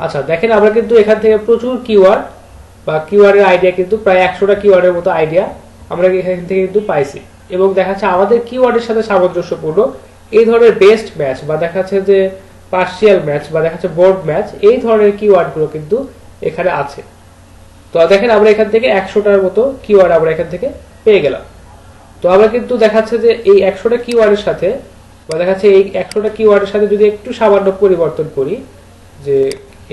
আচ্ছা, দেখেন আমরা কিন্তু এখান থেকে প্রচুর কিওয়ার্ড বা কিওয়ার্ডের আইডিয়া কিন্তু প্রায় 100টা কিওয়ার্ডের মতো আইডিয়া আমরা এখান থেকে কিন্তু পাইছি। এবং দেখা যাচ্ছে আমাদের কিওয়ার্ডের সাথে সামঞ্জস্যপূর্ণ এই ধরনের বেস্ট ম্যাচ বা দেখা যাচ্ছে যে পার্সিয়াল ম্যাচ বা দেখা যাচ্ছে বোর্ড ম্যাচ, এই ধরনের কিওয়ার্ডগুলো কিন্তু এখানে আছে। তো দেখেন আমরা এখান থেকে 100টার মতো কিওয়ার্ড আমরা এখান থেকে পেয়ে গেলাম। তো আমরা কিন্তু দেখাচ্ছে যে এই 100টা কিওয়ার্ডের সাথে বা দেখাচ্ছে এই 100টা কিওয়ার্ডের সাথে যদি একটু সামান্য পরিবর্তন করি, যে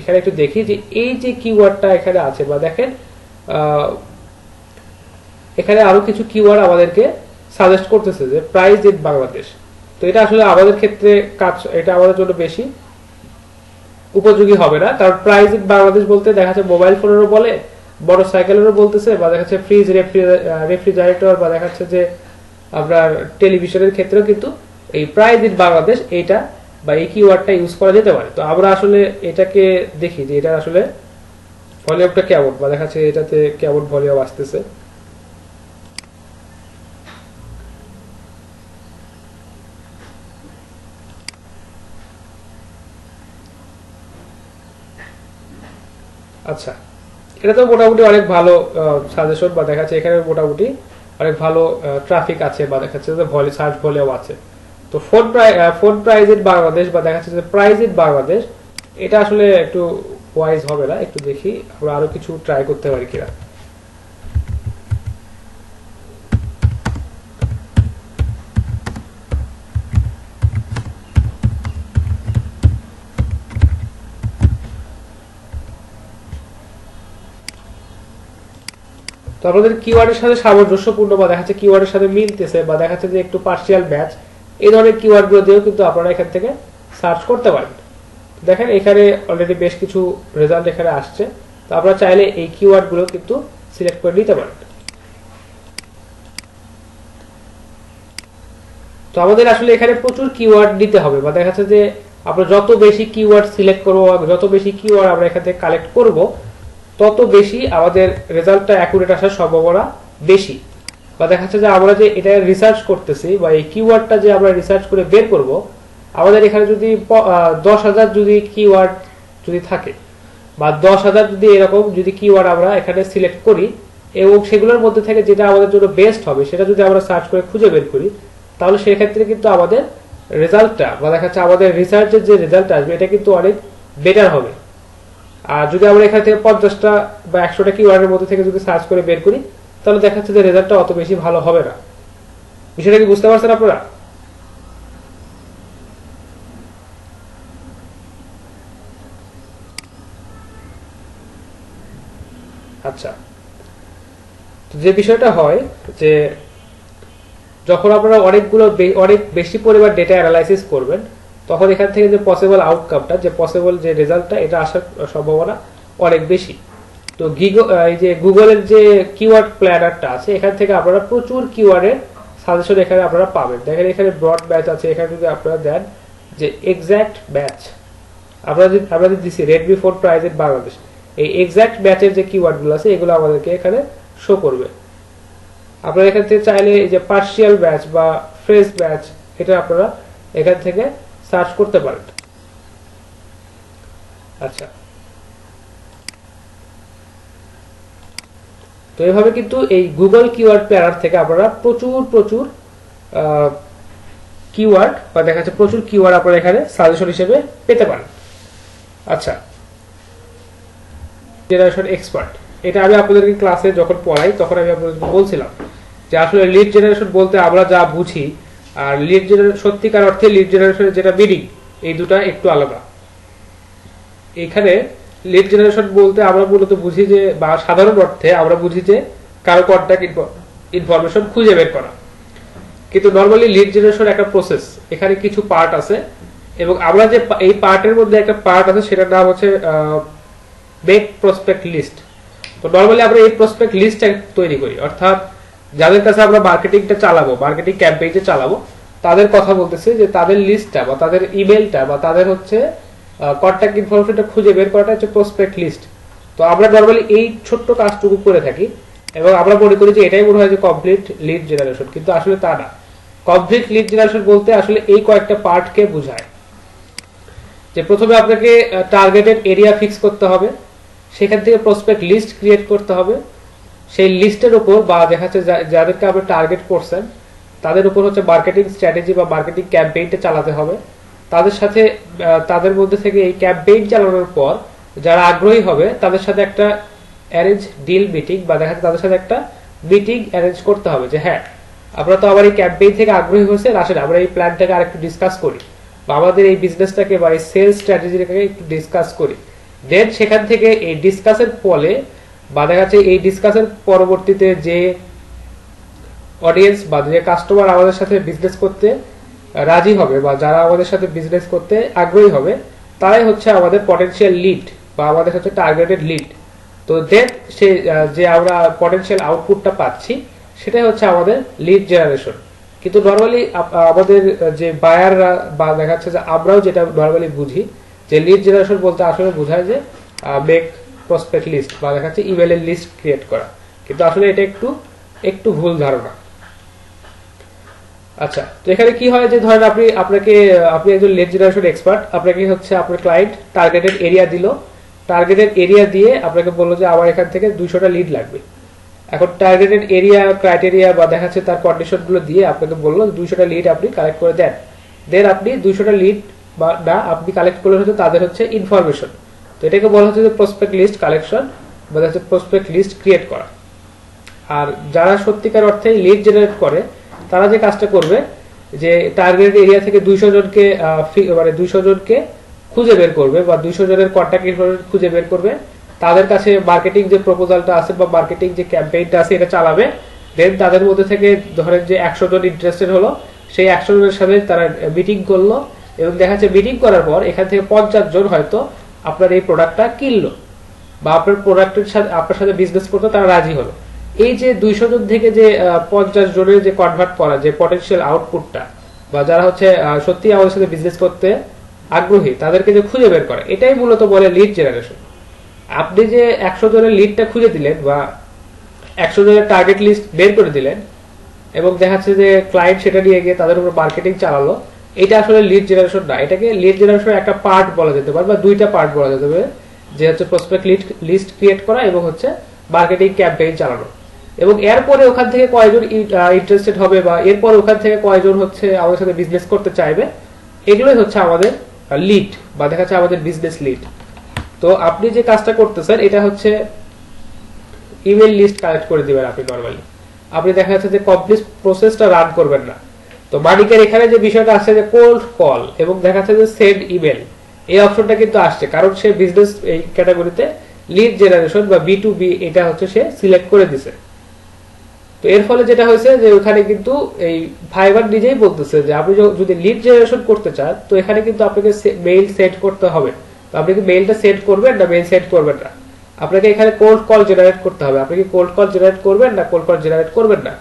এখানে একটু দেখি যে এই যে কিওয়ার্ডটা এখানে আছে, বা দেখেন এখানে আরো কিছু কিওয়ার্ড আমাদেরকে সাজেস্ট করতেছে যে প্রাইস ইন বাংলাদেশ। তো এটা আসলে আমাদের ক্ষেত্রে এটা আমাদের জন্য বেশি উপযোগী হবে না, কারণ প্রাইস ইন বাংলাদেশ বলতে দেখা যাচ্ছে মোবাইল ফোনেরও বলে, মোটরসাইকেলেরও বলতেছে, বা দেখা যাচ্ছে ফ্রিজ, রেফ্রিজারেটর, বা দেখা যাচ্ছে যে আপনার টেলিভিশনের ক্ষেত্রেও কিন্তু এই প্রাইস ইন বাংলাদেশ এইটা বা এই কিওয়ার্ডটা ইউজ করা যেতে পারে। তো আমরা আসলে এটাকে দেখি যে এটা আসলে ভলিউমটা কেমন, বা দেখা যাচ্ছে এটাতে কেমন ভলিউম আসতেছে। আচ্ছা, এটা তো মোটামুটি অনেক ভালো সাজেশন, বা দেখা যাচ্ছে এখানে মোটামুটি অনেক ভালো ট্রাফিক আছে, বা দেখা যাচ্ছে যে সার্চ ভলিউম আছে। তো ফোন প্রাইস ইন বাংলাদেশ, বা দেখা যাচ্ছে যে প্রাইস ইন বাংলাদেশ, এটা আসলে একটু ওয়াইজ হবে না। একটু দেখি আমরা আরো কিছু ট্রাই করতে পারি কিনা। তো আপনাদের কিওয়ার্ডের সাথে সামঞ্জস্যপূর্ণ, বা দেখা যাচ্ছে কিওয়ার্ডের সাথে মিলতেছে, বা দেখা যাচ্ছে যে একটু পার্সিয়াল ম্যাচ, এই ধরনের কিওয়ার্ড গুলো দিয়েও কিন্তু আপনারা এখান থেকে সার্চ করতে পারেন। দেখেন এখানে অলরেডি বেশ কিছু রেজাল্ট এখানে আসছে। তো আপনারা চাইলে এই কিওয়ার্ড গুলো কিন্তু সিলেক্ট করে নিতে পারেন। তো আমাদের আসলে এখানে প্রচুর কিওয়ার্ড দিতে হবে, বা দেখা যাচ্ছে যে আমরা যত বেশি কিওয়ার্ড সিলেক্ট করবো, যত বেশি কিওয়ার্ড আমরা এখান থেকে কালেক্ট করব, তত বেশি আমাদের রেজাল্টটা অ্যাকুরেট আসার সম্ভাবনা বেশি। বা দেখা যাচ্ছে যে আমরা যে এটা রিসার্চ করতেছি, বা এই কিওয়ার্ডটা যে আমরা রিসার্চ করে বের করব, আমাদের এখানে যদি 10,000 যদি কিওয়ার্ড যদি থাকে, বা 10,000 যদি এরকম যদি কিওয়ার্ড আমরা এখানে সিলেক্ট করি, এবং সেগুলোর মধ্যে থেকে যেটা আমাদের জন্য বেস্ট হবে সেটা যদি আমরা সার্চ করে খুঁজে বের করি, তাহলে সেক্ষেত্রে কিন্তু আমাদের রেজাল্টটা, বা দেখা যাচ্ছে আমাদের রিসার্চের যে রেজাল্ট আসবে, এটা কিন্তু অনেক বেটার হবে। আর যদি আমরা এখান থেকে 50টা বা 100টা কিওয়ার্ডের মধ্যে থেকে যদি সার্চ করে বের করি, তাহলে দেখা যাচ্ছে যে রেজাল্টটা অত বেশি ভালো হবে না। বিষয়টা কি বুঝতে পারছেন আপনারা? আচ্ছা, তো যে বিষয়টা হয় যে যখন আপনারা অনেক বেশি পরিমাণ ডেটা অ্যানালাইসিস করবেন, তখন এখান থেকে যে পসিবল আউটকামটা, যে পসিবল যে রেজাল্টটা, এটা আসার সম্ভাবনা অনেক বেশি। তো এই যে গুগলের যে কিওয়ার্ড প্ল্যানারটা আছে, এখান থেকে আপনারা প্রচুর কিওয়ার্ডের সাজেশন এখানে আপনারা পাবেন। দেখেন এখানে ব্রড ব্যাচ আছে, এখানে যদি আপনারা দেন যে এক্সাক্ট ব্যাচ, আমরা যদি দিচ্ছি Redmi phone price in Bangladesh, এই এক্সাক্ট ব্যাচের যে কিওয়ার্ডগুলো আছে এগুলো আমাদেরকে এখানে শো করবে। আপনারা এখান থেকে চাইলে এই যে পার্সিয়াল ব্যাচ বা ফ্রেশ ব্যাচ, এটা আপনারা এখান থেকে সার্চ করতে পারেন। আচ্ছা, তো এভাবে কিন্তু এই গুগল কিওয়ার্ড প্ল্যানার থেকে আপনারা প্রচুর কিওয়ার্ড, বা দেখা যাচ্ছে প্রচুর কিওয়ার্ড আপনারা এখানে সাজেশন হিসেবে পেতে পারেন। আচ্ছা, জেনারেশন এক্সপার্ট, এটা আমি আপনাদেরকে ক্লাসে যখন পড়াই তখন আমি আপনাদেরকে বলছিলাম যে আসলে লিড জেনারেশন বলতে আমরা যা বুঝি, আর লিড জেনারেশন সত্যিকার অর্থে লিড জেনারেশনের যেটা মিনিং, এই দুটা একটু আলাদা। এখানে লিড জেনারেশন বলতে আমরা মূলত বুঝি যে, বা সাধারণ অর্থে আমরা বুঝি যে কারো কন্ট্যাক্ট ইনফরমেশন খুঁজে বের করা। কিন্তু নর্মালি লিড জেনারেশন একটা প্রসেস, এখানে কিছু পার্ট আছে, এবং আমরা যে এই পার্টের মধ্যে একটা পার্ট আছে সেটার নাম হচ্ছে মেক প্রসপেক্ট লিস্ট। তো নর্মালি আমরা এই প্রসপেক্ট লিস্টটা তৈরি করি, অর্থাৎ যাদের কাছে আমরা মার্কেটিংটা চালাবো, মার্কেটিং ক্যাম্পেইনটা চালাবো, তাদের কথা বলতেছে যে তাদের লিস্টটা বা তাদের ইমেলটা বা তাদের হচ্ছে কন্ট্যাক্ট ইনফরমেশনটা খুঁজে বের করাটা হচ্ছে প্রসপেক্ট লিস্ট। তো আমরা নর্মালি এই ছোট্ট কাজটুকু করে থাকি, এবং আমরা মনে করি যে এটাই মনে হয় যে কমপ্লিট লিড জেনারেশন, কিন্তু আসলে তা না। কমপ্লিট লিড জেনারেশন বলতে আসলে এই কয়েকটা পার্টকে বোঝায়। যে প্রথমে আপনাকে টার্গেটেড এরিয়া ফিক্স করতে হবে, সেখান থেকে প্রসপেক্ট লিস্ট ক্রিয়েট করতে হবে, সেই লিস্টের উপর বা দেখা যাচ্ছে যাদেরকে আপনি টার্গেট করছেন তাদের উপর হচ্ছে মার্কেটিং স্ট্র্যাটেজি বা মার্কেটিং ক্যাম্পেইনটা চালাতে হবে। তাদের সাথে তাদের মধ্যে থেকে এই ক্যাম্পেইন চালানোর পর যারা আগ্রহী হবে তাদের সাথে একটা অ্যারেঞ্জ ডিল মিটিং, বা দেখা যাচ্ছে তাদের সাথে একটা মিটিং অ্যারেঞ্জ করতে হবে যে হ্যাঁ, আমরা তো আবার এই ক্যাম্পেইন থেকে আগ্রহী হয়েছেন, আসেন আমরা এই প্ল্যানটাকে আরেকটু ডিসকাস করি, বা আমাদের এই বিজনেসটাকে বা এই সেলস স্ট্র্যাটেজিটাকে একটু ডিসকাস করি। দেন সেখান থেকে এই ডিসকাসের ফলে বা দেখা যাচ্ছে এই ডিসকাসের পরবর্তীতে যে অডিয়েন্স বা যে কাস্টমার আমাদের সাথে বিজনেস করতে রাজি হবে বা যারা আমাদের সাথে বিজনেস করতে আগ্রহী হবে, তারাই হচ্ছে আমাদের পটেনশিয়াল লিড বা আমাদের হচ্ছে টার্গেটেড লিড। তো দেন সে যে আমরা পটেনশিয়াল আউটপুটটা পাচ্ছি সেটাই হচ্ছে আমাদের লিড জেনারেশন। কিন্তু নর্মালি আমাদের যে বায়াররা বা দেখা যাচ্ছে যে আমরাও যেটা নর্মালি বুঝি যে লিড জেনারেশন বলতে আসলে বোঝায় যে মেক প্রসপেক্ট লিস্ট বা দেখা যাচ্ছে ইমেলের লিস্ট ক্রিয়েট করা, কিন্তু আসলে এটা একটু ভুল ধারণা। আচ্ছা, তো এখানে কি হয় যে ধরেন আপনি একজন লিড জেনারেশন এক্সপার্ট, আপনাকে হচ্ছে আপনার ক্লায়েন্ট টার্গেটেড এরিয়া দিল, টার্গেটেড এরিয়া দিয়ে আপনাকে বললো যে আমার এখান থেকে 200টা লিড লাগবে। এখন টার্গেটেড এরিয়া ক্রাইটেরিয়া বা দেখা যাচ্ছে তার কন্ডিশনগুলো দিয়ে আপনাকে বললো 200টা লিড আপনি কালেক্ট করে দেন। দেন আপনি 200টা লিড বা না আপনি কালেক্ট করলে হচ্ছে তাদের হচ্ছে ইনফরমেশন। তো এটাকে বলা হচ্ছে যে প্রসপেক্ট লিস্ট কালেকশন বা হচ্ছে প্রসপেক্ট লিস্ট ক্রিয়েট করা। আর যারা সত্যিকার অর্থে লিড জেনারেট করে তারা যে কাজটা করবে যে টার্গেট এরিয়া থেকে 200 জনকে মানে 200 জনকে খুঁজে বের করবে বা 200 জনের কন্ট্যাক্ট ইনফরমেশন খুঁজে বের করবে, তাদের কাছে মার্কেটিং যে প্রপোজালটা আছে বা মার্কেটিং যে ক্যাম্পেইনটা আছে এটা চালাবে। দেন তাদের মধ্যে থেকে ধরেন যে 100 জন ইন্টারেস্টেড হলো, সেই 100 জনের সাথে তারা মিটিং করলো এবং দেখা যাচ্ছে মিটিং করার পর এখান থেকে 50 জন হয়তো আপনার এই প্রোডাক্টটা কিনলো বা আপনার প্রোডাক্টের সাথে আপনার সাথে বিজনেস করতে তারা রাজি হলো। এই যে 200 জন থেকে যে 50 জনের যে কনভার্ট করা যে পটেনশিয়াল আউটপুটটা বা যারা হচ্ছে সত্যি আমাদের সাথে বিজনেস করতে আগ্রহী তাদেরকে যে খুঁজে বের করে, এটাই মূলত বলে লিড জেনারেশন। আপনি যে 100 জনের লিডটা খুঁজে দিলেন বা 100 জনের টার্গেট লিস্ট বের করে দিলেন এবং দেখা যাচ্ছে যে ক্লায়েন্ট সেটা নিয়ে গিয়ে তাদের উপর মার্কেটিং চালালো, এটা আসলে লিড জেনারেশন না। এটাকে লিড জেনারেশনের একটা পার্ট বলা যেতে পারে বা দুইটা পার্ট বলা যেতে পারে, যে হচ্ছে প্রসপেক্ট লিস্ট ক্রিয়েট করা এবং হচ্ছে মার্কেটিং ক্যাম্পেইন চালানো। এবং এরপরে ওখান থেকে কয়জন ইন্টারেস্টেড হবে বা এরপরে ওখান থেকে কয়জন হচ্ছে আমাদের সাথে বিজনেস করতে চাইবে, এগুলোই হচ্ছে আমাদের লিড বা দেখা যাচ্ছে আমাদের বিজনেস লিড। তো আপনি যে কাজটা করতেছেন এটা হচ্ছে ইমেল লিস্ট কালেক্ট করে দিবেন আপনি নরমালি। আপনি দেখা যাচ্ছে যে কমপ্লিট প্রসেসটা রান করবেন না। তো মানিকের এখানে যে বিষয়টা আছে যে কোল্ড কল এবং দেখা যাচ্ছে যে সেন্ড ইমেল, এই অপশনটা কিন্তু আসছে কারণ সে বিজনেস এই ক্যাটাগরিতে লিড জেনারেশন বা B2B এটা হচ্ছে সে সিলেক্ট করে দিছে। তো এর ফলে যেটা হয়েছে যে ওখানে কিন্তু এই ফাইবার নিজেই বলতেছে যে আপনি যদি লিড জেনারেশন করতে চান তো এখানে কিন্তু আপনাকে মেইল সেট করতে হবে। তো আপনি কি মেইলটা সেট করবেন না মেইল সেট করবেন না, আপনাকে এখানে কোল্ড কল জেনারেট করতে হবে। আপনি কি কোল্ড কল জেনারেট করবেন না কোল্ড কল জেনারেট করবেন না?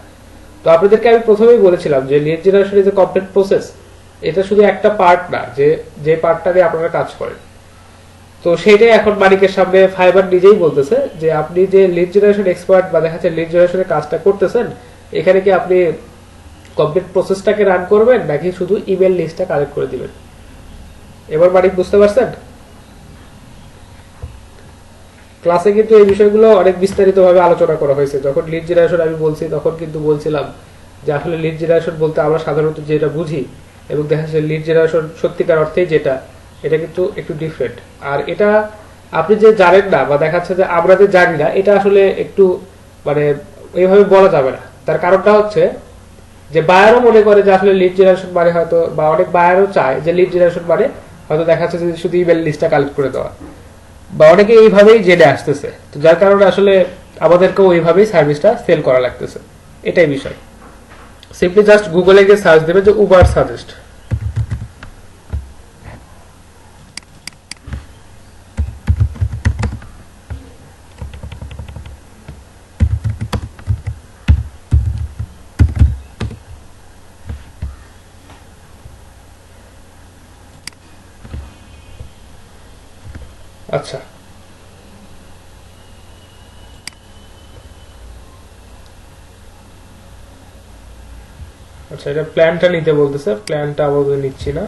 তো আপনাদেরকে আমি প্রথমেই বলেছিলাম যে lead generation is a complete process, এটা শুধু একটা পার্ট না যে পার্টটা দিয়ে আপনারা কাজ করেন। তো সেটাই এখন মানিকের সামনে ফাইবার নিজেই বলতেছে যে আপনি যে লিড জেনারেশন এক্সপার্ট বা দেখা যাচ্ছে লিড জেনারেশনের কাজটা করতেছেন, এখানে কি আপনি কমপ্লিট প্রসেসটাকে রান করবেন নাকি শুধু ইমেল লিস্টটা কালেক্ট করে দিবেন? এবার মানিক বুঝতে পারছেন? ক্লাসে কিন্তু এই বিষয়গুলো অনেক বিস্তারিতভাবে আলোচনা করা হয়েছে। যখন লিড জেনারেশন আমি বলছি তখন কিন্তু বলছিলাম যে আসলে লিড জেনারেশন বলতে আমরা সাধারণত যেটা বুঝি এবং দেখা যাচ্ছে লিড জেনারেশন সত্যিকার অর্থেই যেটা, এটা কিন্তু একটু ডিফারেন্ট। আর এটা আপনি যে জানেন না বা দেখা যাচ্ছে যে আমরা যে জানি না, এটা আসলে একটু মানে এইভাবে বলা যাবে না। তার কারণটা হচ্ছে যে বায়ারও মনে করে যে আসলে লিড জেনারেশন মানে হয়তো, বা অনেক বায়ারও চায় যে লিড জেনারেশন মানে হয়তো দেখা যাচ্ছে যে শুধু ইমেল লিস্টটা কালেক্ট করে দেওয়া, বা অনেকে এইভাবেই জেনে আসতেছে। তো যার কারণে আসলে আমাদেরকেও এইভাবেই সার্ভিসটা সেল করা লাগতেছে, এটাই বিষয়। সিম্পলি জাস্ট গুগলে গিয়ে সার্চ দেবে যে উবার সাজেস্ট। আচ্ছা, আচ্ছা এটা প্ল্যানটা নিতে বলতেছে, প্ল্যানটা আমাদের নিচ্ছি না।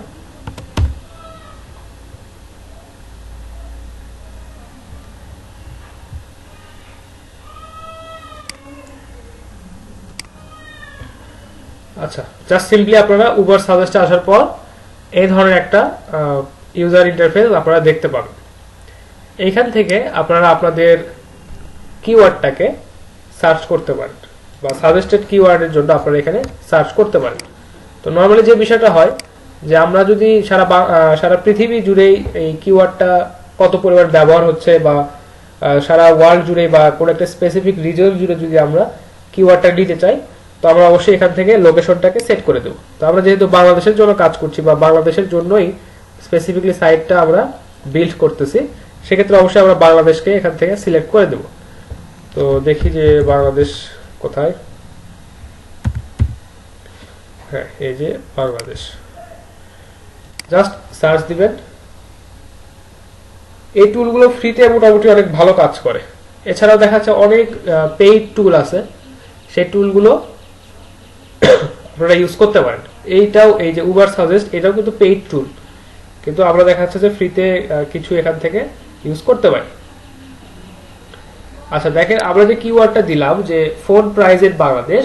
আচ্ছা, জাস্ট সিম্পলি আপনারা উবার সাজেস্টে আসার পর এই ধরনের একটা ইউজার ইন্টারফেস আপনারা দেখতে পাবেন। এইখান থেকে আপনারা আপনাদের কিওয়ার্ডটাকে সার্চ করতে পারেন বা সাজেস্টেড কিওয়ার্ডের জন্য আপনারা এখানে সার্চ করতে পারেন। তো নর্মালি যে বিষয়টা হয় যে আমরা যদি সারা পৃথিবী জুড়েই এই কিওয়ার্ডটা কত পরিমাণ ব্যবহার হচ্ছে বা সারা ওয়ার্ল্ড জুড়ে বা কোনো একটা স্পেসিফিক রিজন জুড়ে যদি আমরা কিওয়ার্ডটা নিতে চাই, তো আমরা অবশ্যই এখান থেকে লোকেশনটাকে সেট করে দেবো। তো আমরা যেহেতু বাংলাদেশের জন্য কাজ করছি বা বাংলাদেশের জন্যই স্পেসিফিকলি সাইটটা আমরা বিল্ড করতেছি, সেক্ষেত্রে অবশ্যই আমরা বাংলাদেশকে এখান থেকে সিলেক্ট করে দেব। তো দেখি যে বাংলাদেশ কোথায়। হ্যাঁ, এই যে বাংলাদেশ, জাস্ট সার্চ দিবেন। এই টুলগুলো ফ্রিতে মোটামুটি অনেক ভালো কাজ করে। এছাড়াও দেখা যাচ্ছে অনেক পেইড টুল আছে, সেই টুলগুলো আপনারা ইউজ করতে পারেন। এইটাও এই যে উবার সাজেস্ট, এটাও কিন্তু পেইড টুল, কিন্তু আমরা দেখা যাচ্ছে যে ফ্রিতে কিছু এখান থেকে ইউজ করতে পারি। আচ্ছা দেখেন আমরা যে কিওয়ার্ডটা দিলাম যে ফোন প্রাইজের বাংলাদেশ,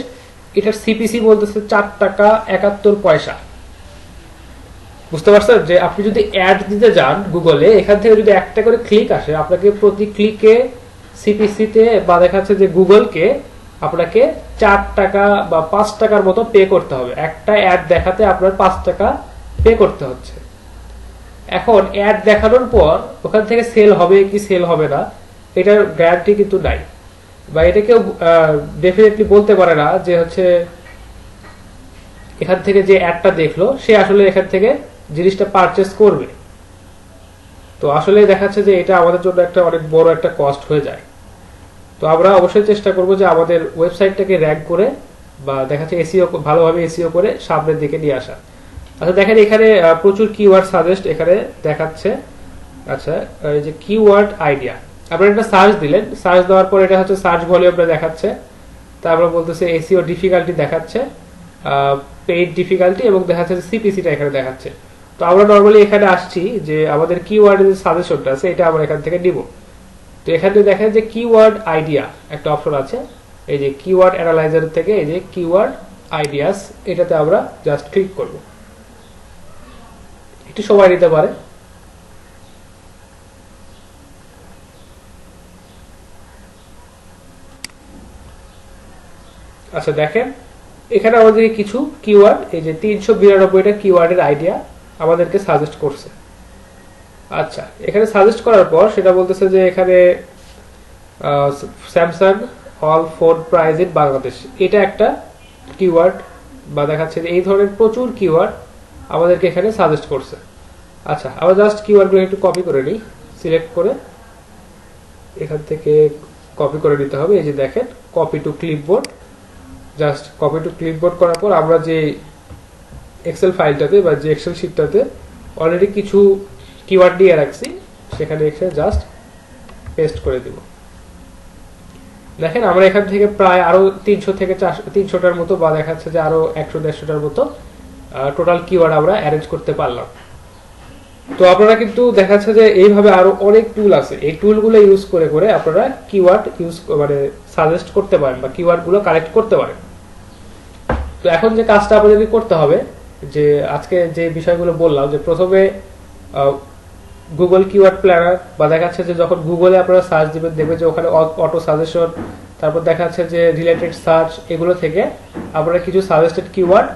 এটার সিপিসি বলতেছে 4 টাকা 71 পয়সা। বুঝতে পারছেন যে আপনি যদি অ্যাড দিতে যান গুগলে, এখান থেকে যদি একটা করে ক্লিক আসে, আপনাকে প্রতি ক্লিকে সিপিসিতে বা দেখাচ্ছে যে গুগলকে আপনাকে 4 টাকা বা 5 টাকার মতো পে করতে হবে। একটা অ্যাড দেখাতে আপনার 5 টাকা পে করতে হচ্ছে। এখন অ্যাড দেখানোর পর ওখান থেকে সেল হবে কি সেল হবে না এটার গ্যারান্টি কিন্তু নাই, বা এটা কেউ ডেফিনেটলি বলতে পারে না যে হচ্ছে এখান থেকে যে অ্যাডটা দেখলো সে আসলে এখান থেকে জিনিসটা পারচেস করবে। তো আসলে দেখাচ্ছে যে এটা আমাদের জন্য একটা অনেক বড় একটা কস্ট হয়ে যায়। তো আমরা অবশ্যই চেষ্টা করব যে আমাদের ওয়েবসাইটটাকে র্যাঙ্ক করে বা দেখাচ্ছে এসইও ভালোভাবে এসইও করে সামনের দিকে নিয়ে আসা। আচ্ছা দেখেন এখানে প্রচুর কিওয়ার্ড সাজেস্ট এখানে দেখাচ্ছে। আচ্ছা এই যে কিওয়ার্ড আইডিয়া, আপনারা একটা সার্চ দিলেন, সার্চ দেওয়ার পর এটা হচ্ছে সার্চ ভলিউমটা দেখাচ্ছে, তারপর বলতেছে এসইও ডিফিকাল্টি দেখাচ্ছে, পেইড ডিফিকাল্টি, এবং দেখাচ্ছে সিপিসিটা এখানে দেখাচ্ছে। তো আমরা নরমালি এখানে আসছি যে আমাদের কিওয়ার্ডের যে সাজেশনটা আছে এটা আমরা এখান থেকে নিব। তো এখানে দেখেন যে কিওয়ার্ড আইডিয়া একটা অপশন আছে, এই যে কিওয়ার্ড অ্যানালাইজার থেকে এই যে কিওয়ার্ড আইডিয়াস, এটাতে আমরা জাস্ট ক্লিক করব। একটু সময় নিতে পারে। আচ্ছা দেখেন এখানে আমাদেরকে কিছু কিওয়ার্ড, এই যে 392টা কিওয়ার্ডের আইডিয়া আমাদেরকে সাজেস্ট করছে। আচ্ছা এখানে সাজেস্ট করার পর সেটা বলতেছে যে এখানে Samsung all phone prize in Bangladesh, এটা একটা কিওয়ার্ড, বা দেখাচ্ছে যে এই ধরনের প্রচুর কিওয়ার্ড আমাদেরকে এখানে সাজেস্ট করছে। আচ্ছা আমরা জাস্ট কিওয়ার্ডগুলো একটু কপি করে নিই, সিলেক্ট করে এখান থেকে কপি করে নিতে হবে। এই যে দেখেন copy to clipboard, just copy to clipboard করার পর আমরা যে এক্সেল ফাইলটাতে বা যে এক্সেল শিটটাতে অলরেডি কিছু কিওয়ার্ড দিয়ে রাখছি সেখানে এসে জাস্ট পেস্ট করে দিব। দেখেন আমরা এখান থেকে প্রায় আরো 300 থেকে 300টার মতো, বা দেখাচ্ছে যে আরো 100-150টার মতো টোটাল কিওয়ার্ড আমরা অ্যারেঞ্জ করতে পারলাম। তো আপনারা কিন্তু দেখাচ্ছে যে এইভাবে আরো অনেক টুল আছে, এই টুলগুলো ইউজ করে করে আপনারা কিওয়ার্ড ইউজ মানে সাজেস্ট করতে পারেন বা কিওয়ার্ড গুলো কালেক্ট করতে পারেন। তো এখন যে কাজটা আপনাদেরকে করতে হবে, যে আজকে যে বিষয়গুলো বললাম, যে প্রথমে গুগল কিওয়ার্ড প্ল্যানার, বা দেখাচ্ছে যে যখন গুগলে আপনারা সার্চ দিবেন দেখবেন যে ওখানে অটো সাজেশন, তারপর দেখাচ্ছে যে রিলেটেড সার্চ, এগুলো থেকে আপনারা কিছু সাজেস্টেড কিওয়ার্ড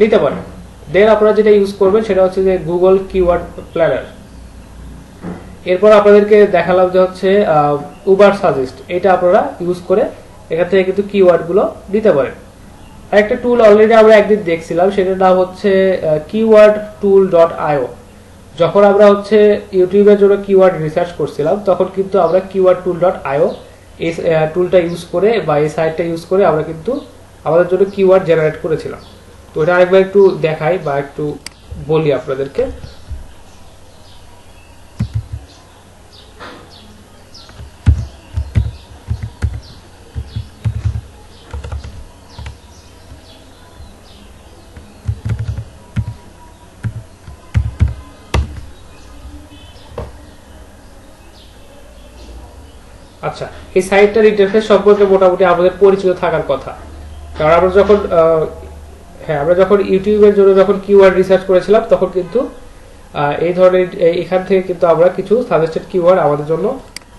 নিতে পারেন। দেন আপনারা যেটা ইউজ করবেন সেটা হচ্ছে যে গুগল কিওয়ার্ড প্ল্যানার। এরপর আপনাদেরকে দেখালাম যে হচ্ছে উবার সাজেস্ট, এটা আপনারা ইউজ করে এখান থেকে কিন্তু কিওয়ার্ড গুলো নিতে পারেন। আরেকটা টুল অলরেডি আমরা একদিন দেখছিলাম, সেটার নাম হচ্ছে keywordtool.io। যখন আমরা হচ্ছে ইউটিউবের জন্য কিওয়ার্ড রিসার্চ করছিলাম তখন কিন্তু আমরা keywordtool.io এই টুলটা ইউজ করে বা এই সাইটটা ইউজ করে আমরা কিন্তু আমাদের জন্য কিওয়ার্ড জেনারেট করেছিলাম। তো এটা আরেকবার একটু দেখাই বা একটু বলি আপনাদেরকে। আচ্ছা এই সাইটটার ইন্টারফেস সম্পর্কে মোটামুটি আমাদের পরিচিত থাকার কথা, কারণ আমরা যখন ইউটিউবের জন্য যখন কিওয়ার্ড রিসার্চ করেছিলাম তখন কিন্তু এই ধরনের এখান থেকে কিন্তু আমরা কিছু সাজেস্টেড কিওয়ার্ড আমাদের জন্য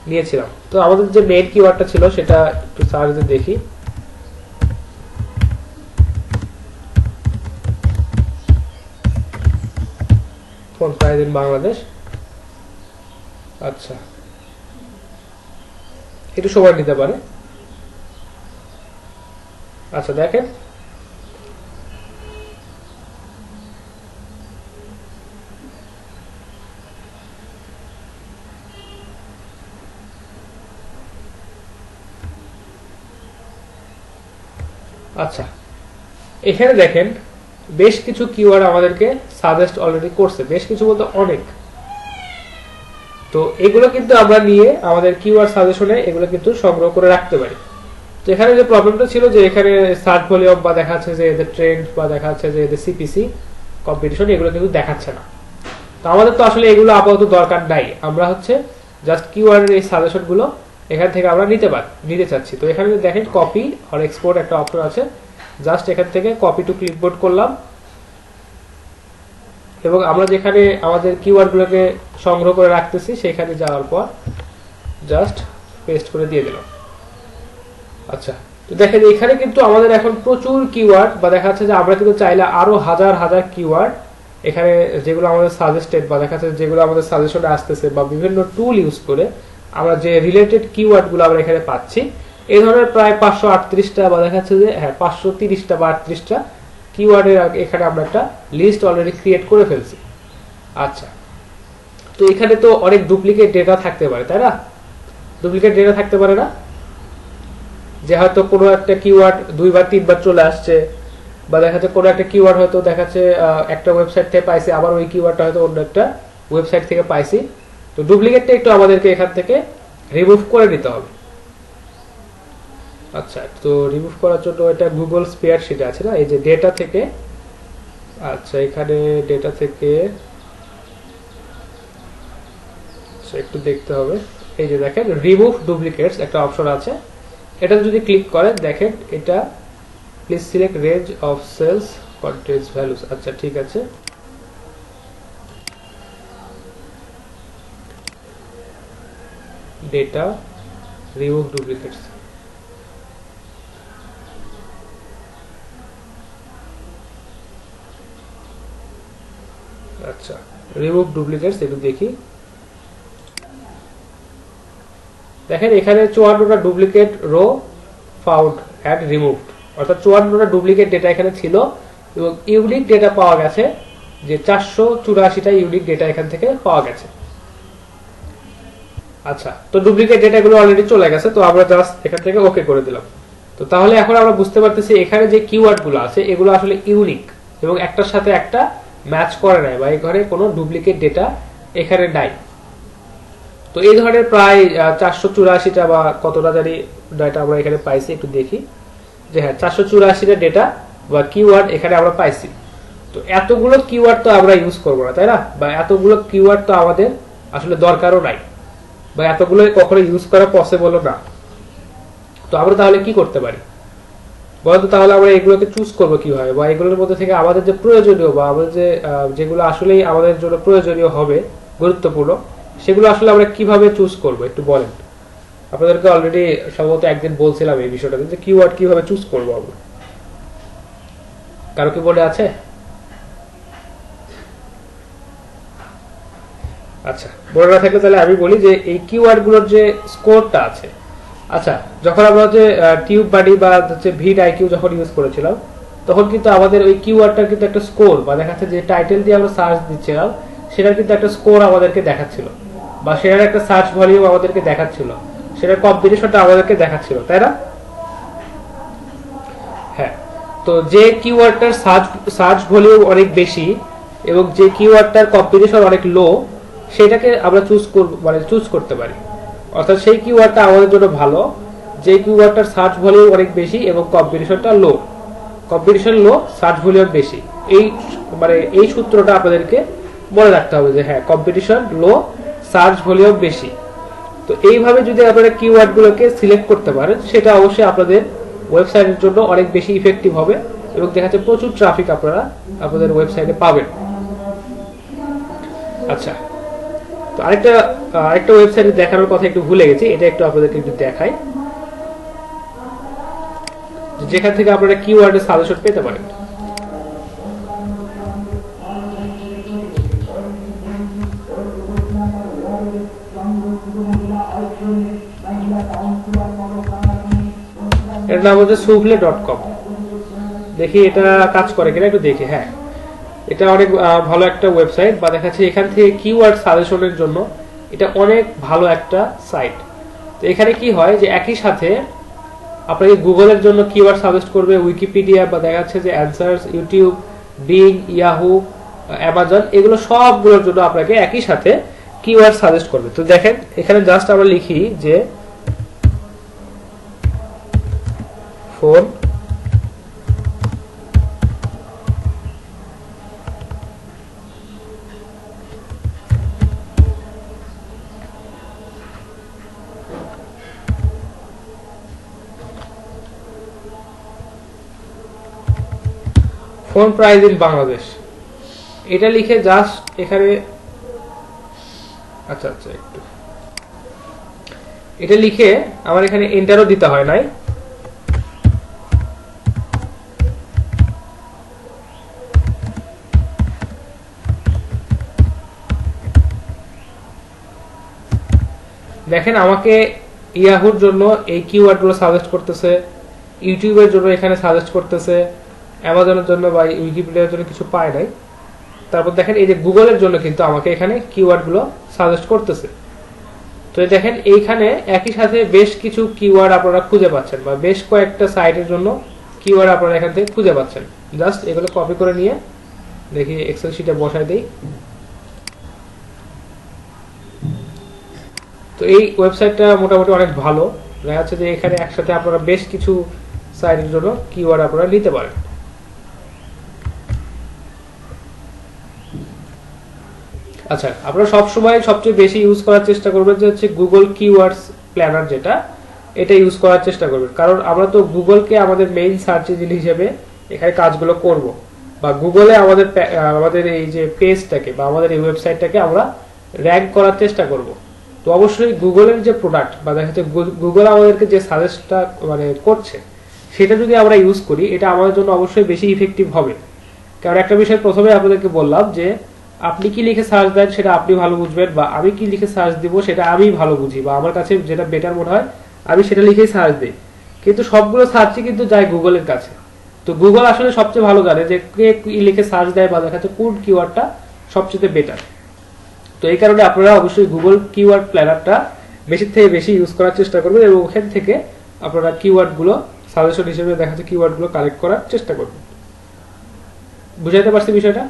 নিয়েছিলাম। তো আমাদের যে মেইন কিওয়ার্ডটা ছিল সেটা একটু সার্চে দেখি। Phone price in Bangladesh. আচ্ছা একটু সময় নিতে পারে। আচ্ছা দেখেন আচ্ছা এখানে দেখেন বেশ কিছু কিওয়ার্ড আমাদেরকে সাজেস্ট অলরেডি করছে, বেশ কিছু বলতে অনেক। তো এগুলো কিন্তু আমরা নিয়ে আমাদের কিওয়ার্ড সাজেশনে এগুলো কিন্তু সংগ্রহ করে রাখতে পারি। তো এখানে যে প্রবলেমটা ছিল যে এখানে সার্চ ভলিউম বা দেখাচ্ছে যে এদের ট্রেন্ড বা দেখাচ্ছে যে এদের সিপিসি কম্পিটিশন, এগুলো কিন্তু দেখাচ্ছে না। তো আমাদের তো আসলে এগুলো আপাতত দরকার নাই, আমরা হচ্ছে জাস্ট কিওয়ার্ডের এই সাজেশনগুলো এখান থেকে আমরা নিতে চাচ্ছি। তো এখানে দেখেন কপি আর এক্সপোর্ট একটা অপশন আছে, জাস্ট এখান থেকে কপি টু ক্লিপবোর্ড করলাম এবং আমরা যেখানে আমাদের কিওয়ার্ডগুলোকে সংগ্রহ করে রাখতেছি সেখানে যাওয়ার পর জাস্ট পেস্ট করে দিয়ে দিলাম। আচ্ছা, তো দেখেন এখানে কিন্তু আমাদের এখন প্রচুর কিওয়ার্ড বা দেখা যাচ্ছে যে আমরা কিন্তু চাইলে আরো হাজার হাজার কিওয়ার্ড এখানে যেগুলো আমাদের সাজেস্টেড বা দেখা যাচ্ছে যেগুলো আমাদের সাজেশনে আসতেছে বা বিভিন্ন টুল ইউজ করে আমরা যে রিলেটেড কিওয়ার্ডগুলো আমরা এখানে পাচ্ছি, এই ধরনের প্রায় 538টা বা দেখা যাচ্ছে যে 530টা বা 38টা কিওয়ার্ডের এখানে আমরা একটা লিস্ট অলরেডি ক্রিয়েট করে ফেলছি। আচ্ছা, তো এখানে তো অনেক ডুপ্লিকেট ডেটা থাকতে পারে, তাই না? ডুপ্লিকেট ডেটা থাকতে পারে না, যে হয়তো কোনো একটা কিওয়ার্ড 2 বা 3 বার চলে আসছে, বা দেখা যাচ্ছে কোনো একটা কিওয়ার্ড হয়তো দেখা যাচ্ছে একটা ওয়েবসাইট থেকে পাইছি, আবার ওই কিওয়ার্ডটা হয়তো অন্য একটা ওয়েবসাইট থেকে পাইছি। তো ডুপ্লিকেটটা একটু আমাদেরকে এখান থেকে রিমুভ করে নিতে হবে। আচ্ছা, তো রিমুভ করার জন্য এটা গুগল স্প্রেডশিটে আছে না, এই যে ডেটা থেকে, আচ্ছা এখানে ডেটা থেকে একটু দেখতে হবে। এই যে দেখেন রিমুভ ডুপ্লিকেটস একটা অপশন আছে, এটা যদি ক্লিক করেন দেখেন এটা please select range of cells contents values. আচ্ছা ঠিক আছে, ডেটা রিমুভ ডুপ্লিকেটস। আচ্ছা, রিমুভ ডুপ্লিকেটস একটু দেখি। দেখেন এখানে 54টা duplicate row found and removed, অর্থাৎ 54টা ডুপ্লিকেট ডেটা এখানে ছিল এবং ইউনিক ডেটা পাওয়া গেছে যে 484টা ইউনিক ডেটা এখান থেকে পাওয়া গেছে। আচ্ছা, তো ডুপ্লিকেট ডেটাগুলো অলরেডি চলে গেছে, তো আমরা জাস্ট এখান থেকে ওকে করে দিলাম। তো তাহলে এখন আমরা বুঝতে পারতেছি এখানে যে কিওয়ার্ডগুলো আছে এগুলো আসলে ইউনিক এবং একটার সাথে একটা ম্যাচ করে নাই, বা এখানে কোনো ডুপ্লিকেট ডেটা এখানে নাই। তো এই ধরনের প্রায় 484টা বা কতটা জানি ডেটা আমরা এখানে পাইছি, একটু দেখি যে হ্যাঁ 484টা ডেটা বা কিওয়ার্ড এখানে আমরা পাইছি। তো এতগুলো কিওয়ার্ড তো আমরা ইউজ করবো না, তাই না? বা এতগুলো কিওয়ার্ড তো আমাদের আসলে দরকারও নাই, বা এতগুলো কখনো ইউজ করা পসিবলও না। তো আমরা তাহলে কি করতে পারি বলতো? তাহলে আমরা এগুলোকে চুজ করবো কিভাবে, বা এগুলোর মধ্যে থেকে আমাদের যে প্রয়োজনীয় বা আমাদের যেগুলো আসলেই আমাদের জন্য প্রয়োজনীয় হবে, গুরুত্বপূর্ণ, সেগুলো আসলে আমরা কিভাবে চুজ করব একটু বলেন। আপনাদেরকে অলরেডি সম্ভবত একদিন বলছিলাম এই বিষয়টা, যে কিওয়ার্ড কিভাবে চুজ করব আমরা, কারো কি মনে আছে? আচ্ছা, মনে না থাকলে তাহলে আমি বলি যে এই কিওয়ার্ড গুলোর যে স্কোরটা আছে, আচ্ছা যখন আমরা হচ্ছে টিউব বাডি বা হচ্ছে ভিড আইকিউ যখন ইউজ করেছিলাম, তখন কিন্তু আমাদের ওই কিওয়ার্ডটার কিন্তু একটা স্কোর বা দেখাচ্ছে যে টাইটেল দিয়ে আমরা সার্চ দিচ্ছিলাম সেটার কিন্তু একটা স্কোর আমাদেরকে দেখাচ্ছিল, বা সেটার একটা সার্চ ভলিউম আমাদেরকে দেখাচ্ছিল, সেটার কম্বিনেশনটা আমাদেরকে দেখাচ্ছিল, তাই না? হ্যাঁ, তো যে কিওয়ার্ডটার সার্চ ভলিউম অনেক বেশি এবং যে কিওয়ার্ডটার কম্বিনেশন অনেক লো, সেটাকে আমরা চুজ করতে পারি। অর্থাৎ সেই কিওয়ার্ডটা আমাদের জন্য ভালো যে কিওয়ার্ডটার সার্চ ভলিউম অনেক বেশি এবং কম্বিনেশনটা লো, কম্বিনেশন লো, সার্চ ভলিউম বেশি। এই সূত্রটা আপনাদেরকে মনে রাখতে হবে যে হ্যাঁ কম্পিটিশন লো, সার্চ ভলিউম বেশি। তো এইভাবে যদি আপনারা কিওয়ার্ড গুলোকে সিলেক্ট করতে পারেন, সেটা অবশ্যই আপনাদের ওয়েবসাইটের জন্য অনেক বেশি ইফেক্টিভ হবে এবং দেখা যাচ্ছে প্রচুর ট্রাফিক আপনারা আপনাদের ওয়েবসাইটে পাবেন। আচ্ছা, তো আরেকটা ওয়েবসাইটে দেখানোর কথা একটু ভুলে গেছি, এটা একটু আপনাদেরকে একটু দেখাই, যেখান থেকে আপনারা কিওয়ার্ডের সাজেশন পেতে পারেন। এর নাম হচ্ছে souffle.com। দেখি এটা কাজ করে কিনা একটু দেখি। হ্যাঁ, এটা অনেক ভালো একটা ওয়েবসাইট, বা দেখাচ্ছে এখান থেকে কিওয়ার্ড সাজেশনের জন্য এটা অনেক ভালো একটা সাইট। তো এখানে কি হয় যে একই সাথে আপনাকে গুগলের জন্য কিওয়ার্ড সাজেস্ট করবে, উইকিপিডিয়া বা দেখা যাচ্ছে যে অ্যানসার্স, ইউটিউব, বিং, ইয়াহু, অ্যামাজন, এগুলো সবগুলোর জন্য আপনাকে একই সাথে কিওয়ার্ড সাজেস্ট করবে। তো দেখেন এখানে জাস্ট আমরা লিখি যে phone, phone price in Bangladesh এটা লিখে জাস্ট এখানে আচ্ছা আচ্ছা একটু এটা লিখে আমার এখানে এন্টারও দিতে হয় নাই, দেখেন আমাকে ইয়াহুর জন্য এই কিওয়ার্ডগুলো সাজেস্ট করতেছে, ইউটিউবের জন্য এখানে সাজেস্ট করতেছে, অ্যামাজনের জন্য বা উইকিপিডিয়ার জন্য কিছু পায় নাই। তারপর দেখেন এই যে গুগলের জন্য কিন্তু আমাকে এখানে কিওয়ার্ডগুলো সাজেস্ট করতেছে। তো দেখেন এইখানে একই সাথে বেশ কিছু কিওয়ার্ড আপনারা খুঁজে পাচ্ছেন বা বেশ কয়েকটা সাইটের জন্য কিওয়ার্ড আপনারা এখান থেকে খুঁজে পাচ্ছেন। জাস্ট এগুলো কপি করে নিয়ে দেখি এক্সেল শিটে বসাই দেই। তো এই ওয়েবসাইটটা মোটামুটি অনেক ভালো, দেখা যাচ্ছে যে এখানে একসাথে আপনারা বেশ কিছু সাইটের জন্য কিওয়ার্ড আপনারা নিতে পারেন। আচ্ছা, আপনারা সবসময় সবচেয়ে বেশি ইউজ করার চেষ্টা করবেন যে হচ্ছে গুগল কিওয়ার্ডস প্ল্যানার, যেটা এটা ইউজ করার চেষ্টা করবেন। কারণ আমরা তো গুগলকে আমাদের মেইন সার্চ ইঞ্জিন হিসেবে এখানে কাজগুলো করব, বা গুগলে আমাদের এই যে পেজটাকে বা আমাদের এই ওয়েবসাইটটাকে আমরা র্যাঙ্ক করার চেষ্টা করব। তো অবশ্যই গুগলের যে প্রোডাক্ট বা দেখা যাচ্ছে গুগল আমাদেরকে যে সাজেস্টটা মানে করছে সেটা যদি আমরা ইউজ করি, এটা আমাদের জন্য অবশ্যই বেশি ইফেক্টিভ হবে। কারণ একটা বিষয় প্রথমে আপনাদেরকে বললাম যে আপনি কি লিখে সার্চ দেন সেটা আপনি ভালো বুঝবেন, বা আমি কি লিখে সার্চ দিব সেটা আমি ভালো বুঝি, বা আমার কাছে যেটা বেটার মনে হয় আমি সেটা লিখেই সার্চ দিই। কিন্তু সবগুলো সার্চই কিন্তু যায় গুগলের কাছে। তো গুগল আসলে সবচেয়ে ভালো জানে যে কে কি লিখে সার্চ দেয় বা দেখা যাচ্ছে কোন কিওয়ার্ডটা সবচেয়ে বেটার। তো এই কারণে আপনারা অবশ্যই গুগল কিওয়ার্ড প্ল্যানারটা বেশি থেকে বেশি ইউজ করার চেষ্টা করবেন এবং ওখান থেকে আপনারা কিওয়ার্ডগুলো সাজেশন হিসেবে দেখা যাচ্ছে কিওয়ার্ডগুলো কালেক্ট করার চেষ্টা করবেন। বুঝাইতে পারছি বিষয়টা?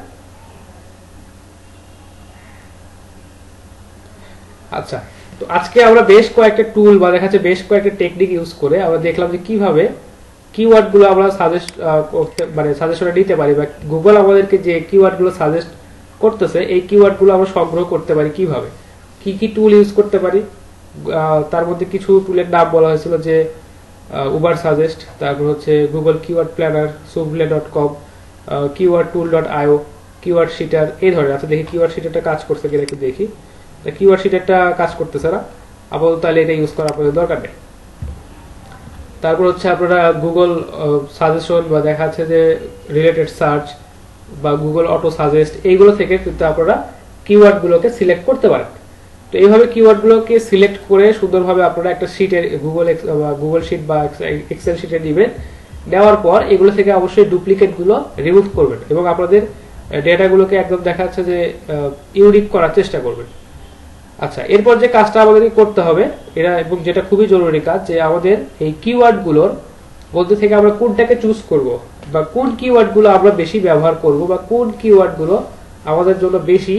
আচ্ছা, তো আজকে আমরা বেশ কয়েকটা টুল বা দেখা যাচ্ছে বেশ কয়েকটা টেকনিক ইউজ করে আমরা দেখলাম যে কিভাবে কিওয়ার্ডগুলো আমরা সাজেস্ট করতে মানে সাজেশনে নিতে পারি, বা গুগল আমাদেরকে যে কিওয়ার্ডগুলো সাজেস্ট করতেছে এই কিওয়ার্ডগুলো আমরা সংগ্রহ করতে পারি কিভাবে, কি কি টুল ইউজ করতে পারি। তার মধ্যে কিছু টুলের নাম বলা হয়েছিল যে উবার সাজেস্ট, তারপর হচ্ছে গুগল কিওয়ার্ড প্ল্যানার, সুবলে.com, কিওয়ার্ড টুল.io, কিওয়ার্ড শিটার, এই ধরনের। আচ্ছা দেখি কিওয়ার্ড শিটারটা কাজ করছে কিনা একটু দেখি। কিওয়ার্ড শিটারটা কাজ করতেছে না, আপাতত তাহলে এটা ইউজ করা আপনাদের দরকার নেই। তারপর হচ্ছে আপনারা গুগল সাজেশন বা দেখা যাচ্ছে যে রিলেটেড সার্চ বা গুগল অটো সাজেস্ট, এইগুলো থেকে কিন্তু আপনারা কিওয়ার্ডগুলোকে সিলেক্ট করতে পারেন। তো এইভাবে কিওয়ার্ডগুলোকে সিলেক্ট করে সুন্দরভাবে আপনারা একটা শিটে গুগল শিট বা এক্সেল শিটে নেবেন। নেওয়ার পর এগুলো থেকে অবশ্যই ডুপ্লিকেটগুলো রিমুভ করবেন এবং আপনাদের ডেটাগুলোকে একদম দেখা যাচ্ছে যে ইউনিক করার চেষ্টা করবেন। আচ্ছা, এরপর যে কাজটা আমাদের করতে হবে এরা, এবং যেটা খুবই জরুরি কাজ, যে আমাদের এই কিওয়ার্ডগুলোর মধ্যে থেকে আমরা কোনটাকে চুজ করব বা কোন কিওয়ার্ডগুলো আমরা বেশি ব্যবহার করব বা কোন কিওয়ার্ডগুলো আমাদের জন্য বেশি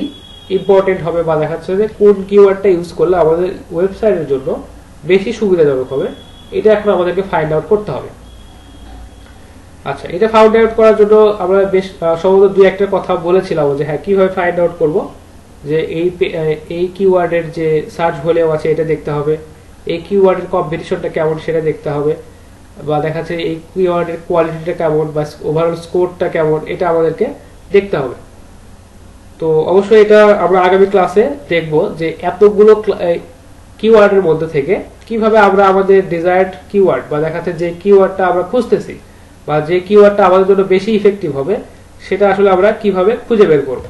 ইম্পর্টেন্ট হবে, বা দেখাচ্ছে যে কোন কিওয়ার্ডটা ইউজ করলে আমাদের ওয়েবসাইটের জন্য বেশি সুবিধাজনক হবে, এটা এখন আমাদেরকে ফাইন্ড আউট করতে হবে। আচ্ছা, এটা ফাইন্ড আউট করার জন্য আমরা বেশ সম্ভবত দুই একটা কথা বলেছিলাম যে হ্যাঁ কিভাবে ফাইন্ড আউট করব, যে এই কিওয়ার্ডের যে সার্চ ভলিউম আছে এটা দেখতে হবে, এই কিওয়ার্ডের কম্পিটিশনটা কেমন সেটা দেখতে হবে, বা দেখা যাচ্ছে এই কিওয়ার্ডের কোয়ালিটিটা কেমন বা ওভারঅল স্কোরটা কেমন এটা আমাদেরকে দেখতে হবে। তো অবশ্যই এটা আমরা আগামী ক্লাসে দেখব যে এতগুলো কিওয়ার্ডের মধ্যে থেকে কিভাবে আমরা আমাদের ডিজায়ার্ড কিওয়ার্ড বা দেখা যাচ্ছে যে কিওয়ার্ডটা আমরা খুঁজতেছি বা যে কিওয়ার্ডটা আমাদের জন্য বেশি ইফেক্টিভ হবে সেটা আসলে আমরা কিভাবে খুঁজে বের করব।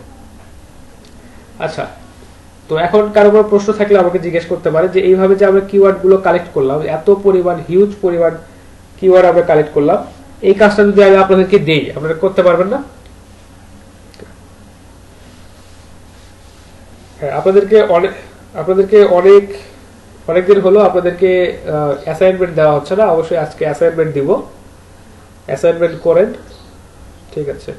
আচ্ছা, তো এখন কারো কোনো প্রশ্ন থাকলে আমাকে জিজ্ঞেস করতে পারে যে এইভাবে যে আমরা কিওয়ার্ডগুলো কালেক্ট করলাম, এত পরিমাণ হিউজ পরিমাণ কিওয়ার্ড আমরা কালেক্ট করলাম, এই কাজটা যদি আমি আপনাদেরকে দেই আপনারা করতে পারবেন না? হ্যাঁ, আপনাদেরকে অনেকদিন হলো আপনাদেরকে অ্যাসাইনমেন্ট দেওয়া হচ্ছে না, অবশ্যই আজকে অ্যাসাইনমেন্ট দিব, অ্যাসাইনমেন্ট করেন, ঠিক আছে।